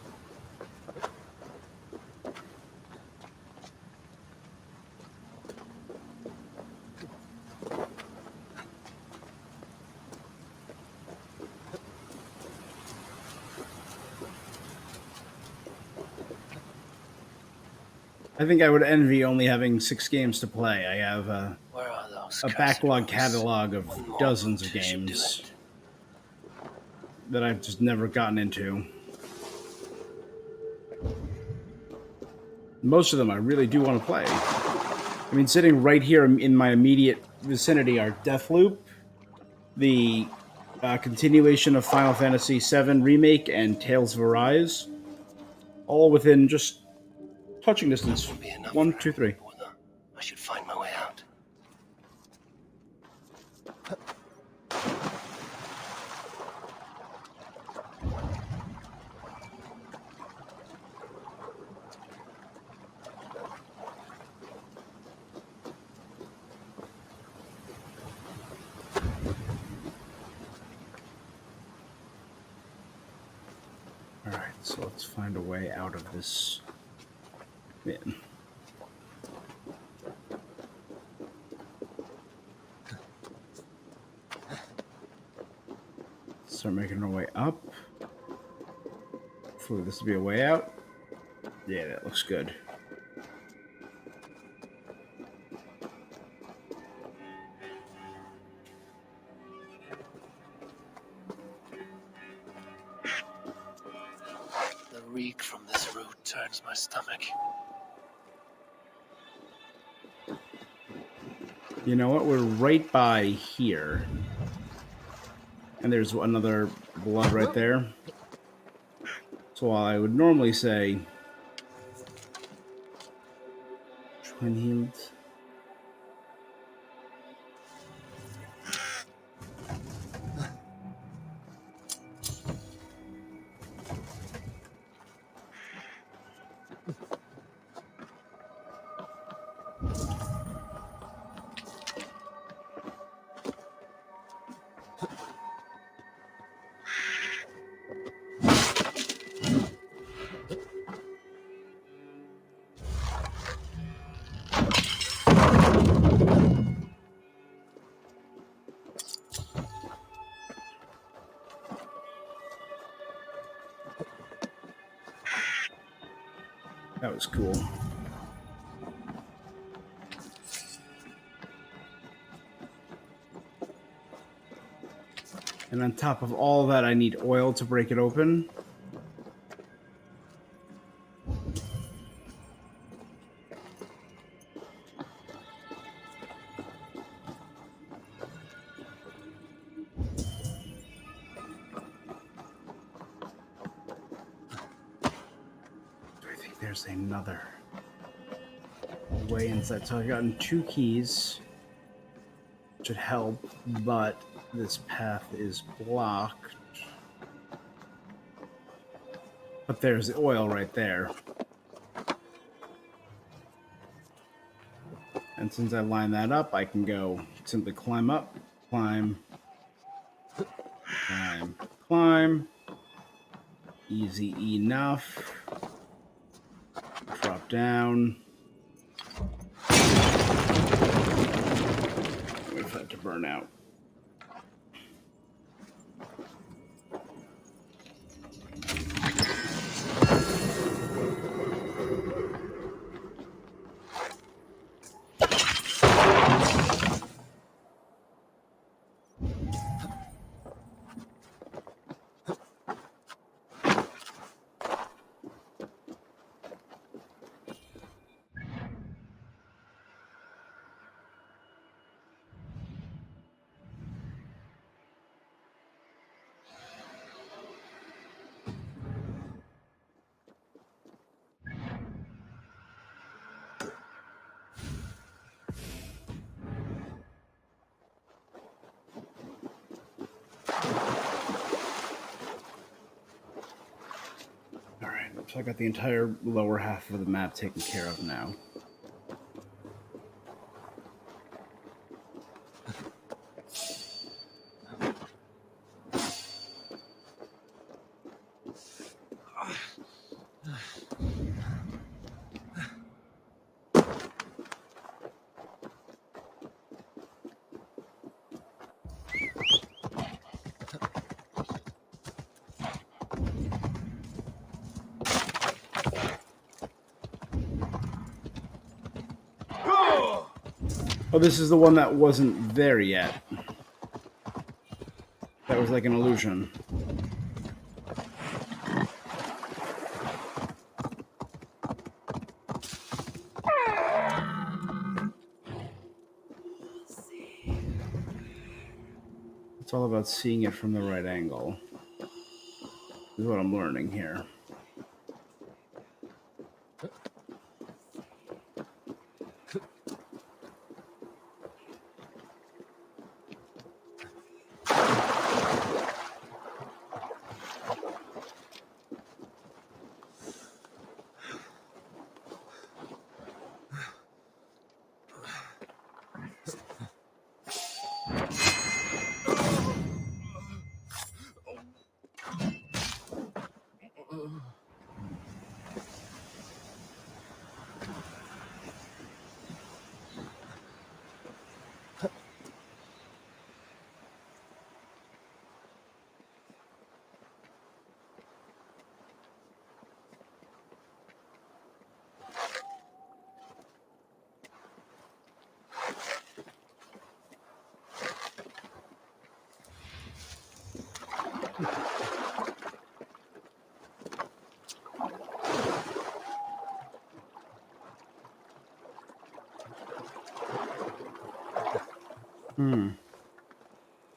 I think I would envy only having 6 games to play. I have a backlog catalog of dozens of games that I've just never gotten into. Most of them I really do want to play. I mean, sitting right here in my immediate vicinity are Deathloop, the continuation of Final Fantasy VII Remake, and Tales of Arise. All within just touching distance. 1, 2, 3. I should find my way out. Alright, so let's find a way out of this. Man. Start making our way up. Hopefully this will be a way out. Yeah, that looks good. The reek from this root turns my stomach. You know what? We're right by here. And there's another blood right there. So while I would normally say Jotunheim, That was cool. And on top of all that, I need oil to break it open. I think there's another way inside. So I've gotten 2 keys. Should help, but this path is blocked. But there's the oil right there. And since I line that up, I can go simply climb up, climb, climb, climb. Easy enough. Drop down. Wait for that to burn out. So I got the entire lower half of the map taken care of now. Oh, this is the one that wasn't there yet. That was like an illusion. It's all about seeing it from the right angle. This is what I'm learning here.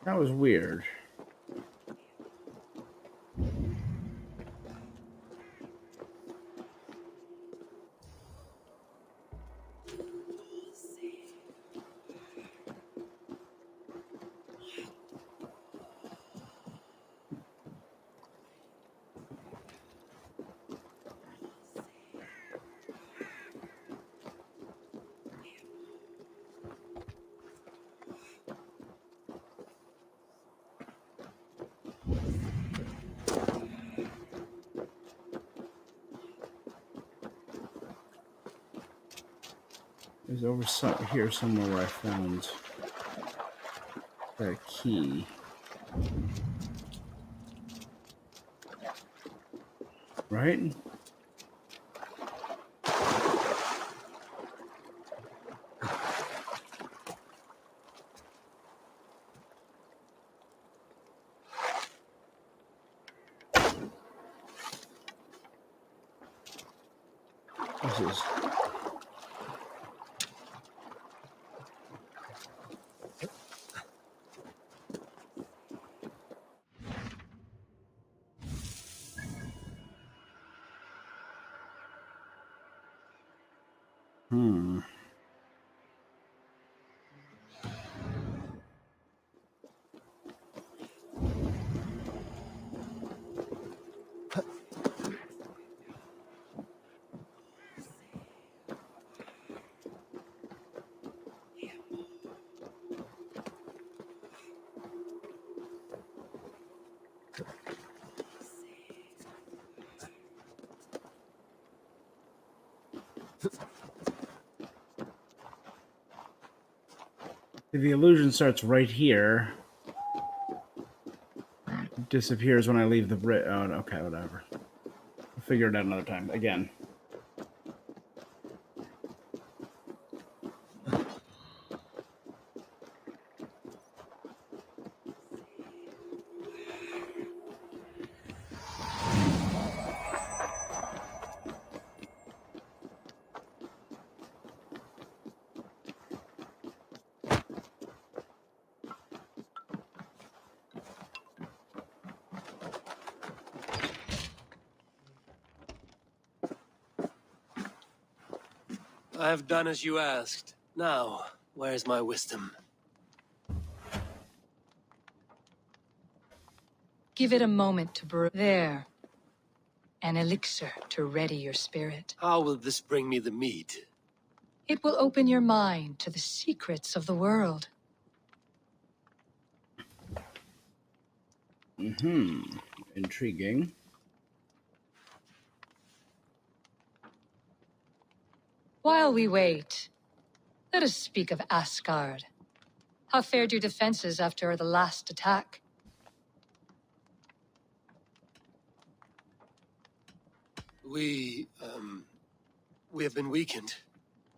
That was weird. It was over here somewhere where I found that key. Right? This is... The illusion starts right here. It disappears when I leave the bridge. Oh, okay, whatever. I'll figure it out another time. Again. I have done as you asked. Now, where's my wisdom? Give it a moment to brew. There. An elixir to ready your spirit. How will this bring me the meat? It will open your mind to the secrets of the world. Intriguing. While we wait, let us speak of Asgard. How fared your defenses after the last attack? We have been weakened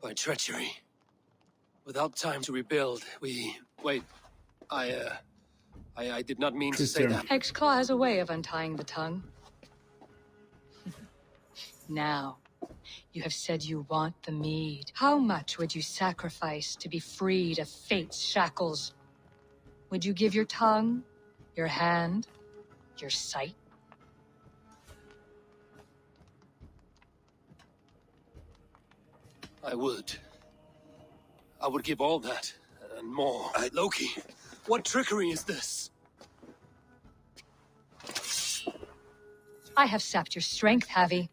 by treachery. Without time to rebuild, Wait, I did not mean to say that. Hexclaw has a way of untying the tongue. Now, you have said you want the mead. How much would you sacrifice to be freed of fate's shackles? Would you give your tongue, your hand, your sight? I would. I would give all that, and more. Loki, what trickery is this? I have sapped your strength, Havi,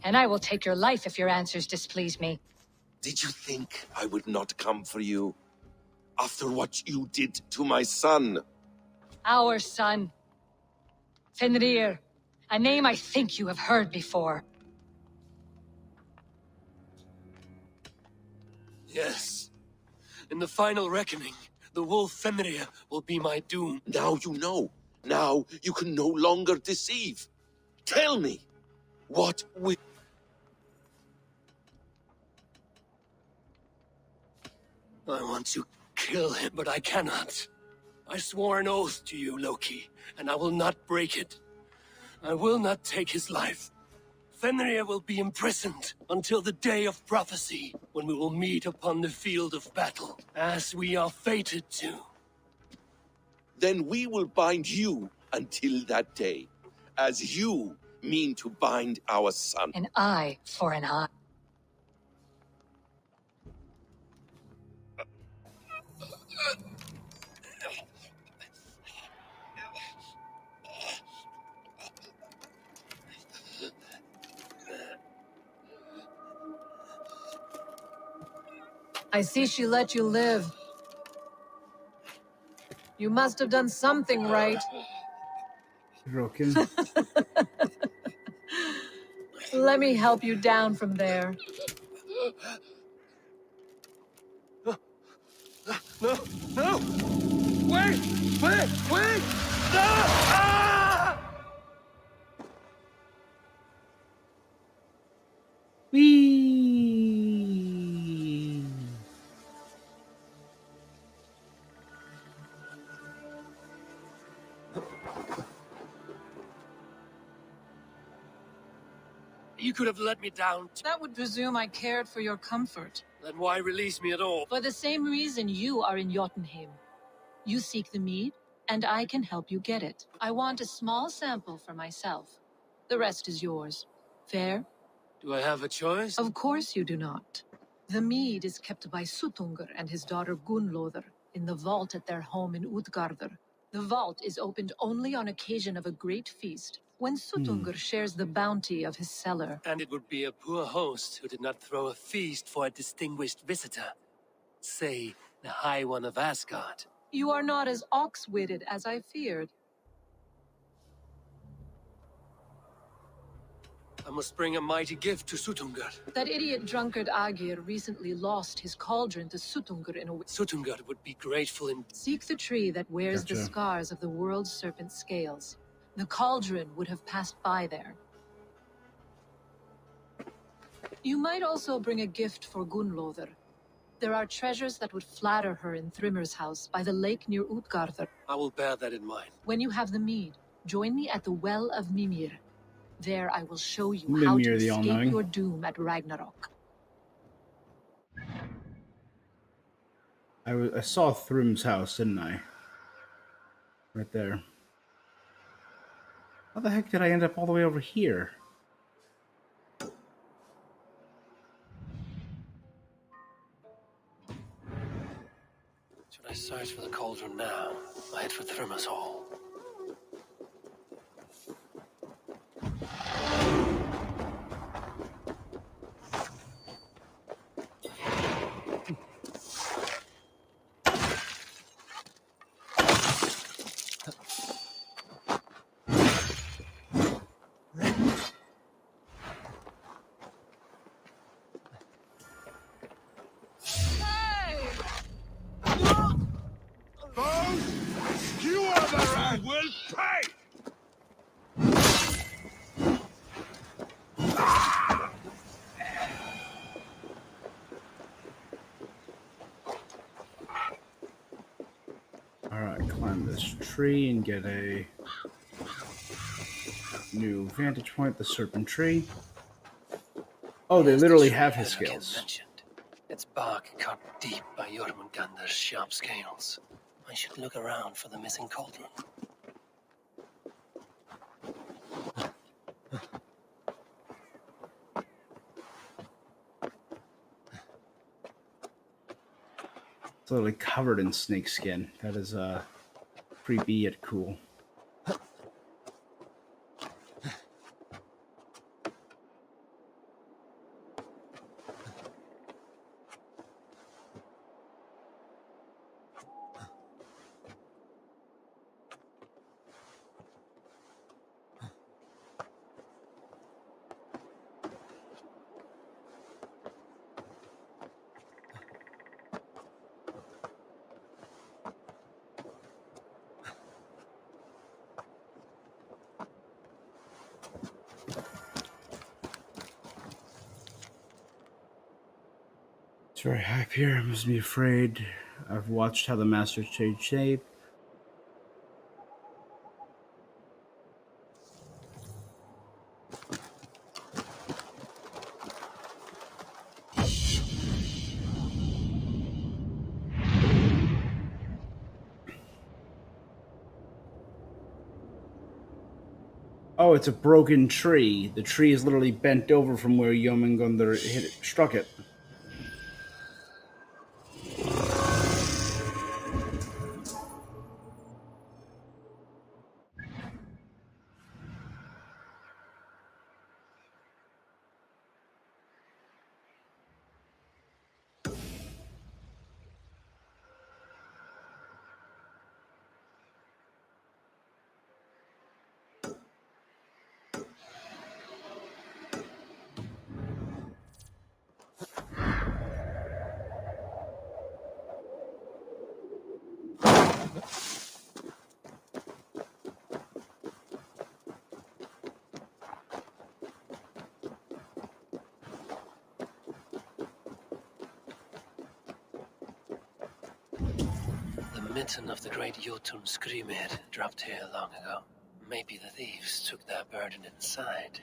and I will take your life if your answers displease me. Did you think I would not come for you? After what you did to my son? Our son. Fenrir, a name I think you have heard before. Yes. In the final reckoning, the wolf Fenrir will be my doom. Now you know. Now you can no longer deceive. Tell me, what will... I want to kill him, but I cannot. I swore an oath to you, Loki, and I will not break it. I will not take his life. Fenrir will be imprisoned until the day of prophecy, when we will meet upon the field of battle, as we are fated to. Then we will bind you until that day, as you mean to bind our son. An eye for an eye. I see she let you live. You must have done something right. Broken. Let me help you down from there. No! No! Wait! Wait! Wait! No! Ah! Whee! You could have let me down. That would presume I cared for your comfort. Then why release me at all? For the same reason you are in Jotunheim. You seek the mead, and I can help you get it. I want a small sample for myself. The rest is yours. Fair? Do I have a choice? Of course you do not. The mead is kept by Suttungr and his daughter Gunnlóðr in the vault at their home in Utgardr. The vault is opened only on occasion of a great feast, when Suttungr shares the bounty of his cellar. And it would be a poor host who did not throw a feast for a distinguished visitor. Say, the High One of Asgard. You are not as ox-witted as I feared. I must bring a mighty gift to Suttungr. That idiot drunkard Agir recently lost his cauldron to Suttungr in a... Suttungr would be grateful in... Seek the tree that wears the scars of the world's serpent scales. The cauldron would have passed by there. You might also bring a gift for Gunnlóðr. There are treasures that would flatter her in Thrimmer's house by the lake near Utgardr. I will bear that in mind. When you have the mead, join me at the Well of Mimir. There I will show you how to escape your doom at Ragnarok. I saw Thrym's house, didn't I? Right there. How the heck did I end up all the way over here? Should I search for the cauldron now? I head for Thrimmer's hall. Alright, climb this tree and get a new vantage point, the serpent tree. Oh, they literally have his scales. Its bark cut deep by Jormungandr's sharp scales. I should look around for the missing cauldron. It's literally covered in snake skin. That is creepy yet cool. It's very high up here. I must be afraid. I've watched how the masters change shape. Oh, it's a broken tree. The tree is literally bent over from where Jormungandr struck it. The mitten of the great Jotun Skrimir dropped here long ago. Maybe the thieves took their burden inside.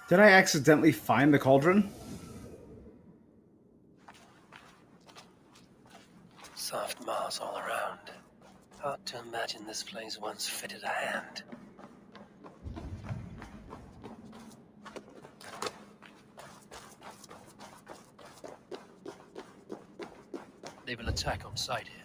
Did I accidentally find the cauldron? Soft moss all around. Hard to imagine this place once fitted a hand. They will attack on sight here.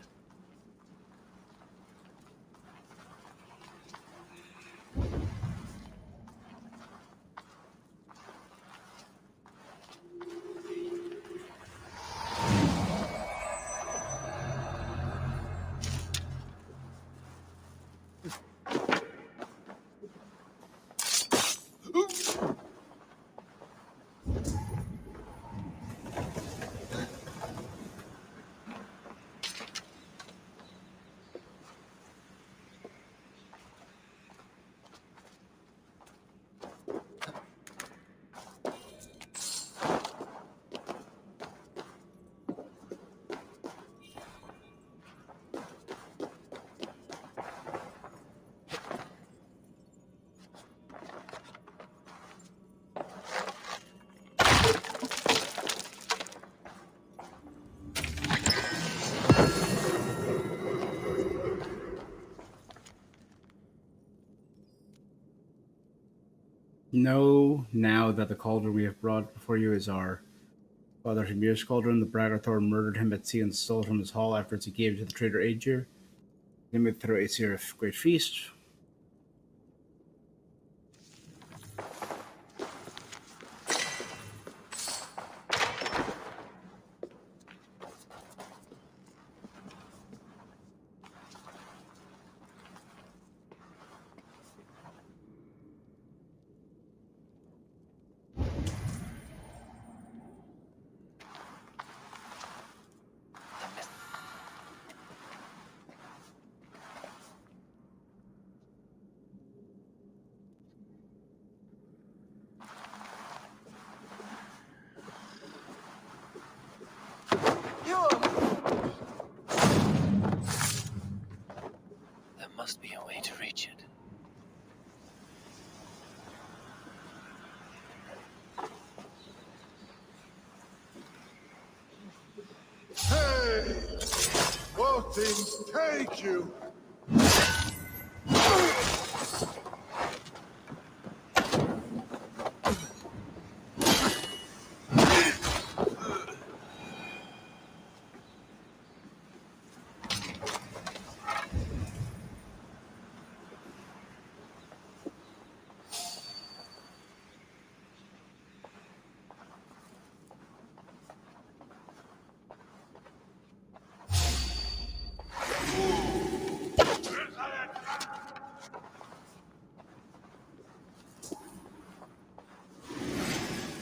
Know now that the cauldron we have brought before you is our father Hymir's cauldron. The braggart Thor murdered him at sea and stole it from his hall afterwards he gave it to the traitor Aegir. He made through Aesir a great feast. There must be a way to reach it. Hey! What things take you?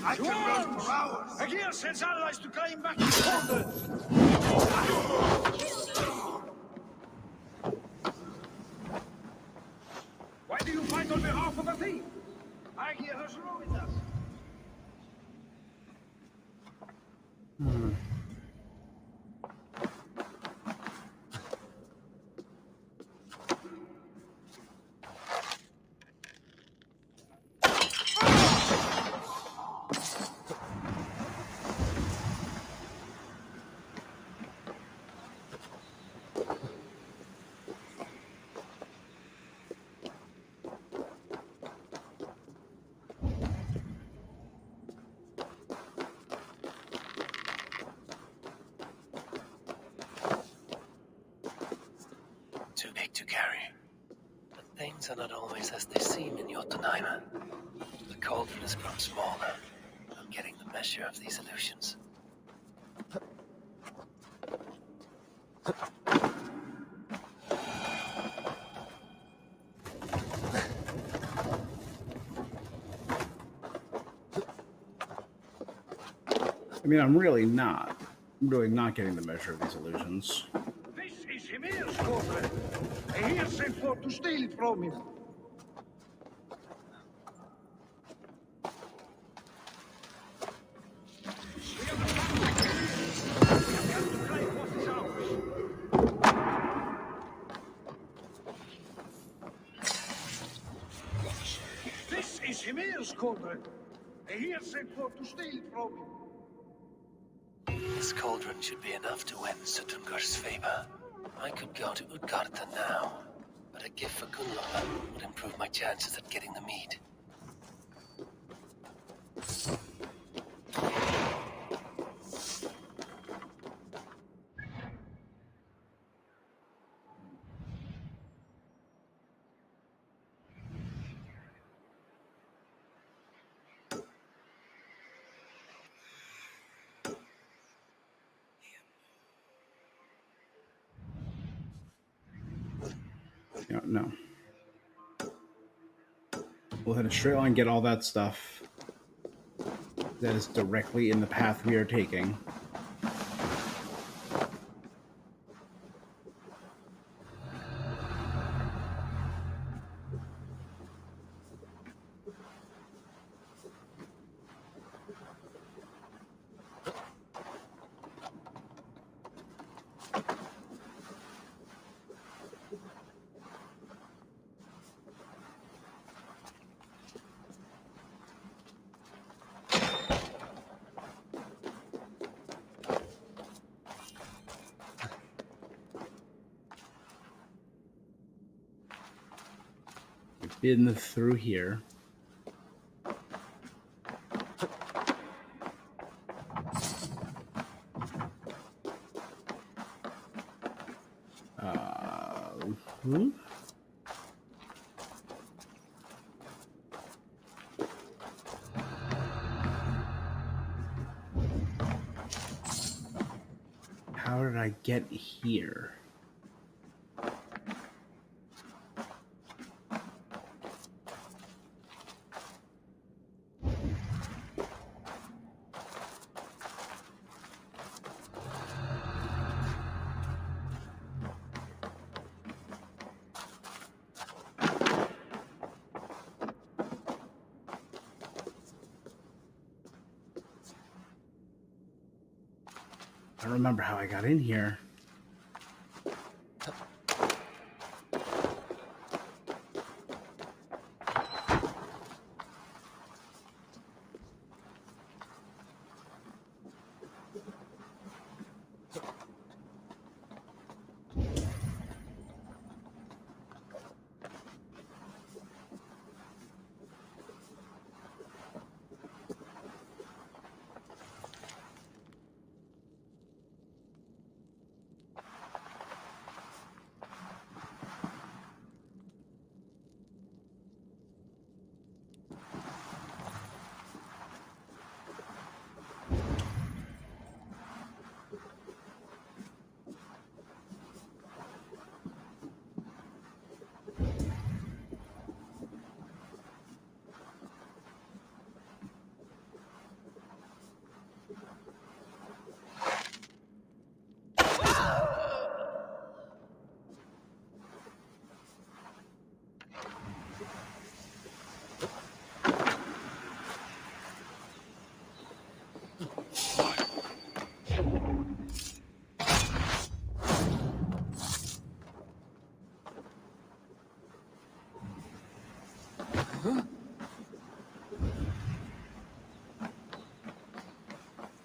I can run for hours. Agir sends allies to claim back his orders. Why do you fight on behalf of a thief? Agir has ruined us. Too big to carry. But things are not always as they seem in Jotunheim. The cauldron has grown smaller. I'm getting the measure of these illusions. I mean, I'm really not getting the measure of these illusions. This is Hymir's cauldron. Agir sent forth to steal it from him. This is Hymir's cauldron. here sent for to steal from me. This cauldron should be enough to win Sutungar's favor. I could go to Utgarda now, but a gift for Gunnloda would improve my chances at getting the mead. No. We'll hit a straight line, get all that stuff. That is directly in the path we are taking. Been through here. How did I get here? I don't remember how I got in here.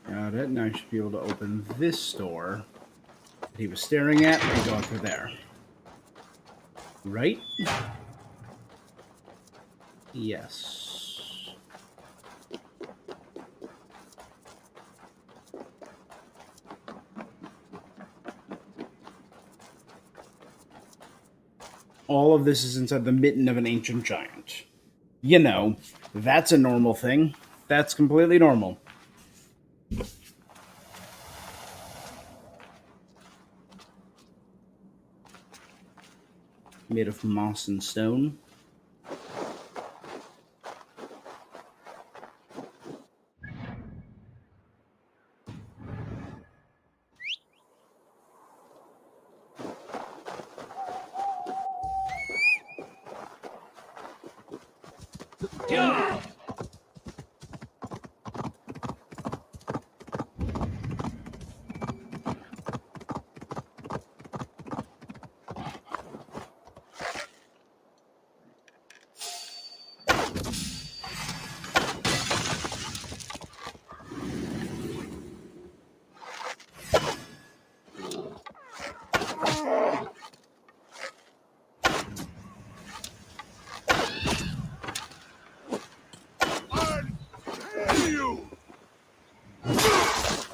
Got it. Now I should be able to open this door that he was staring at and go through there. Right? Yes. All of this is inside the mitten of an ancient giant. You know, that's a normal thing. That's completely normal. Made of moss and stone. Yeah!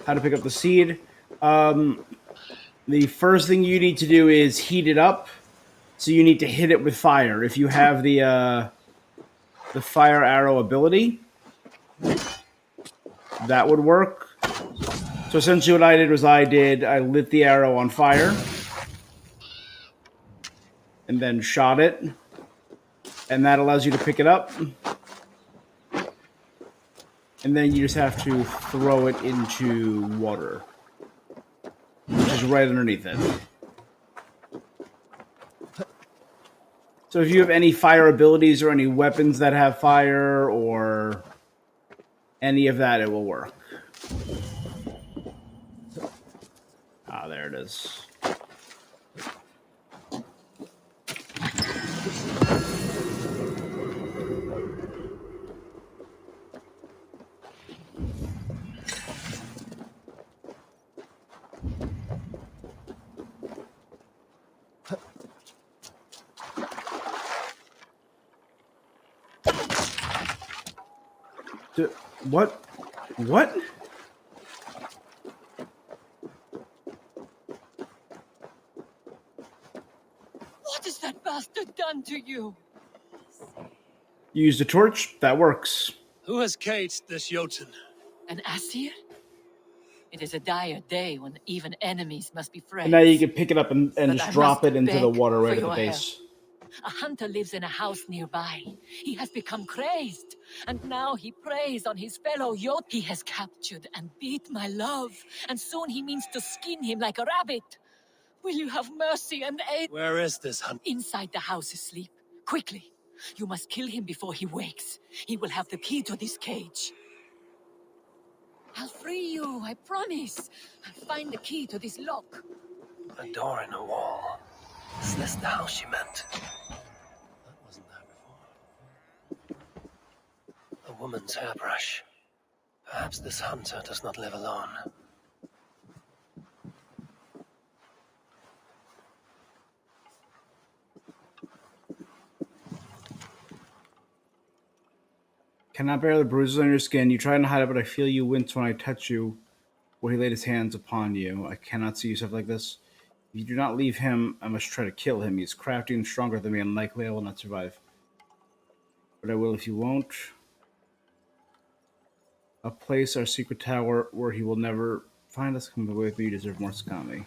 how to pick up the seed. The first thing you need to do is heat it up. So you need to hit it with fire. If you have the fire arrow ability, that would work. So essentially what I did was I lit the arrow on fire and then shot it. And that allows you to pick it up. And then you just have to throw it into water, which is right underneath it. So if you have any fire abilities or any weapons that have fire or any of that, it will work. Ah, there it is. What? What? What has that bastard done to you? You used a torch? That works. Who has caged this Jotun? An Asir? It is a dire day when even enemies must be friends. And now you can pick it up and But just I drop must it into the beg water right for at the your base. help. A hunter lives in a house nearby. He has become crazed, and now he preys on his fellow Jot. He has captured and beat my love, and soon he means to skin him like a rabbit. Will you have mercy and aid? Where is this hunter? Inside the house asleep. Quickly. You must kill him before he wakes. He will have the key to this cage. I'll free you, I promise. I'll find the key to this lock. A door in a wall. Is this the house she meant? That wasn't there before. A woman's hairbrush. Perhaps this hunter does not live alone. Cannot bear the bruises on your skin. You try and hide it, but I feel you wince when I touch you, where he laid his hands upon you. I cannot see you stuff like this. If you do not leave him, I must try to kill him. He is crafty and stronger than me, and likely I will not survive. But I will if you won't. A place, our secret tower, where he will never find us. Come away with me, you deserve more Skami.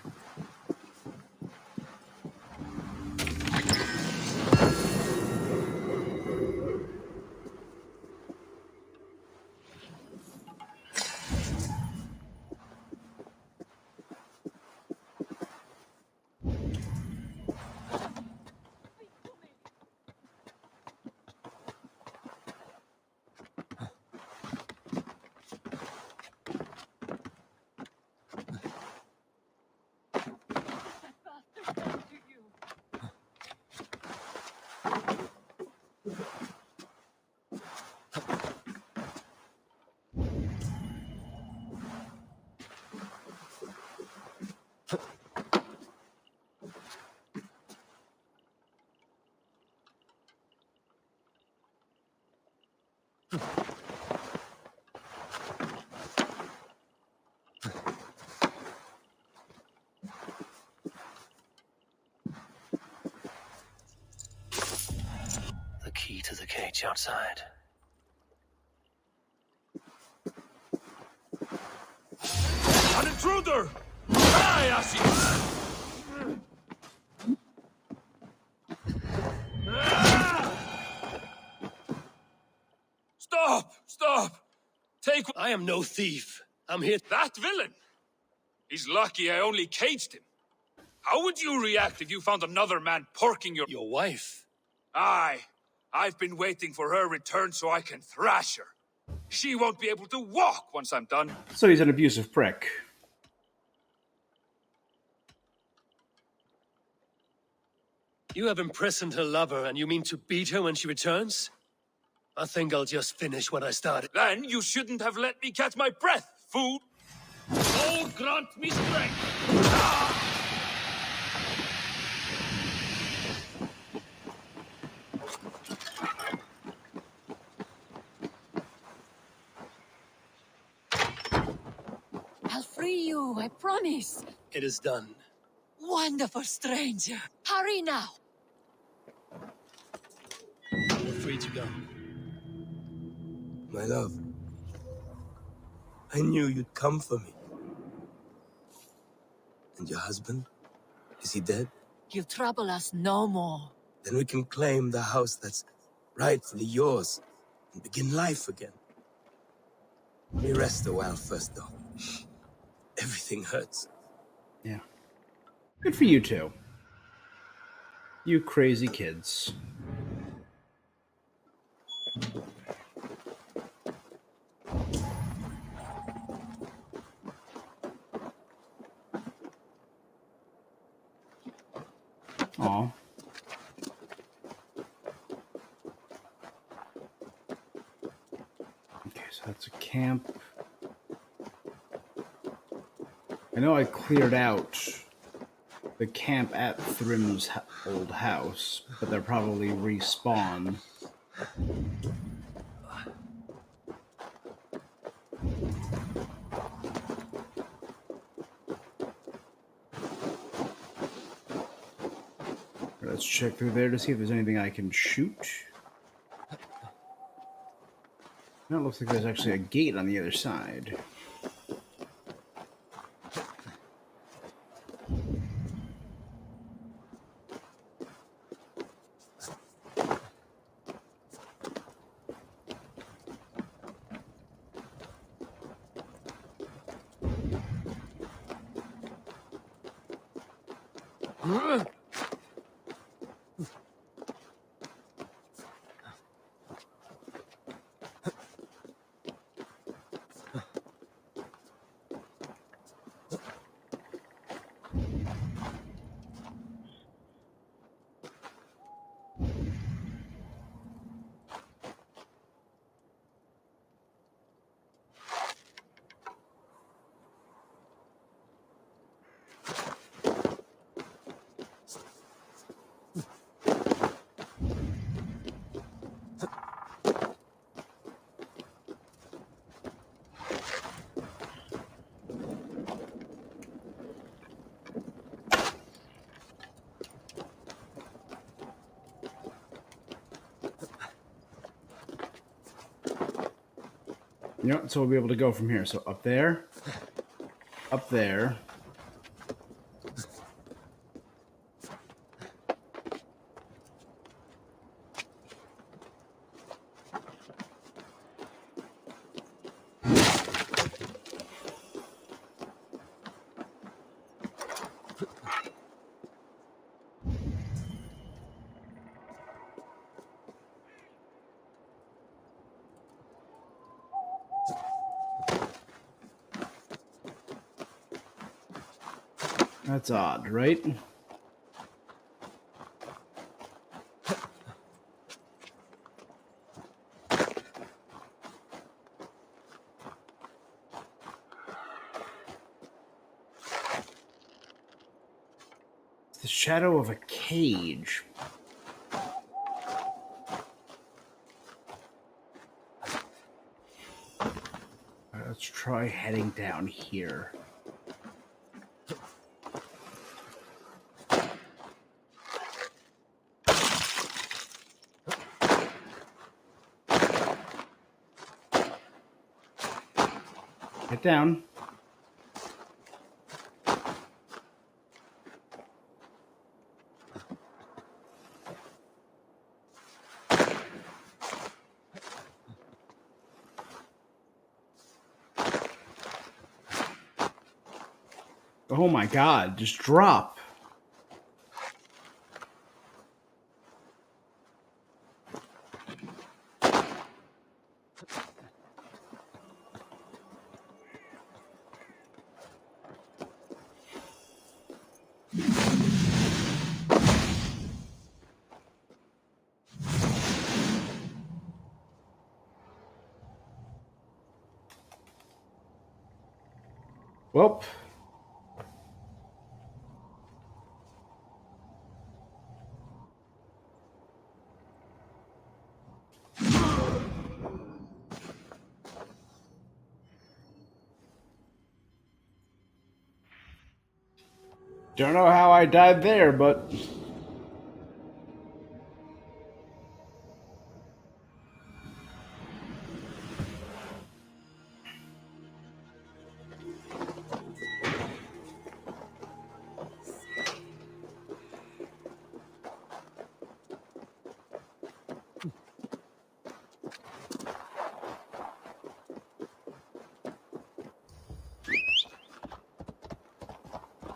The key to the cage outside. An intruder! Die, Assis! Stop! Stop! Take... I am no thief. I'm here... That villain! He's lucky I only caged him. How would you react if you found another man porking your... Your wife? Aye. I've been waiting for her return so I can thrash her. She won't be able to walk once I'm done. So he's an abusive prick. You have imprisoned her lover, and you mean to beat her when she returns? I think I'll just finish what I started. Then you shouldn't have let me catch my breath, fool! Oh, grant me strength! I'll free you, I promise. It is done. Wonderful stranger. Hurry now. You're free to go. My love, I knew you'd come for me. And your husband? Is he dead? He'll trouble us no more. Then we can claim the house that's rightfully yours and begin life again. Let me rest a while first, though. Everything hurts. Yeah. Good for you two. You crazy kids. Aw. Okay, so that's a camp. I know I cleared out the camp at Thrim's old house, but they'll probably respawn. Let's check through there to see if there's anything I can shoot. No, it looks like there's actually a gate on the other side. You know, so we'll be able to go from here. So up there, up there. That's odd, right? It's the shadow of a cage. All right, let's try heading down here. Get down. Oh my god, just drop. Well. Don't know how I died there, but...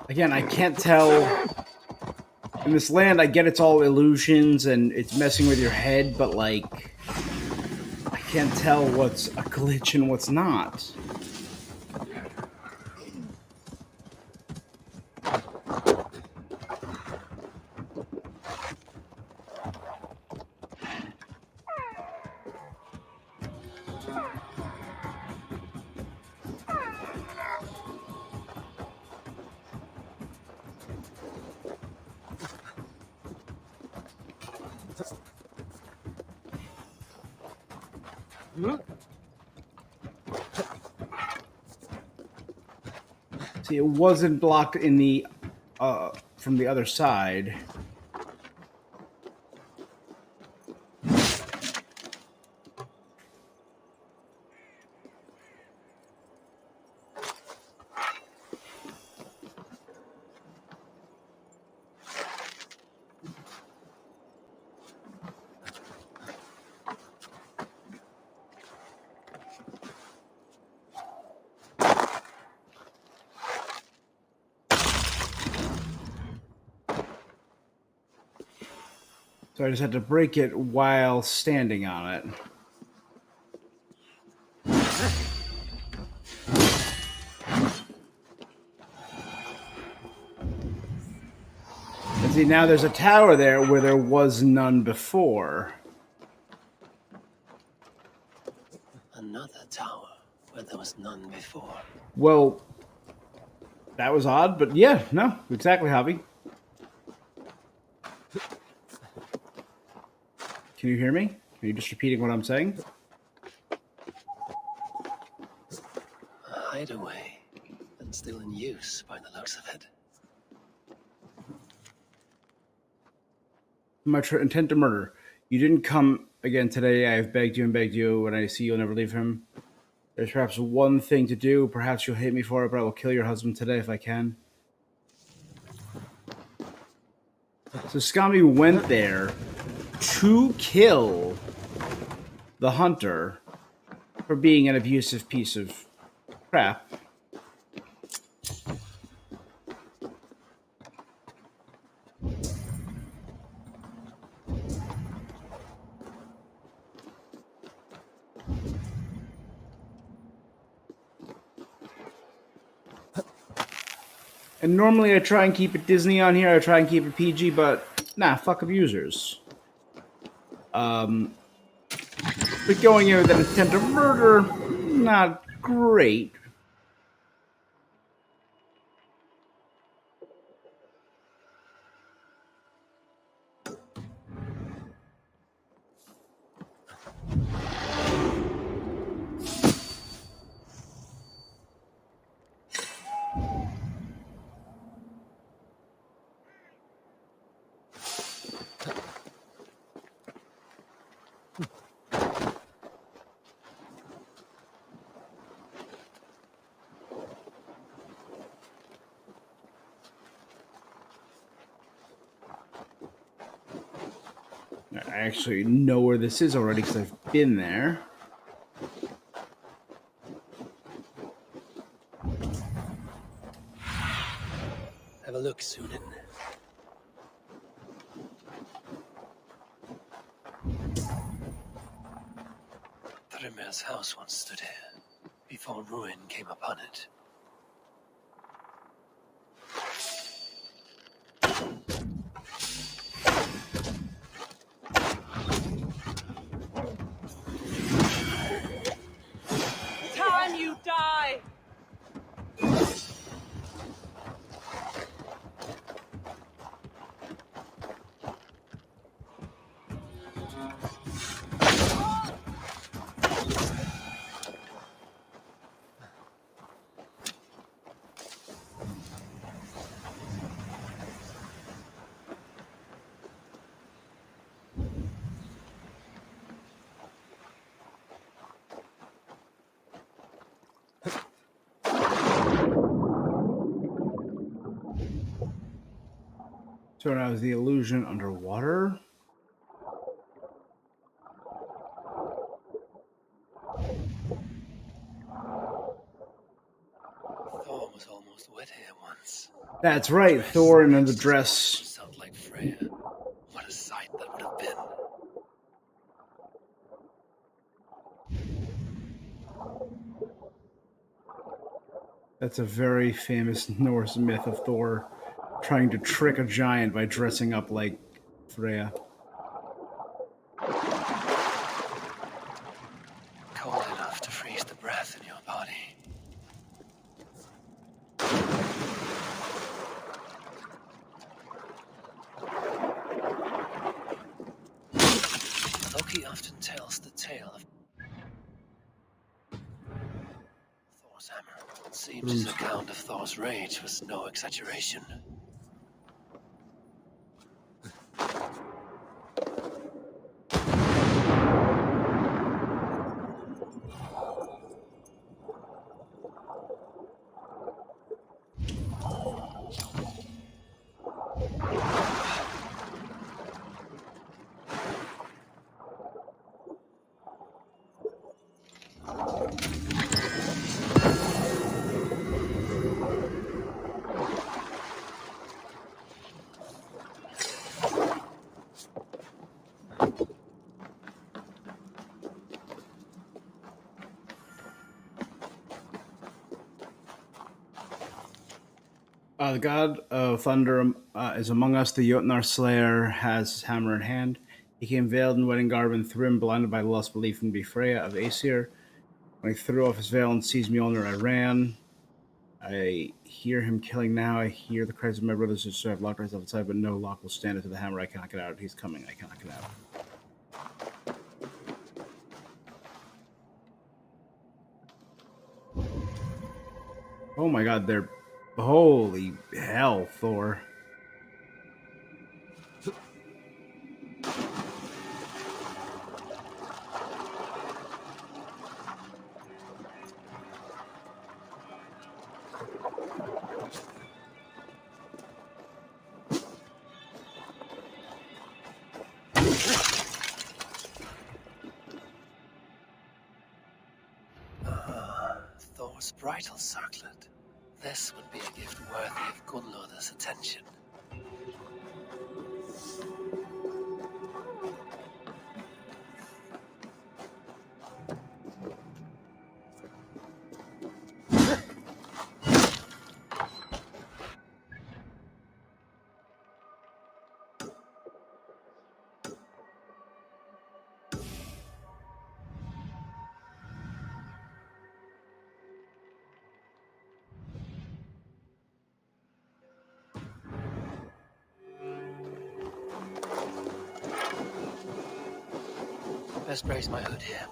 Again, I can't tell... In this land, I get it's all illusions and it's messing with your head, but, like... I can't tell what's a glitch and what's not. See, it wasn't blocked in the from the other side. So I just had to break it while standing on it. And see, now there's a tower there where there was none before. Another tower where there was none before. Well, that was odd, but yeah, no, exactly, Javi. Can you hear me? Are you just repeating what I'm saying? A hideaway, and still in use by the looks of it. My intent to murder. You didn't come again today. I have begged you and begged you. When I see you'll never leave him. There's perhaps one thing to do. Perhaps you'll hate me for it, but I will kill your husband today if I can. So Skami went there to kill the hunter for being an abusive piece of crap. And normally I try and keep it Disney on here. I try and keep it PG, but nah, fuck abusers. But going in with an intent to murder, not great. I actually know where this is already because I've been there. Have a look, Sunan. Thrymir's house once stood here, before ruin came upon it. Time you die! So now is the illusion underwater? Thor was almost wet here once. That's right, Thor in the dress. Himself like Freya. What a sight that would have been. That's a very famous Norse myth of Thor trying to trick a giant by dressing up like Freya. Cold enough to freeze the breath in your body. Loki often tells the tale of Thor's hammer. It seems his account of Thor's rage was no exaggeration. The god of thunder is among us. The Jotnar slayer has his hammer in hand. He came veiled in wedding garb and Thrym, blinded by the lost belief in Freya of Aesir. When he threw off his veil and seized Mjolnir, I ran. I hear him killing now. I hear the cries of my brothers and sisters. I've locked myself inside, but no lock will stand into the hammer. I cannot get out. He's coming. I cannot get out. Oh my god, they're... Holy hell, Thor. Thor's bridal circlet. This would be a gift worthy of Gunnlod's attention. Best raise my hood here.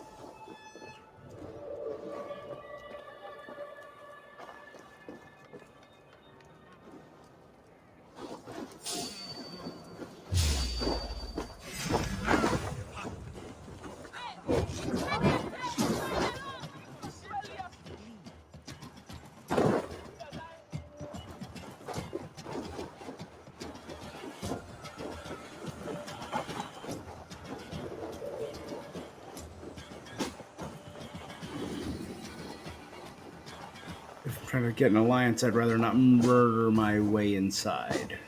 If I'm trying to get an alliance, I'd rather not murder my way inside.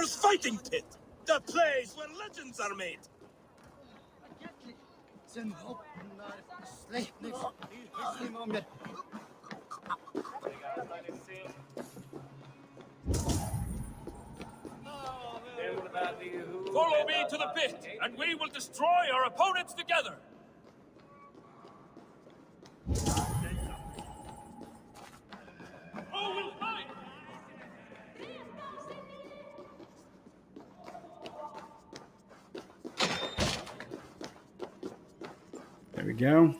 Valhala's fighting pit! The place where legends are made! Follow me to the pit, and we will destroy our opponents together! Oh, we'll fight! There we go.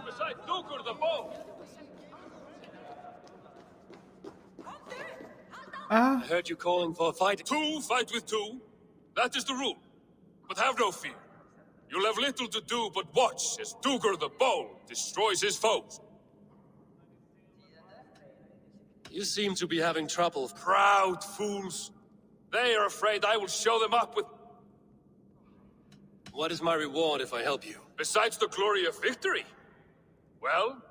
Beside Dukur the bow! I heard you calling for a fight. Two fight with two. That is the rule. But have no fear. You'll have little to do but watch as Dugur the Bold destroys his foes. You seem to be having trouble. Proud fools. They are afraid I will show them up with... What is my reward if I help you? Besides the glory of victory? Well,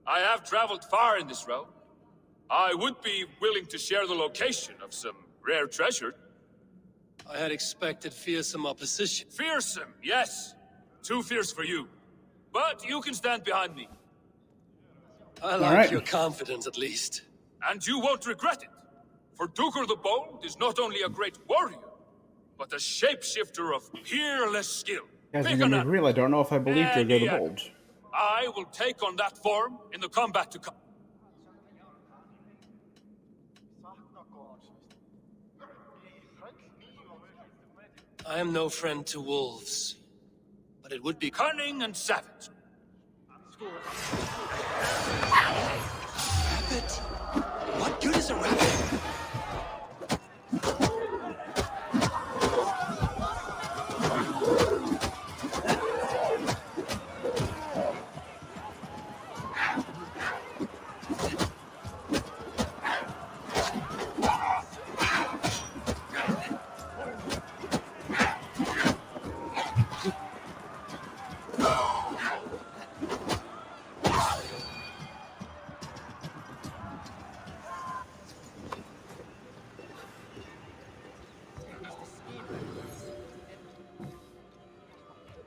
I have traveled far in this realm. I would be willing to share the location of some rare treasure. I had expected fearsome opposition. Fearsome, yes. Too fierce for you. But you can stand behind me. I like your confidence, at least. And you won't regret it. For Dugur the Bold is not only a great warrior, but a shapeshifter of peerless skill. Guys, I'm gonna be real. I don't know if I believe Dugur the Bold. I will take on that form in the combat to come. I am no friend to wolves, but it would be cunning and savage. Rabbit? What good is a rabbit?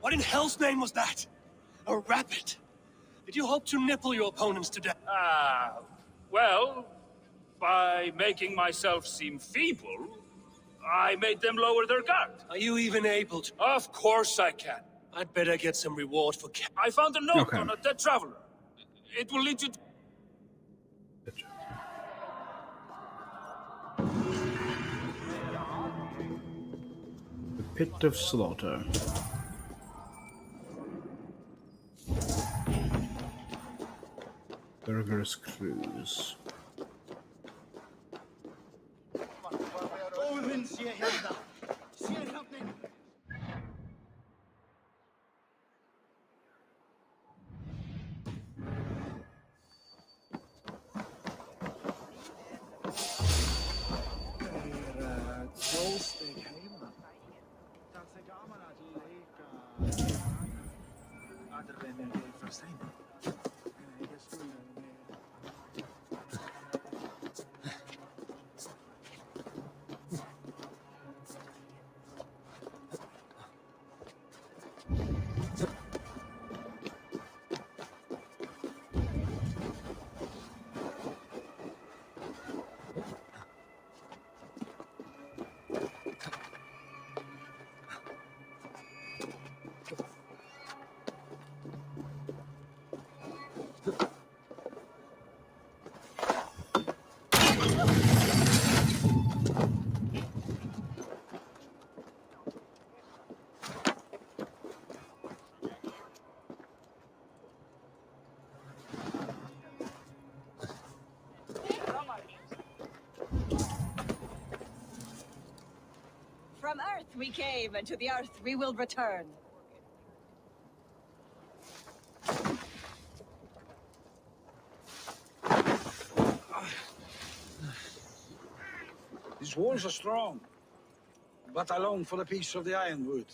What in hell's name was that? A rabbit? Did you hope to nipple your opponents to death? Well, by making myself seem feeble, I made them lower their guard. Are you even able to? Of course I can. I'd better get some reward for... I found a note on a dead traveler. It will lead you to... The Pit of Slaughter. Burger's Cruise. From Earth we came, and to the Earth we will return. These walls are strong, but I long for a piece of the ironwood.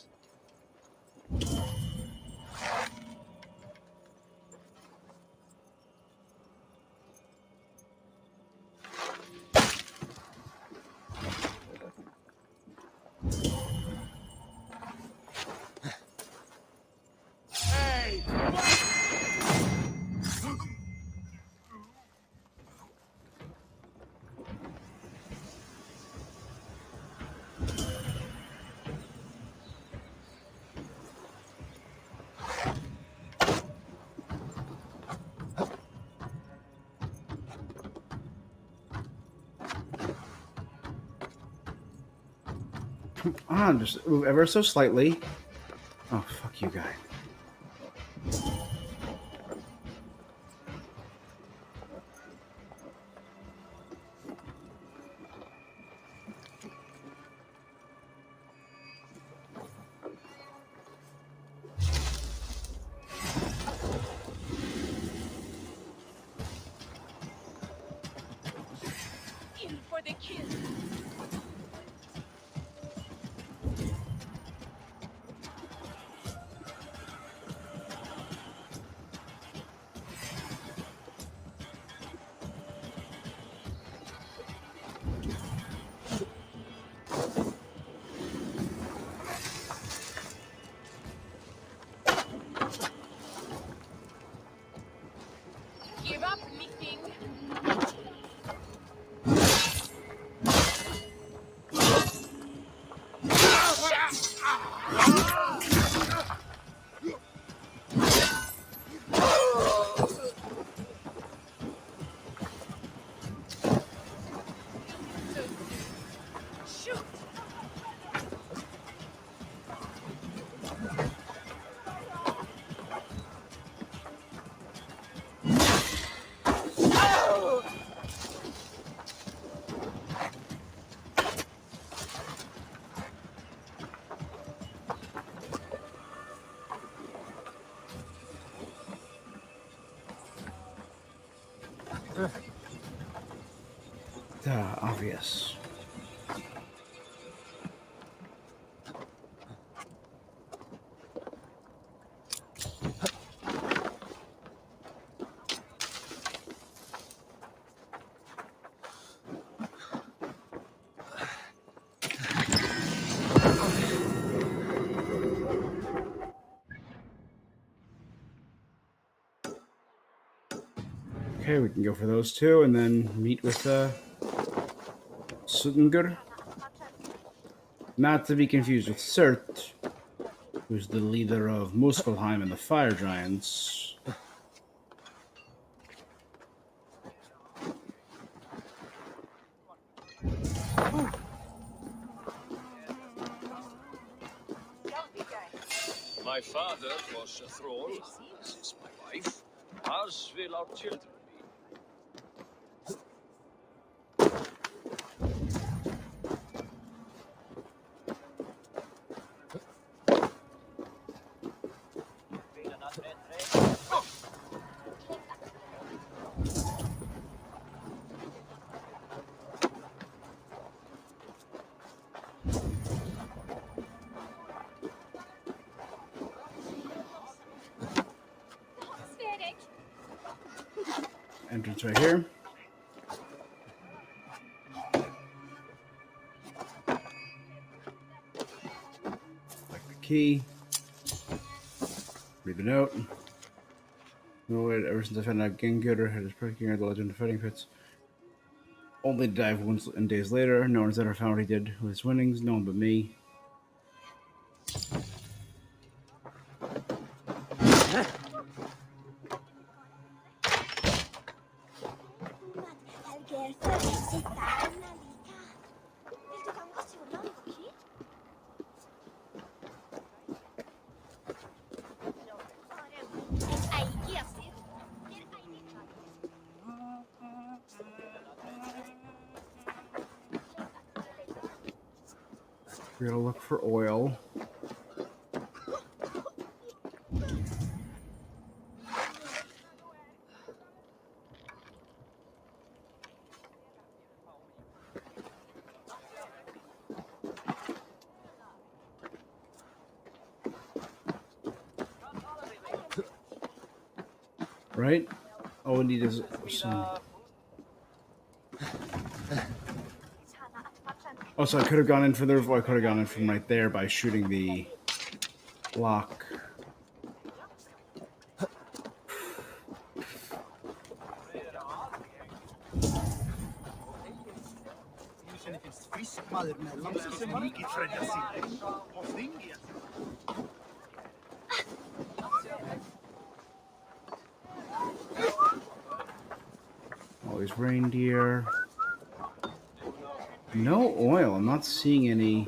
Just move ever so slightly. Oh, fuck you, guy. In for the kill. Give up, meeting. Shoot! Obvious. Okay, we can go for those two and then meet with Suttungr. Not to be confused with Surt, who's the leader of Muspelheim and the Fire Giants. My father was a thrall, as is my wife, as will our children be. Entrance right here. Like the key. Read the note. No wait, ever since I found out Gengur had his procured the legend of fighting pits. Only to dive once and days later. No one's ever found what he did with his winnings, no one but me. We're gonna look for oil. Right? All we need is some. Oh, so I could have gone in for the. I could have gone in from right there by shooting the lock. All these reindeer. No oil. I'm not seeing any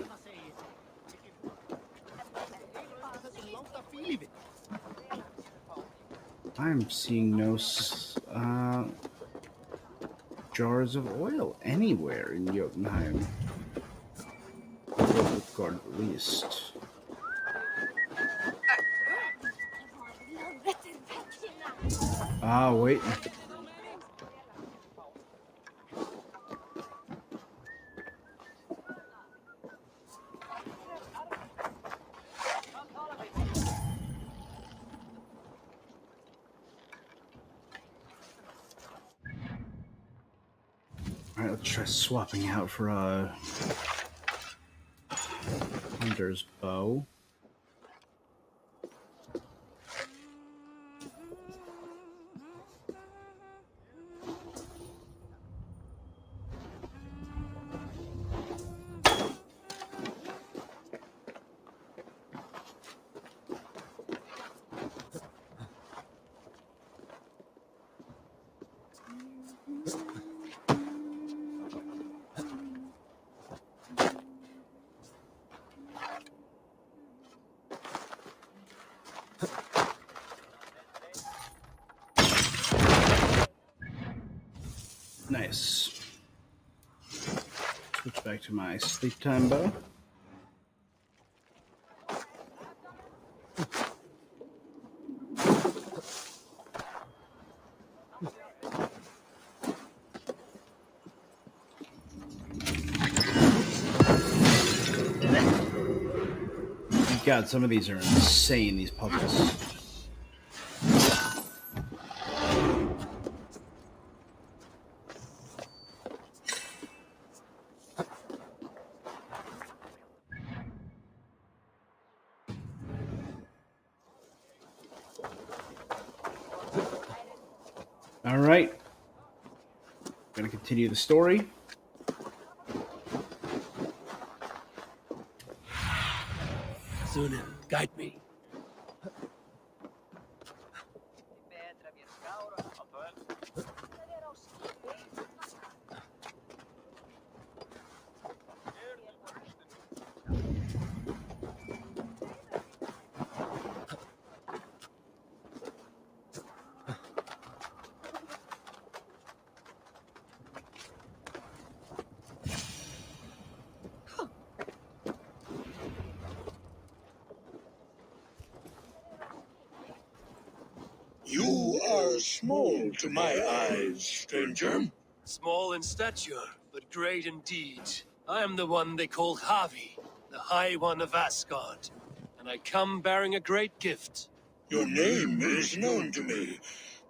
I'm seeing no jars of oil anywhere in Jotunheim. Guard at least. Ah, wait. Alright, let's try swapping out for a hunter's bow. Nice. Switch back to my sleep time bow. God, some of these are insane, these puzzles. All right. Gonna continue the story. Sunan, guide me. You are small to my eyes, stranger. Small in stature, but great in deed. I am the one they call Havi, the High One of Asgard. And I come bearing a great gift. Your name is known to me,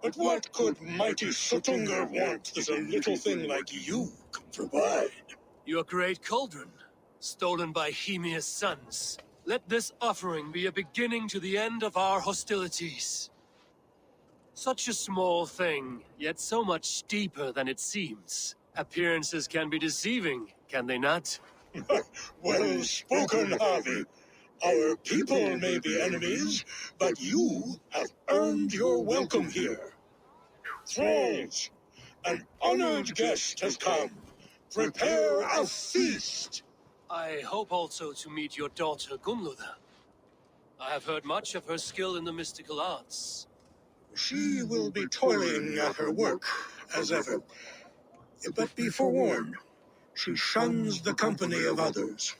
but what could mighty Suttungr want that a little thing like you could provide? Your great cauldron, stolen by Hymia's sons. Let this offering be a beginning to the end of our hostilities. Such a small thing, yet so much deeper than it seems. Appearances can be deceiving, can they not? Well spoken, Harvey. Our people may be enemies, but you have earned your welcome here. Thralls, an honored guest has come. Prepare a feast. I hope also to meet your daughter Gunlotha. I have heard much of her skill in the mystical arts. She will be toiling at her work, as ever. But be forewarned, she shuns the company of others.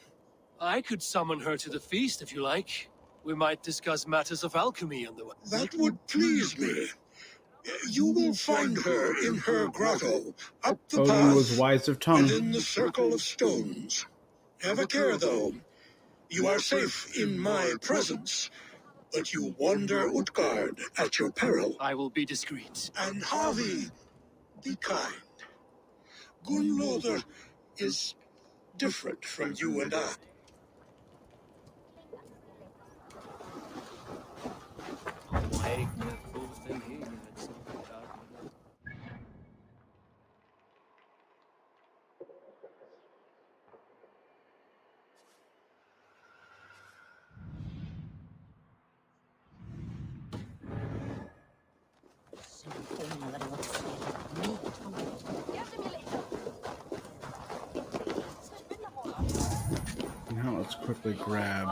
I could summon her to the feast if you like. We might discuss matters of alchemy on the way. That would please me. You will find her in her grotto, up the Odin path, was wise of tongue. within the circle of stones. Have a care, though. You are safe in my presence, but you wander Utgard at your peril. I will be discreet. And Havi, be kind. Gunlother is different from you and I. Now let's quickly grab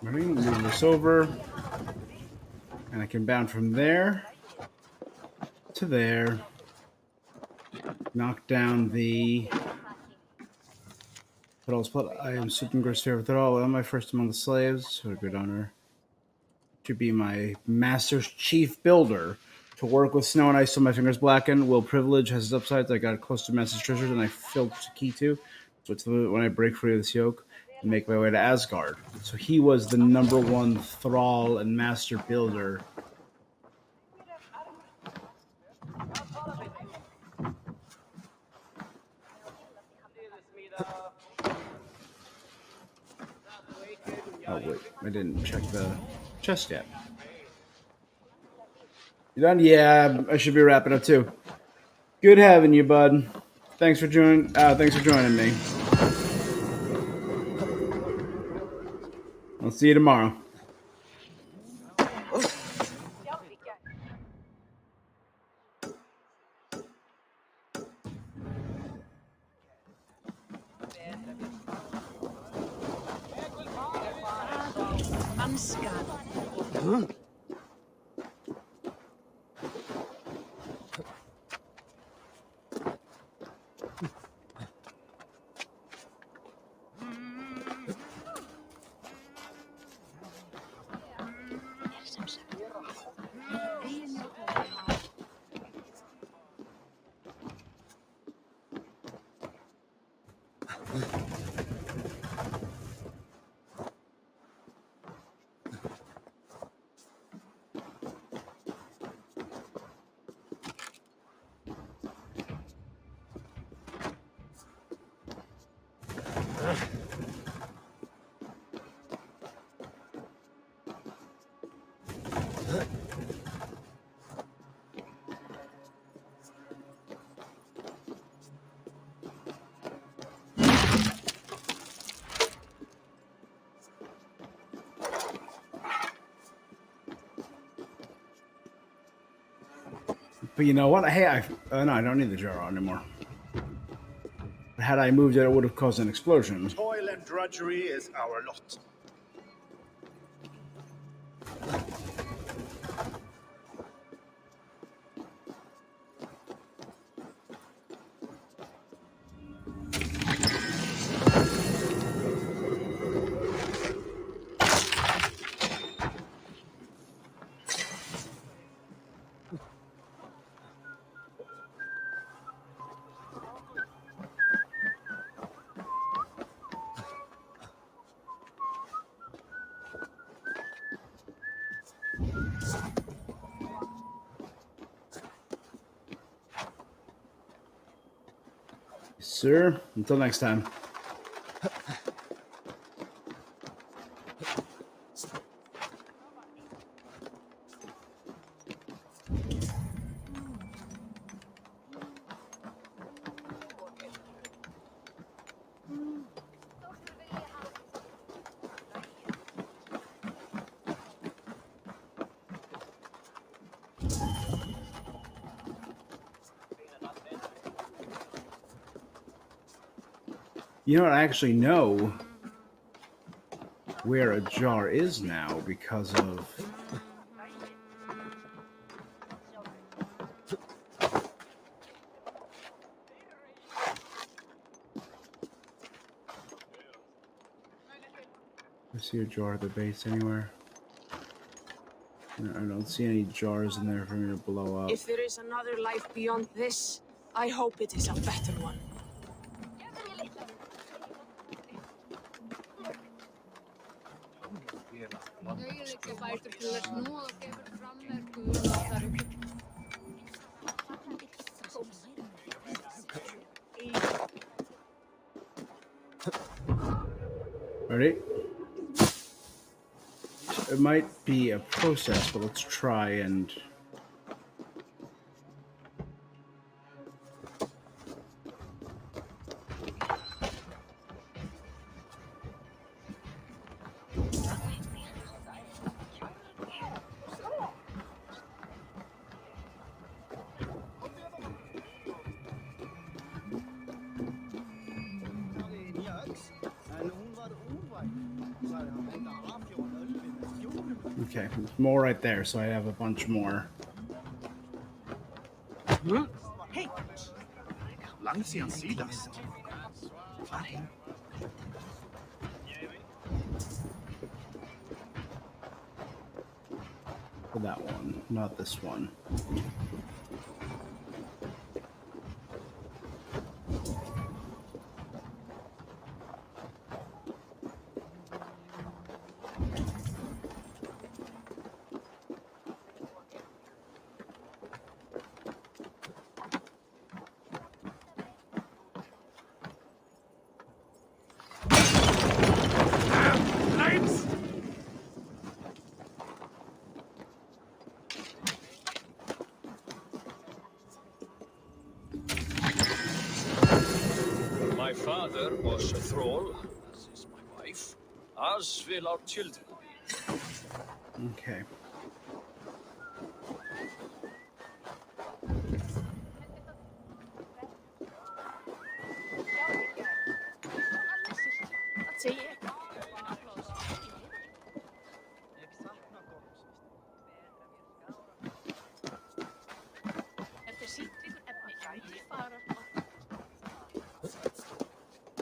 Ready? Move this over. And I can bound from there to there. Knock down the... I am Suttungur's favorite thrall. Am I first among the slaves? What a good honor. To be my master's chief builder. To work with snow and ice till my fingers blacken. Will privilege has its upsides. I got close to master's treasures and I filched a key to. So it's when I break free of this yoke and make my way to Asgard. So he was the #1 thrall and master builder. Oh wait, I didn't check the chest yet. You done? Yeah, I should be wrapping up too. Good having you, bud. Thanks for joining me. I'll see you tomorrow. Huh? But you know what? Hey, no, I don't need the jar anymore. Had I moved it, it would have caused an explosion. Toil and drudgery is our lot. Sir, until next time. You know what? I actually know where a jar is now because of... I see a jar at the base anywhere. No, I don't see any jars in there for me to blow up. If there is another life beyond this, I hope it is a better one. Ready? It might be a process, but let's try and... Okay, more right there, so I have a bunch more. Hey! Lang siden sist. For that one, not this one. My father was a thrall, as is my wife, as will our children be. Okay.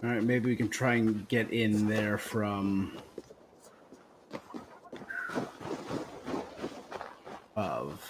All right, maybe we can try and get in there from above.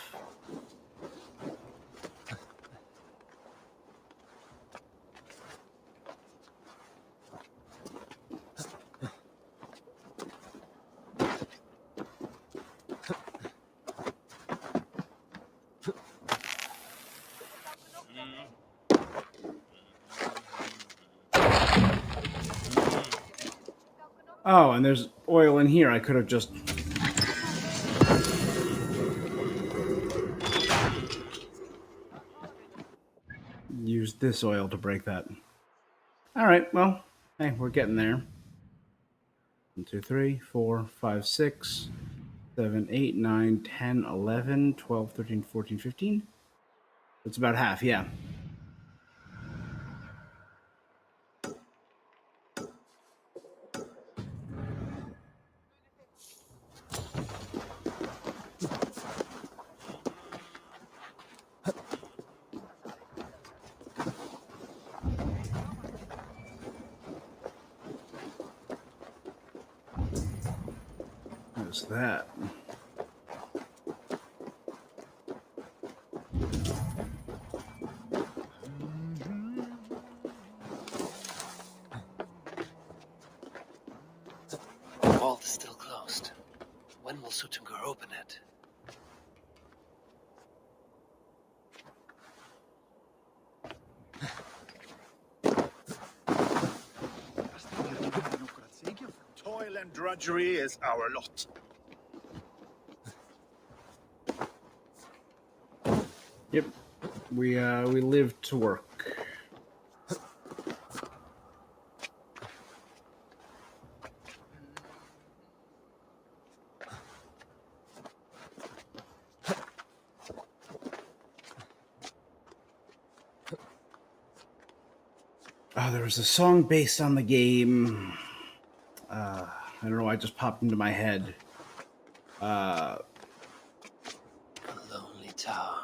Oh, and there's oil in here. I could have just... used this oil to break that. All right, well, hey, we're getting there. 1, 2, 3, 4, 5, 6, 7, 8, 9, 10, 11, 12, 13, 14, 15. That's about half, yeah. What's that? The vault is still closed. When will Sutungur open it? Toil and drudgery is our lot. Yep. We live to work. Oh, there was a song based on the game. I don't know why it just popped into my head. A lonely tower,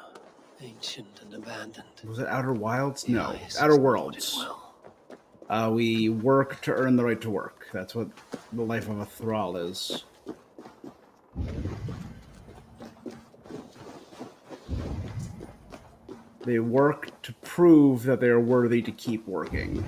ancient and abandoned. Was it Outer Wilds? The No, ice Outer has gnawed Worlds. it well. We work to earn the right to work. That's what the life of a thrall is. They work to prove that they are worthy to keep working.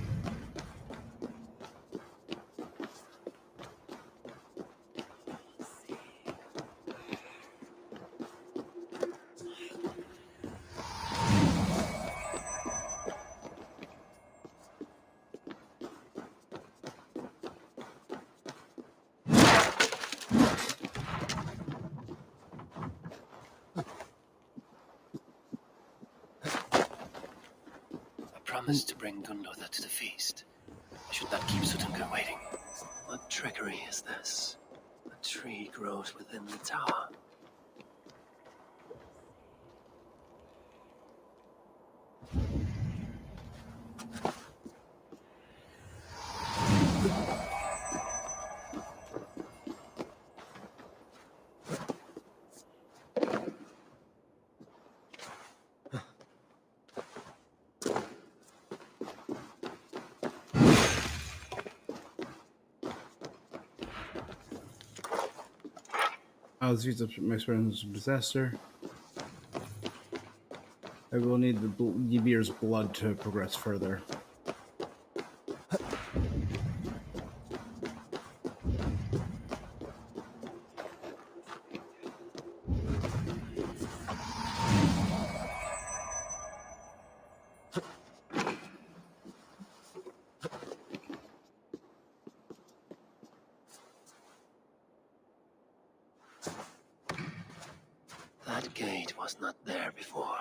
Promised to bring Gunlother to the feast. I should not keep Sutungur waiting. What trickery is this? A tree grows within the tower. Let's use my experience as a possessor. I will need the Ymir's blood to progress further. That gate was not there before.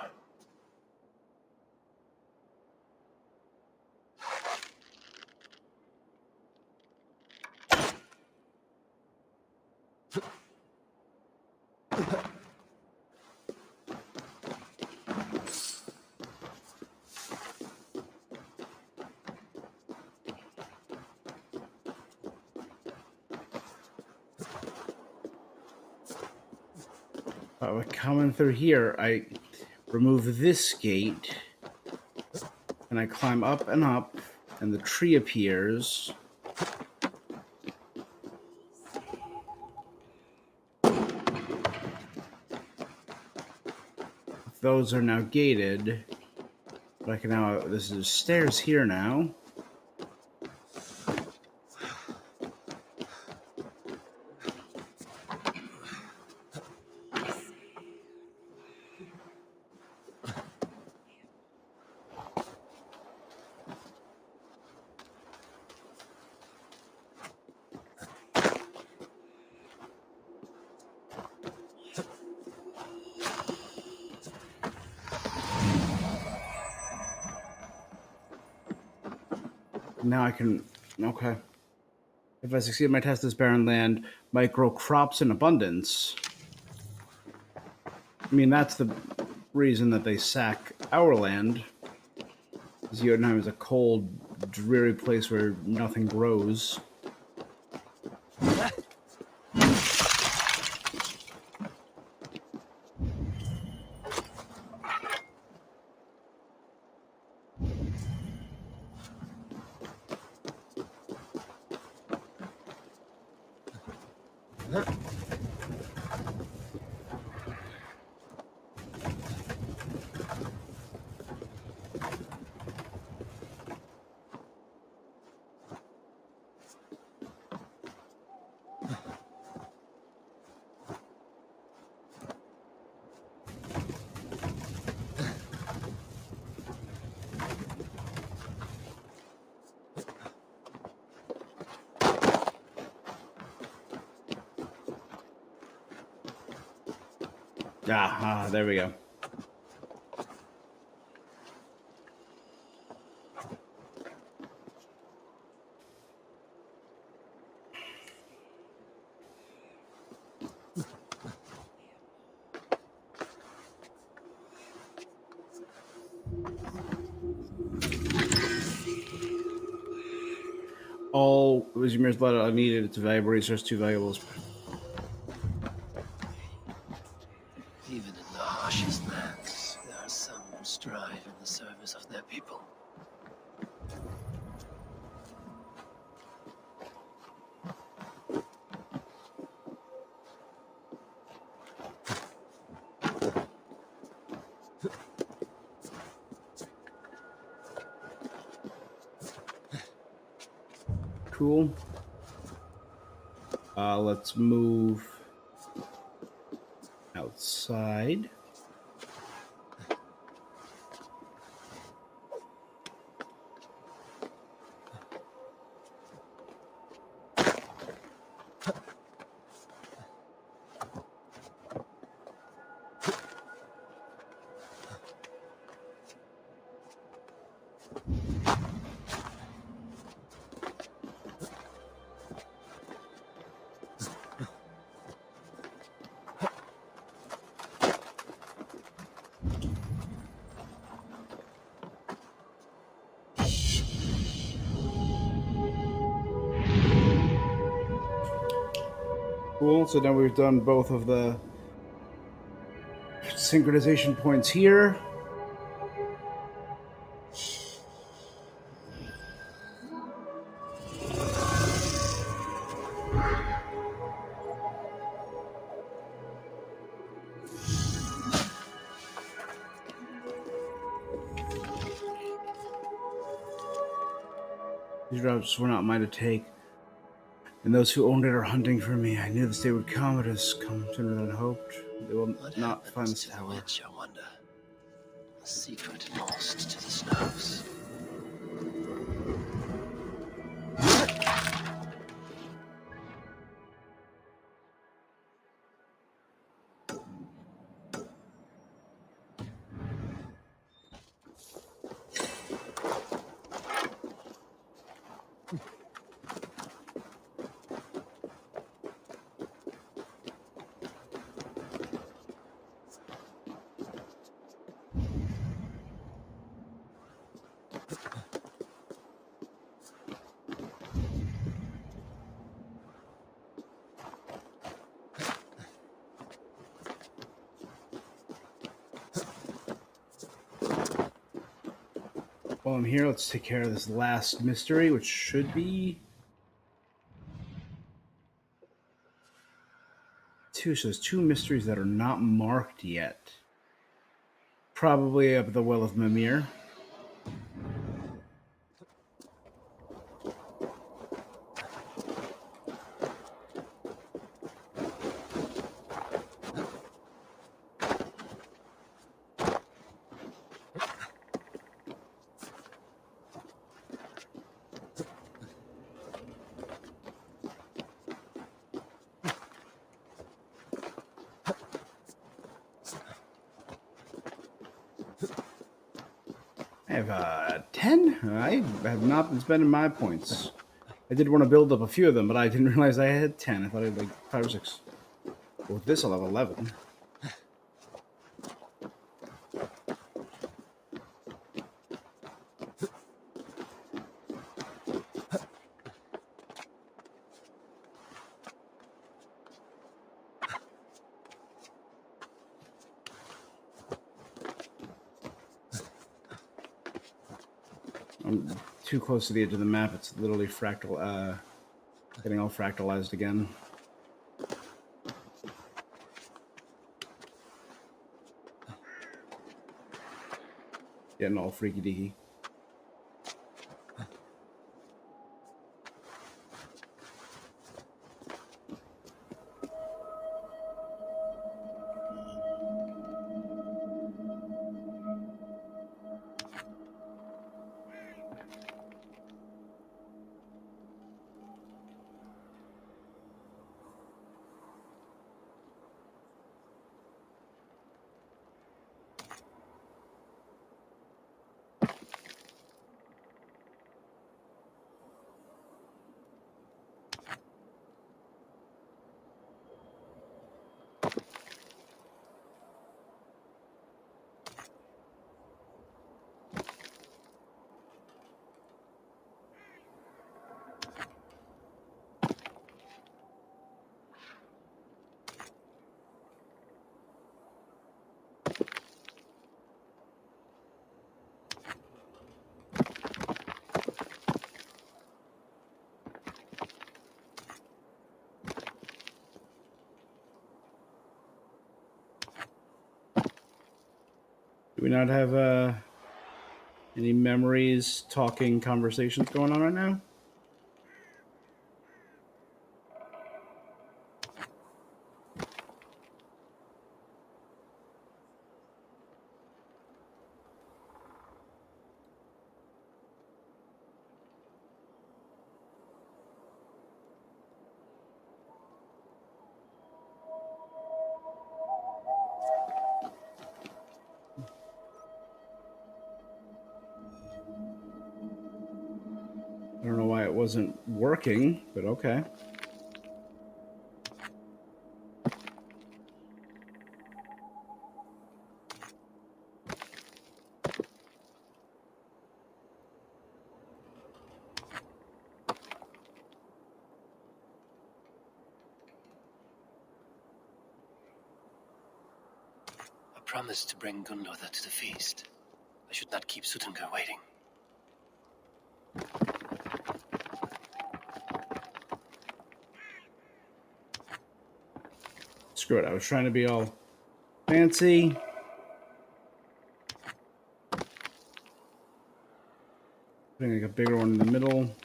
Coming through here, I remove this gate, and I climb up, and the tree appears. Those are now gated, but I can now. This is stairs here now. Now I can. Okay. If I succeed in my test, this barren land might grow crops in abundance. I mean, that's the reason that they sack our land. Jotunheim is a cold, dreary place where nothing grows. There we go. All Ymir's blood I needed. It's a valuable resource, too valuable. Even in the harshest lands, there are some who strive in the service of their people. Cool. Let's move outside. Cool, so now we've done both of the synchronization points here. These routes were not mine to take, and those who owned it are hunting for me. I knew this day would come. It has come sooner than hoped. They will not find this To the tower. witch, I wonder. A secret lost to the snows. While I'm here, let's take care of this last mystery, which should be two. So there's two mysteries that are not marked yet. Probably up at the Well of Mimir. I have 10? I have not been spending my points. I did want to build up a few of them, but I didn't realize I had 10. I thought I had like 5 or 6. Well, with this, I'll have 11. I'm too close to the edge of the map. It's literally fractal, getting all fractalized again. Getting all freaky deaky. Do we not have any memories, talking, conversations going on right now? I don't know why it wasn't working, but okay. I promised to bring Gunlother to the feast. I should not keep Suttungr waiting. Screw it. I was trying to be all fancy. Putting like a bigger one in the middle.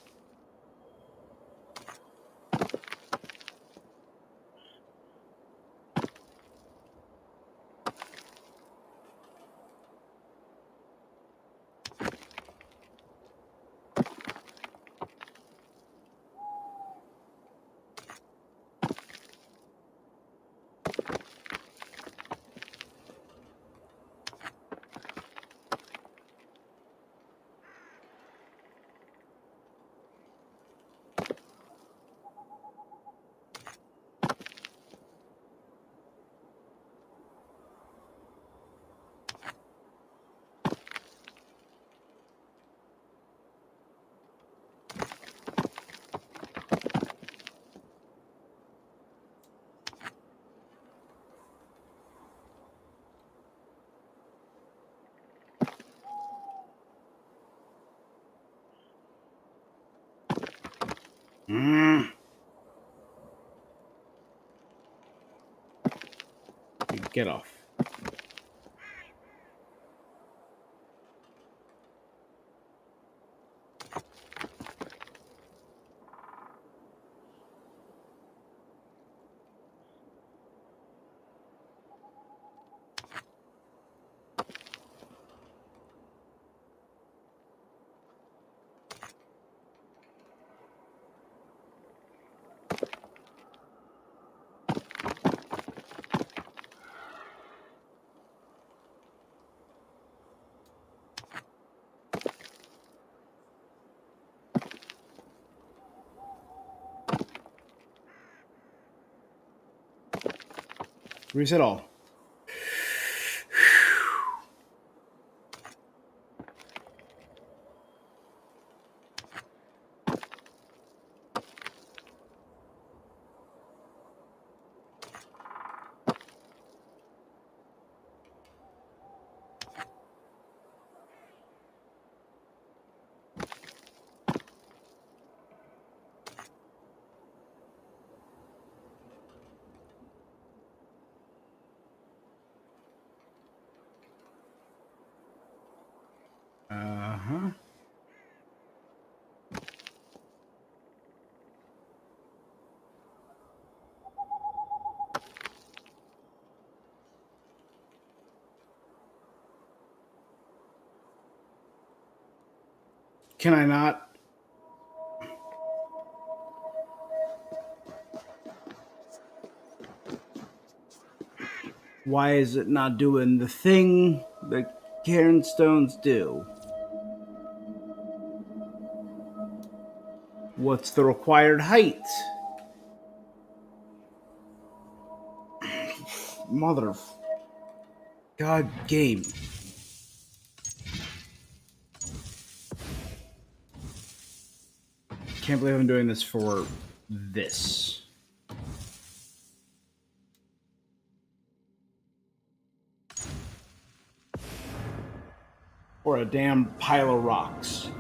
Get off. Reset all. Uh-huh. Can I not? Why is it not doing the thing that Cairn stones do? What's the required height? Mother of God game. Can't believe I'm doing this for this. Or a damn pile of rocks.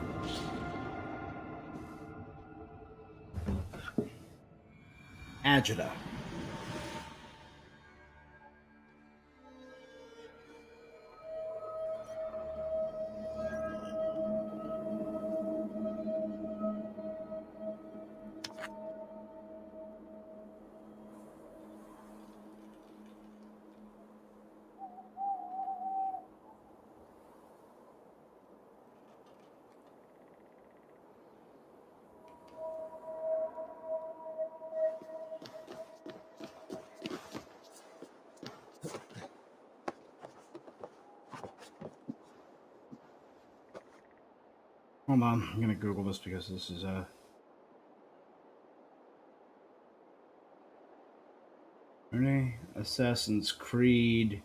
Agita. Hold on, I'm gonna Google this because this is Assassin's Creed,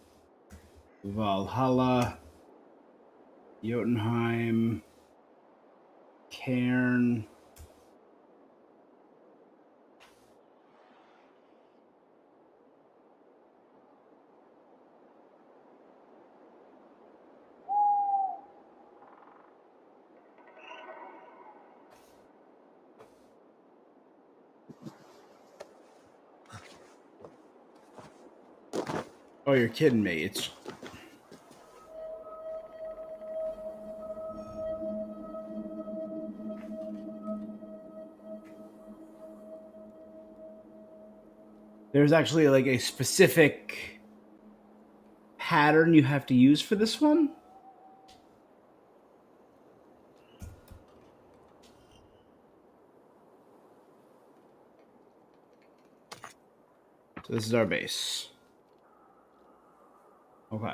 Valhalla, Jotunheim, Cairn. Oh, you're kidding me. It's there's actually like a specific pattern you have to use for this one. So this is our base. Okay.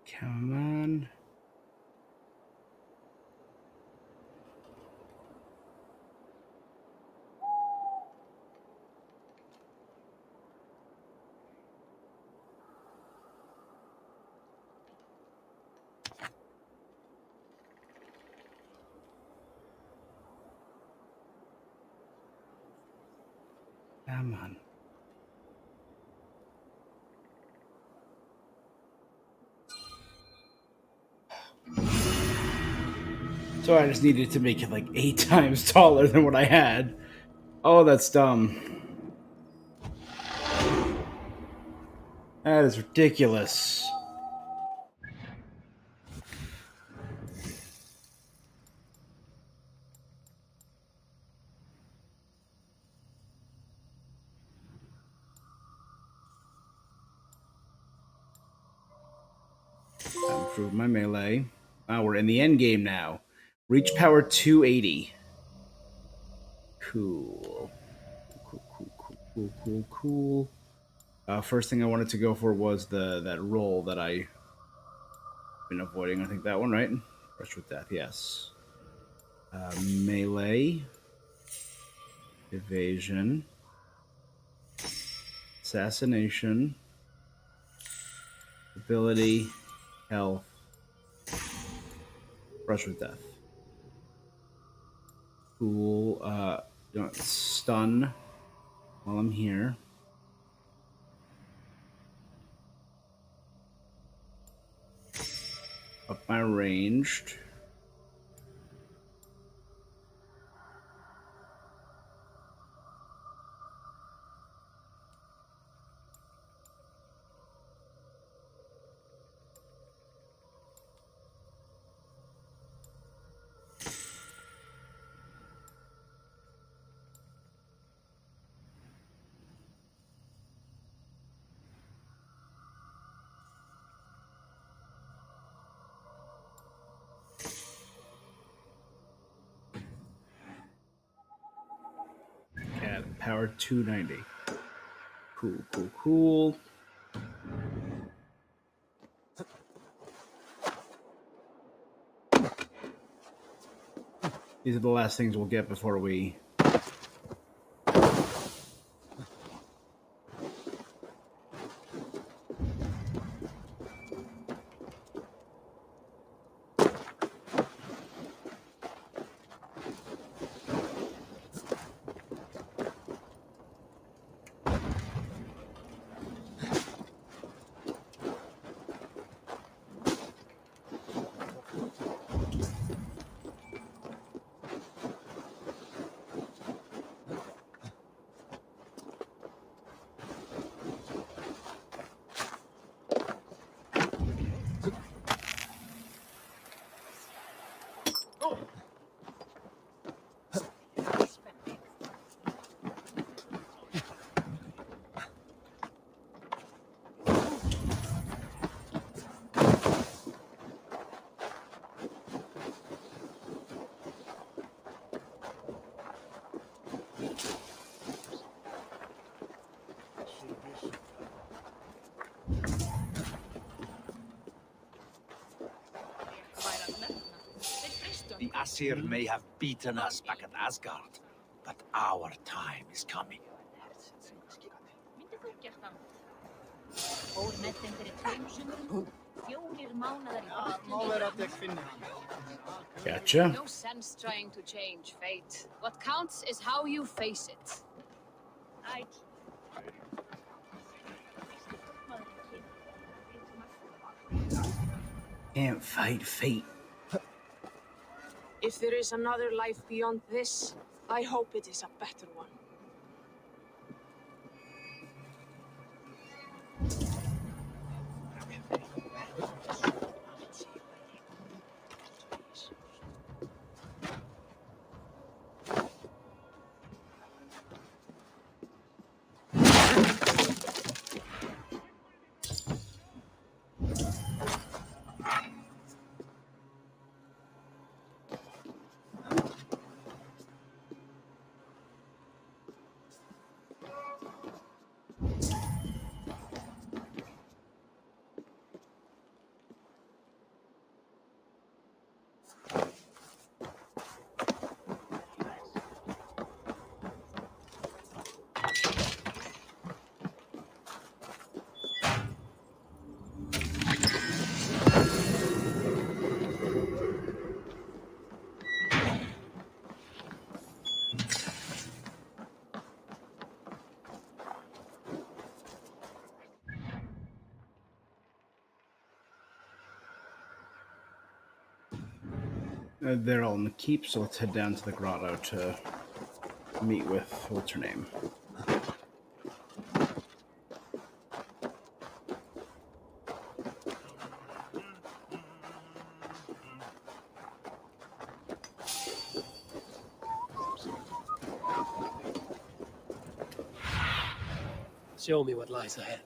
Come on. Come on. So I just needed to make it like 8 times taller than what I had. Oh, that's dumb. That is ridiculous. I improved my melee. We're in the end game now. Reach power 280. Cool. Cool. First thing I wanted to go for was that roll that I've been avoiding. I think that one, right? Brush with death, yes. Melee. Evasion. Assassination. Ability. Health. Brush with death. Cool. Don't stun while I'm here. Up my ranged. Yeah, power 290. Cool. These are the last things we'll get before we... The Aesir may have beaten us back at Asgard, but our time is coming. Gotcha. No sense trying to change fate. What counts is how you face it. Can't fight fate. If there is another life beyond this, I hope it is a better one. They're all in the keep, so let's head down to the grotto to meet with what's her name. Show me what lies ahead.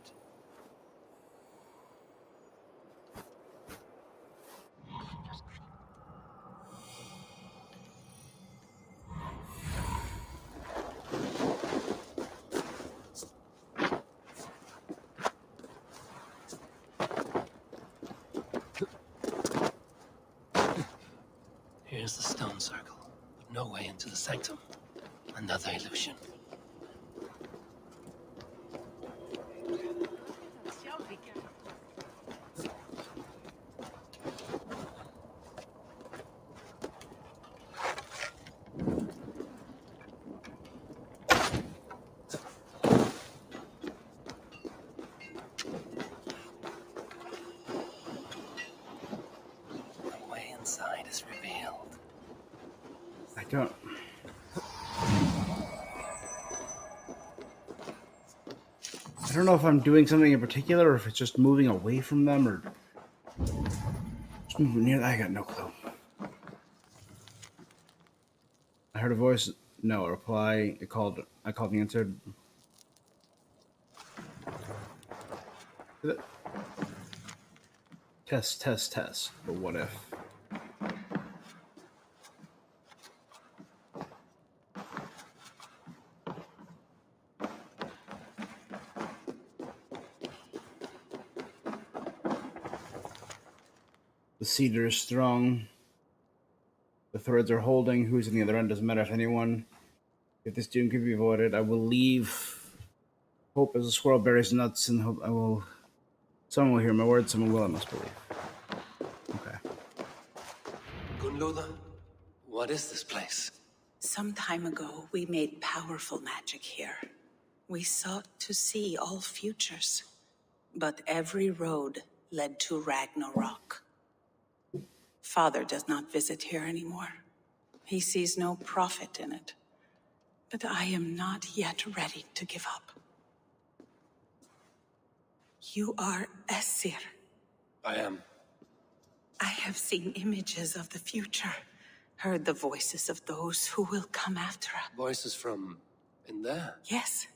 Here's the stone circle, but no way into the sanctum. Another illusion. The way inside is revealed. I don't... I don't know if I'm doing something in particular or if it's just moving away from them or just moving near. I got no clue. I heard a voice. No, a reply. I called and answered. Test. But what if? The cedar is strong. The threads are holding. Who's on the other end doesn't matter if anyone. If this doom can be avoided, I will leave. Hope as a squirrel buries nuts, and hope I will. Someone will hear my words. Someone will. I must believe. Okay. Gunloda, what is this place? Some time ago, we made powerful magic here. We sought to see all futures, but every road led to Ragnarok. Father does not visit here anymore. He sees no profit in it. But I am not yet ready to give up. You are Esir. I am. I have seen images of the future, heard the voices of those who will come after us. Voices from in there? Yes,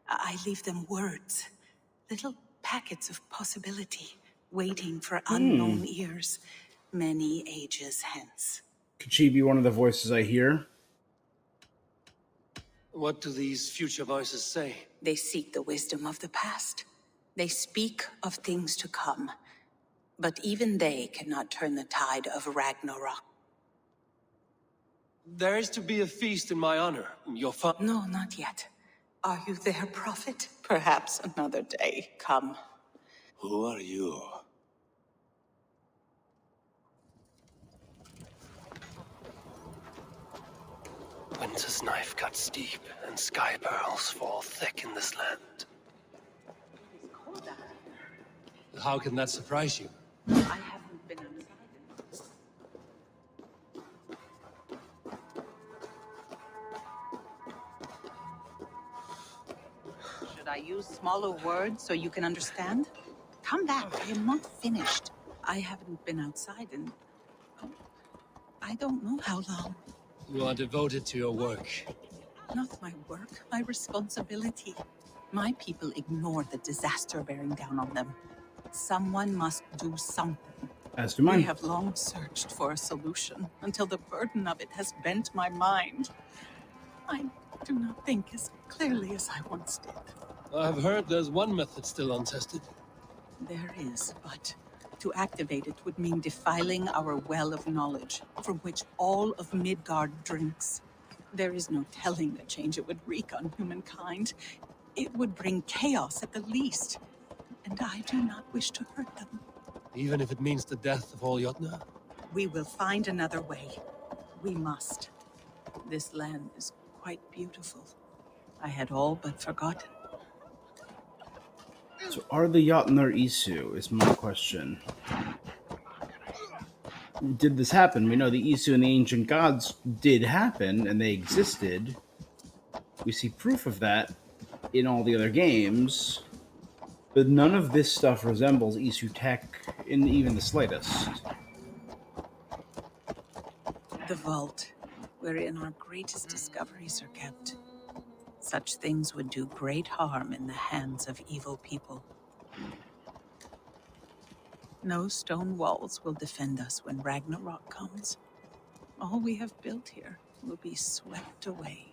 I leave them words, little packets of possibility, waiting for unknown ears, many ages hence. Could she be one of the voices I hear? What do these future voices say? They seek the wisdom of the past. They speak of things to come. But even they cannot turn the tide of Ragnarok. There is to be a feast in my honor. Your father... No, not yet. Are you there, prophet? Perhaps another day. Come. Who are you? Winter's knife cuts deep, and sky pearls fall thick in this land. How can that surprise you? I haven't been outside. Should I use smaller words so you can understand? Come back, I am not finished. I haven't been outside in... I don't know how long. You are devoted to your work. Not my work, my responsibility. My people ignore the disaster bearing down on them. Someone must do something. As do mine. We have long searched for a solution until the burden of it has bent my mind. I do not think as clearly as I once did. I've heard there's one method still untested. There is, but to activate it would mean defiling our well of knowledge, from which all of Midgard drinks. There is no telling the change it would wreak on humankind. It would bring chaos at the least, and I do not wish to hurt them. Even if it means the death of all Jotnar? We will find another way. We must. This land is quite beautiful. I had all but forgotten. So are the Jotnar Isu, is my question. did this happen? We know the Isu and the ancient gods did happen, and they existed. We see proof of that in all the other games, but none of this stuff resembles Isu tech in even the slightest. The vault, wherein our greatest discoveries are kept. Such things would do great harm in the hands of evil people. No stone walls will defend us when Ragnarok comes. All we have built here will be swept away.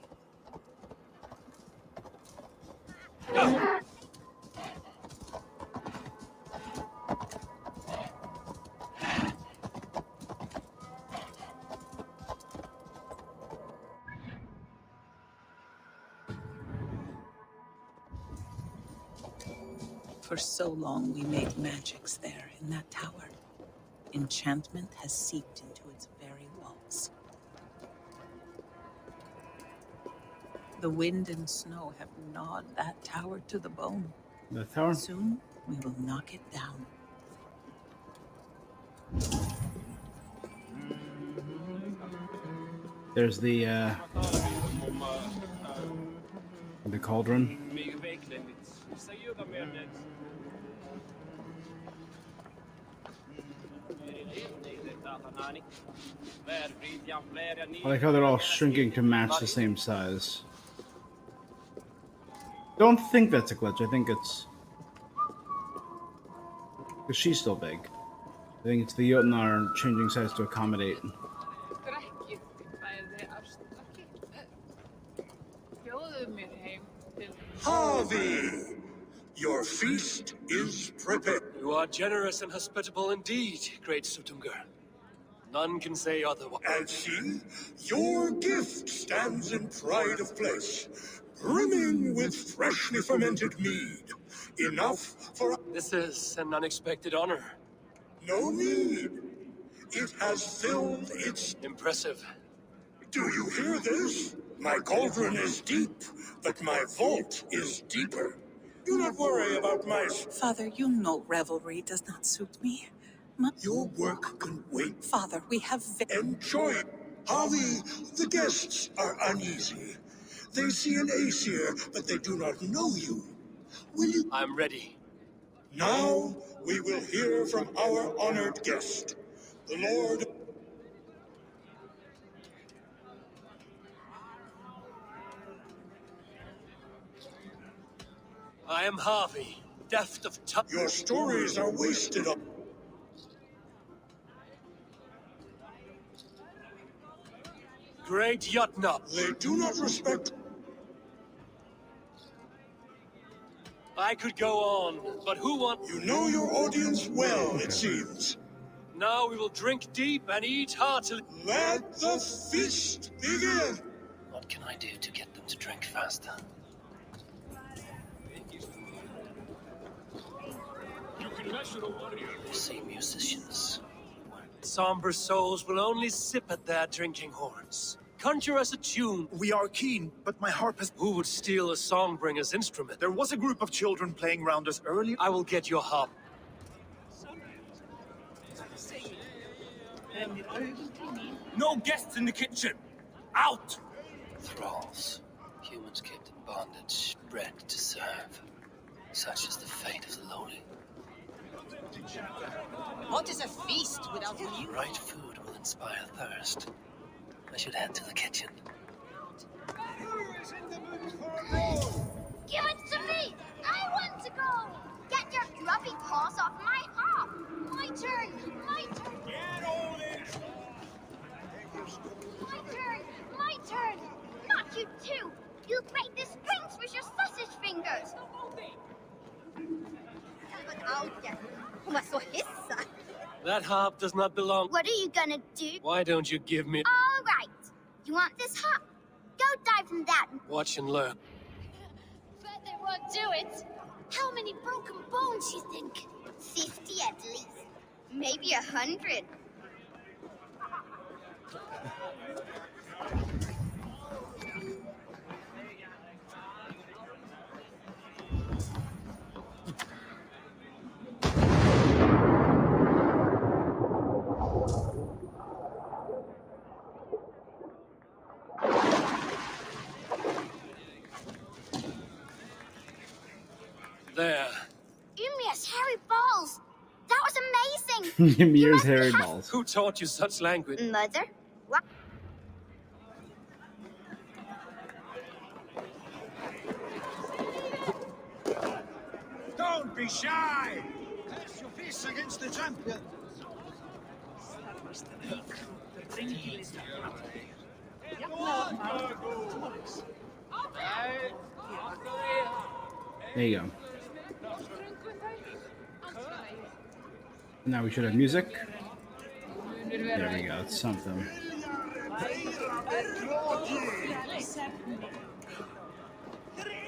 For so long we made magics there in that tower. Enchantment has seeped into its very walls. The wind and snow have gnawed that tower to the bone. The tower? Soon we will knock it down. There's the cauldron. I like how they're all shrinking to match the same size. Don't think that's a glitch. I think it's because she's still big. I think it's the Jotnar changing size to accommodate. Havi! Your feast is prepared. You are generous and hospitable indeed, great Sutungur. None can say otherwise. And see, your gift stands in pride of place, brimming with freshly fermented mead. Enough for... This is an unexpected honor. No need. It has filled its... Impressive. Do you hear this? My cauldron is deep, but my vault is deeper. Do not worry about my... Father, you know revelry does not suit me. Your work can wait. Father, we have... Enjoy it. Havi, the guests are uneasy. They see an Aesir, but they do not know you. Will you... I'm ready. Now we will hear from our honored guest, the Lord... I am Havi, deft of tongue. Your stories are wasted on... Great Jotnar. They do not respect... I could go on, but who wants... You know your audience well, it seems. Now we will drink deep and eat heartily. Let the feast begin! What can I do to get them to drink faster? You see musicians. Somber souls will only sip at their drinking horns. Conjure us a tune. We are keen, but my harp has... Who would steal a songbringer's instrument? There was a group of children playing round us earlier. I will get your harp. No guests in the kitchen! Out! Thralls. Humans kept in bondage, bred to serve. Such is the fate of the lowly. What is a feast without you? Right food will inspire thirst. I should head to the kitchen. Give it to me! I want to go! Get your grubby paws off my harp! My turn! My turn! Get on it! My turn! My turn! Not you too! You'll break the strings with your sausage fingers! But I'll get it. That harp does not belong. What are you gonna do? Why don't you give me... All right. You want this harp? Go dive from that. Watch and learn. But they won't do it. How many broken bones you think? 50 at least. Maybe 100. Ymir's hairy balls! That was amazing! Ymir's hairy balls. Who taught you such language? Mother? What? Don't be shy! Press your fists against the champion! There you go. Now we should have music. There we go. It's something.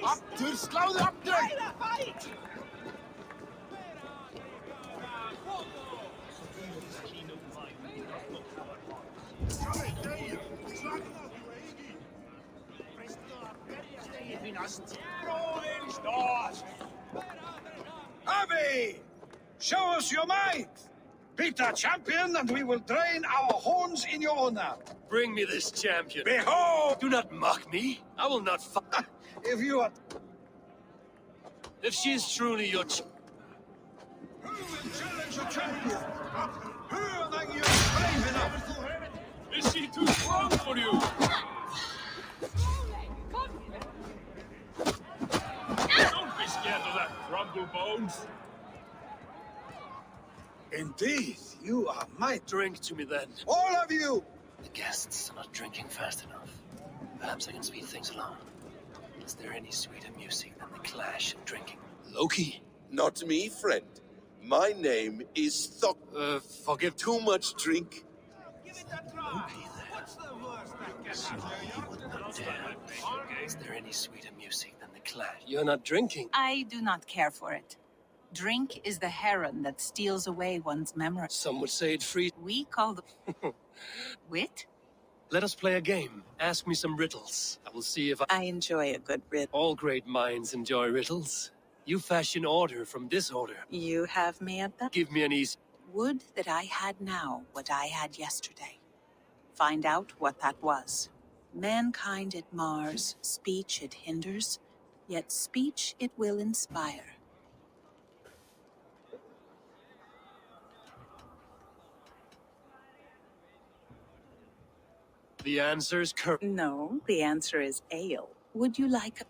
Aftur, sláðu aftur! Havi! Show us your might! Beat our champion and we will drain our horns in your honor. Bring me this champion. Behold! Do not mock me. I will not fight. If you are... If she is truly your Who will challenge your champion? Who among you is brave enough? Is she too strong for you? Don't be scared of that crumble bones. Indeed, you are my... Drink to me then. All of you! The guests are not drinking fast enough. Perhaps I can speed things along. Is there any sweeter music than the clash of drinking? Loki? Not me, friend. My name is Thok. Forgive. Too much drink. Is there any sweeter music than the clash? You're not drinking. I do not care for it. Drink is the heron that steals away one's memory. Some would say it free. We call the... Wit? Let us play a game. Ask me some riddles. I will see if I enjoy a good riddle. All great minds enjoy riddles. You fashion order from disorder. You have me at that? Give me an easy... Would that I had now what I had yesterday. Find out what that was. Mankind it mars, speech it hinders, yet speech it will inspire. The answer's No, the answer is ale. Would you like...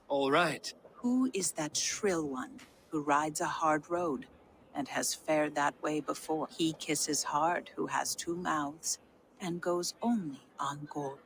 All right. Who is that shrill one who rides a hard road and has fared that way before? He kisses hard who has two mouths and goes only on gold.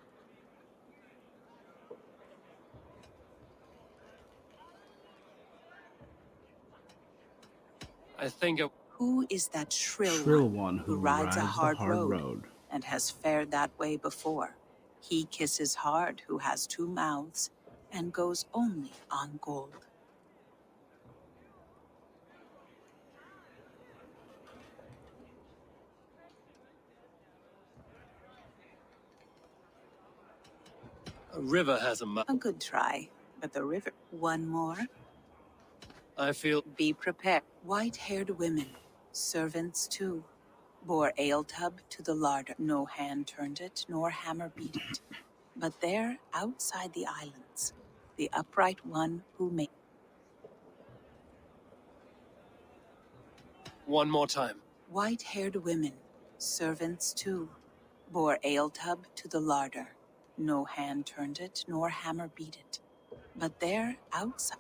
I think Who is that Shrill one who rides a hard, the hard road and has fared that way before? He kisses hard who has two mouths and goes only on gold. a river has a mouth. A good try, but the river... One more. I feel... Be prepared. White-haired women, servants too, bore ale tub to the larder. No hand turned it, nor hammer beat it. But there, outside the islands, the upright one who made... One more time. White-haired women, servants too, bore ale tub to the larder. No hand turned it, nor hammer beat it. But there, outside...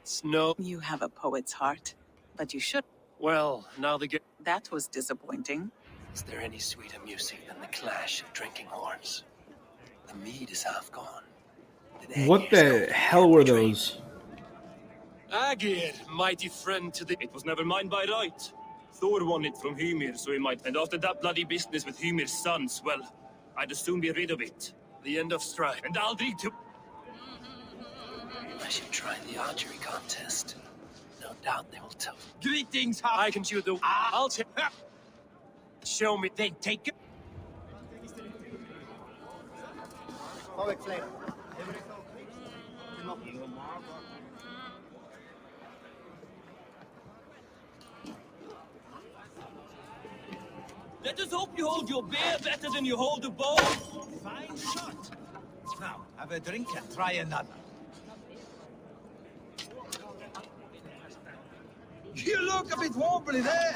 Snow. You have a poet's heart, but you should... Well, now the game... That was disappointing. Is there any sweeter music than the clash of drinking horns? The mead is half gone. What the hell were those? Agir, mighty friend to the... It was never mine by right. Thor won it from Ymir, so he might... And after that bloody business with Ymir's sons, well, I'd as soon be rid of it. The end of strife. And I'll drink to... I should try the archery contest. No doubt they will tell. Greetings, I can shoot the... I'll take... Show me. They take it. Let us hope you hold your beer better than you hold a bow. Fine shot. Have a drink and try another. You look a bit wobbly there.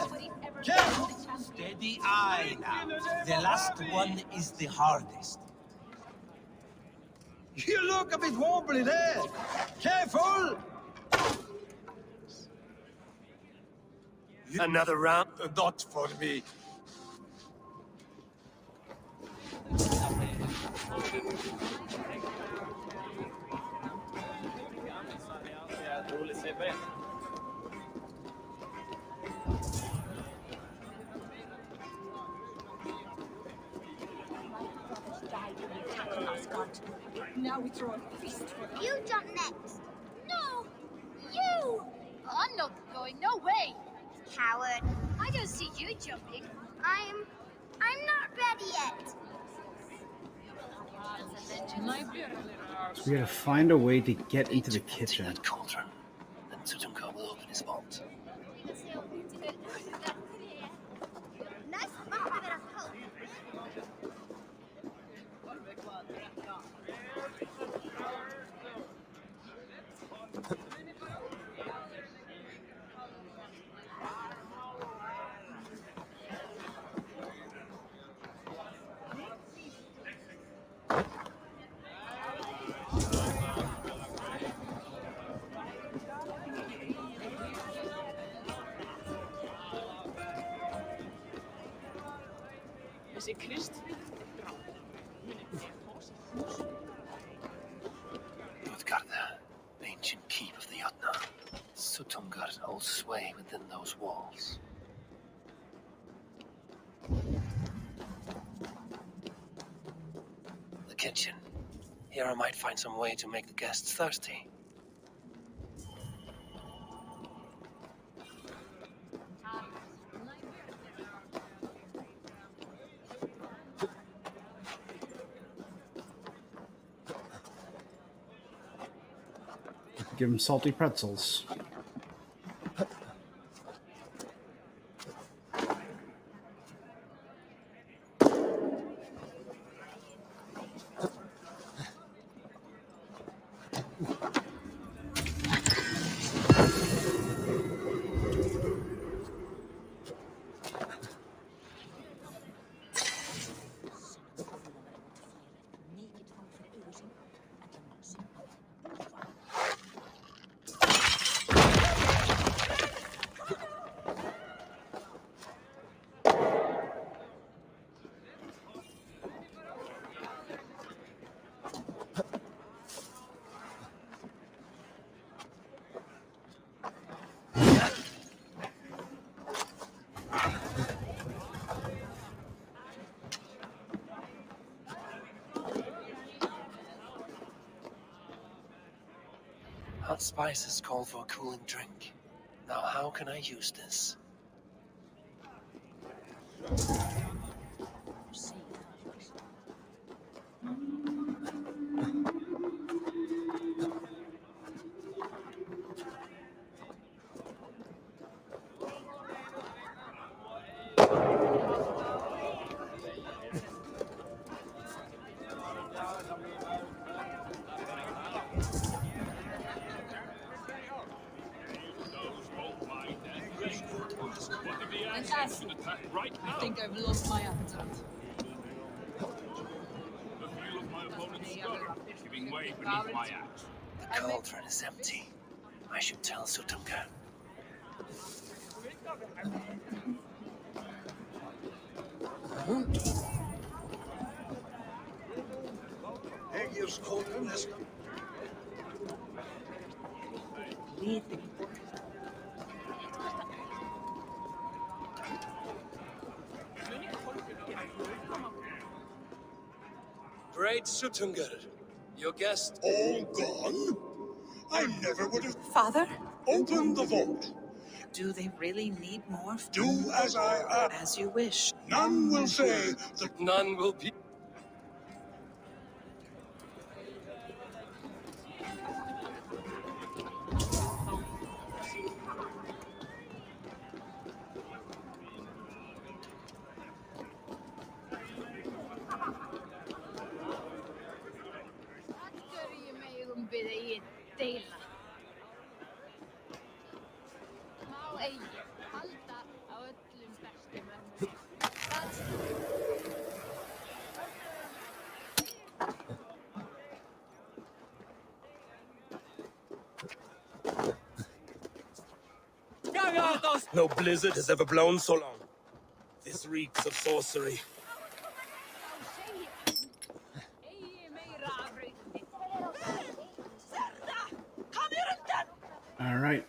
Careful. Steady eye now. The last one is the hardest. You look a bit wobbly there. Careful. Another round? Not for me. Now we throw a feast for them. You jump next. No! You! I'm not going, no way! Coward. I don't see you jumping. I'm not ready yet. So we gotta find a way to get into the kitchen. That cauldron, then Tutunka will open his vault. Nice spot bit of hope. Utgarda, ancient keep of the Jotnar. Sutungar holds sway within those walls. The kitchen. Here I might find some way to make the guests thirsty. Give him salty pretzels. Hot spices call for a cooling drink. Now how can I use this? I think I've lost my appetite. The cauldron is empty. I should tell Sutunka. Eggius cauldron is... Great Sutungar, your guest... All gone? I never would have... Father? Open the vault. Do they really need more? Do as I ask. As you wish. None will say that... None will be... lost. No blizzard has ever blown so long. This reeks of sorcery. All right.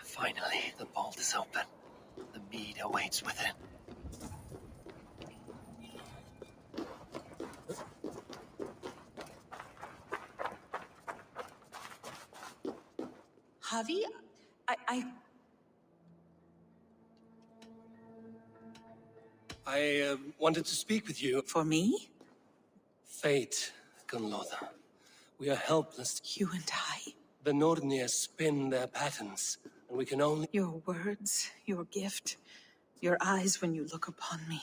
Finally, the vault is open. The mead awaits within. Javi, I wanted to speak with you. For me? Fate, Gunlotha. We are helpless. You and I? The Nordnir spin their patterns, and we can only... Your words, your gift, your eyes when you look upon me.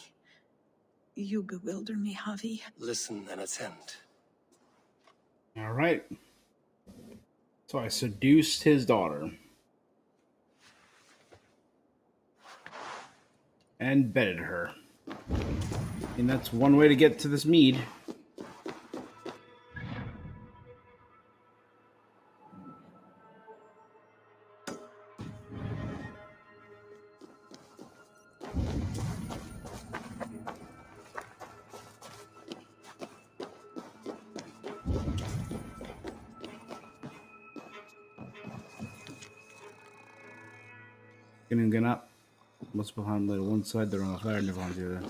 You bewilder me, Javi. Listen and attend. All right. So I seduced his daughter. And bedded her. And that's one way to get to this mead. Ganun up. What's behind the one side, they're on the fire, never on the other.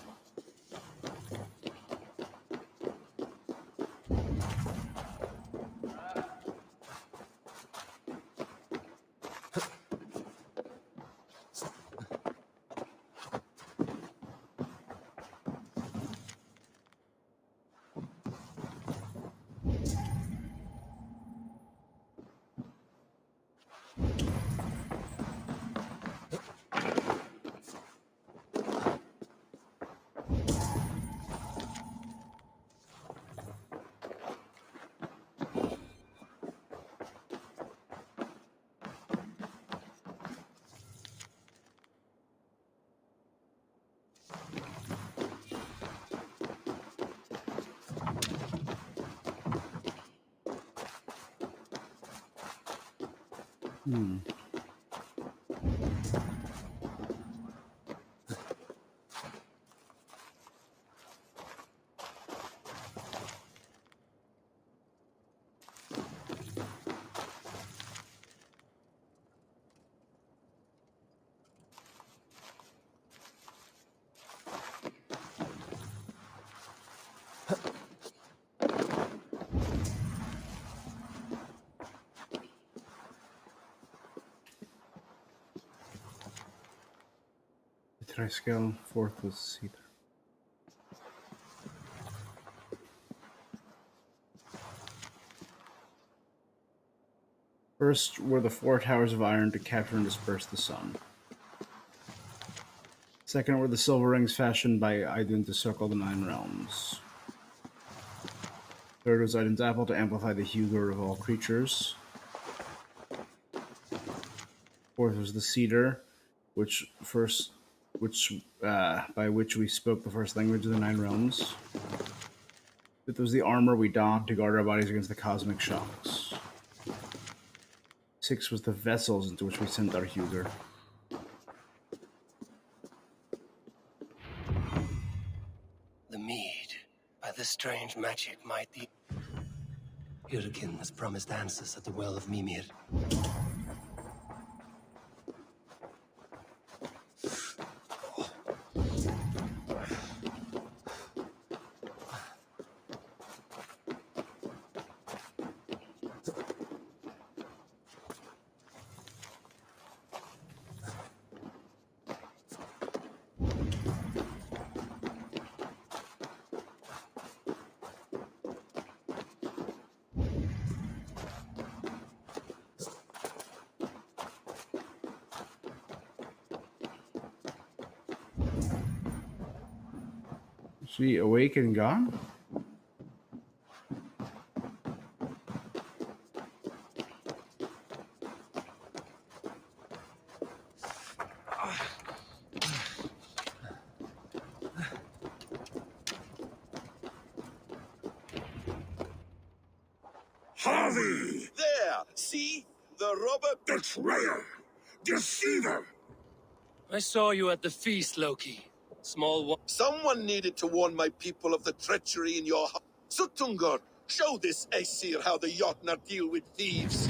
Hmm. The Triskel, fourth was Cedar. First were the 4 towers of iron to capture and disperse the sun. Second were the silver rings fashioned by Idun to circle the 9 realms. Third was Idun's apple to amplify the hugor of all creatures. Fourth was the cedar, by which we spoke the first language of the 9 realms. Fifth was the armor we donned to guard our bodies against the cosmic shocks. Sixth was the vessels into which we sent our hugor. The mead. By this strange magic might the... Hyrkin has promised answers at the well of Mimir. Is she awake and gone? Havi! There! See? The robber betrayer! Deceiver! I saw you at the feast, Loki. Small one. Someone needed to warn my people of the treachery in your heart. Sutungur, show this Aesir how the Jotnar deal with thieves.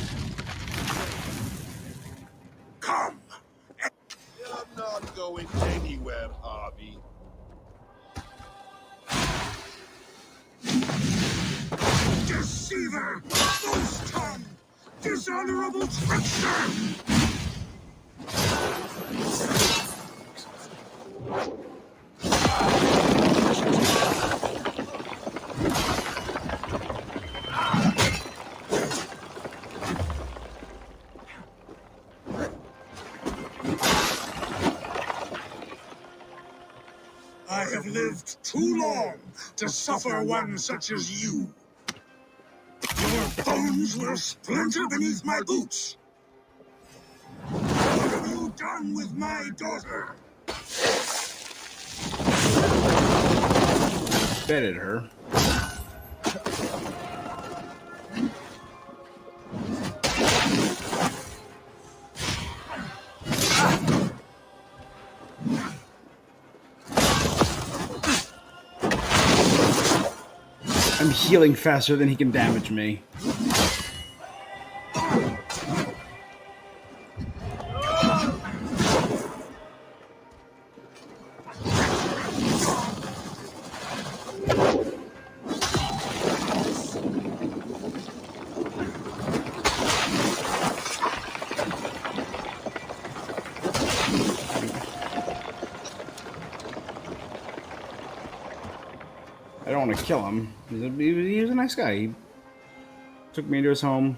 Come! You're not going anywhere, Havi. Deceiver! False tongue! Dishonorable treacher! I have lived too long to suffer one such as you. Your bones will splinter beneath my boots. What have you done with my daughter? Bedded her. I'm healing faster than he can damage me. I don't want to kill him. He was a nice guy. He took me into his home.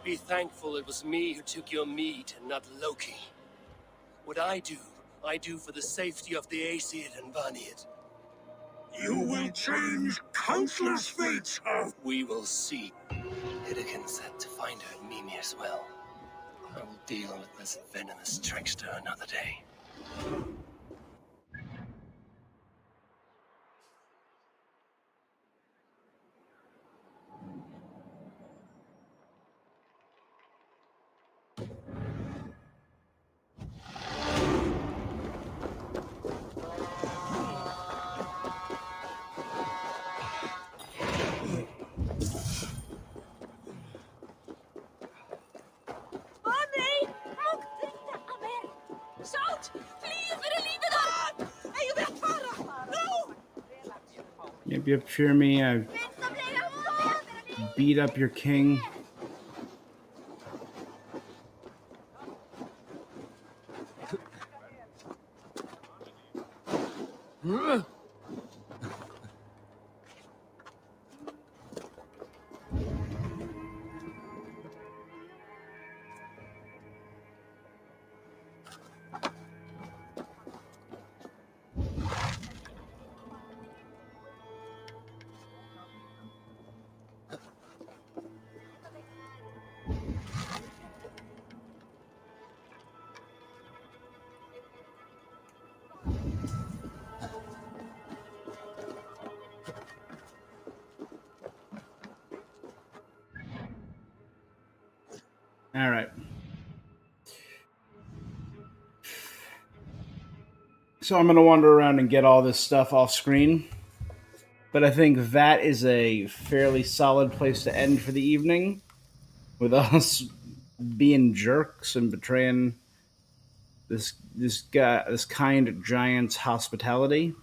Be thankful it was me who took your meat and not Loki. What I do for the safety of the Aesir and Vanir. You will change countless fates of... We will see. Hidekin said to find her at Mimir's well. I will deal with this venomous trickster another day. Maybe you fear me. I beat up your king. All right. So I'm going to wander around and get all this stuff off screen. But I think that is a fairly solid place to end for the evening. With us being jerks and betraying this kind giant's hospitality.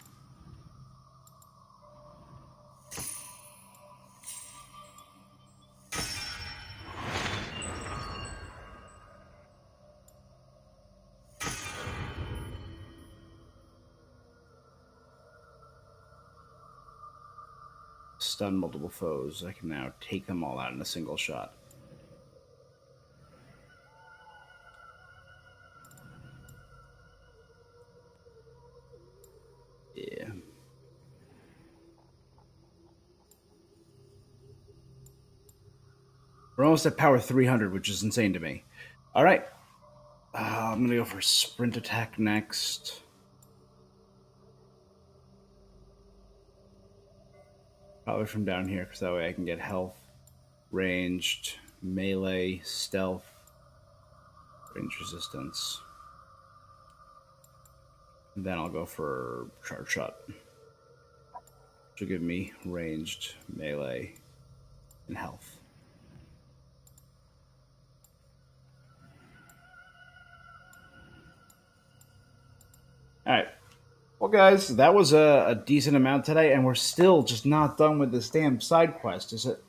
Stun multiple foes. I can now take them all out in a single shot. Yeah. We're almost at power 300, which is insane to me. All right. I'm gonna go for sprint attack next. Probably from down here, because that way I can get health, ranged, melee, stealth, range resistance. And then I'll go for charge shot, which will give me ranged, melee, and health. All right. Well, guys, that was a decent amount today, and we're still just not done with this damn side quest, is it?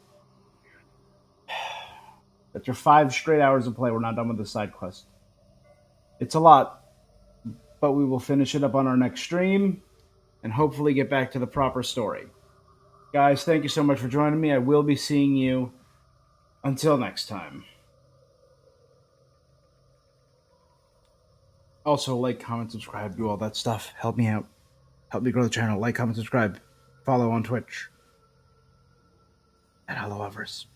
After 5 straight hours of play, we're not done with the side quest. It's a lot, but we will finish it up on our next stream and hopefully get back to the proper story. Guys, thank you so much for joining me. I will be seeing you until next time. Also, like, comment, subscribe, do all that stuff. Help me out. Help me grow the channel. Like, comment, subscribe. Follow on Twitch. And hello, Evers.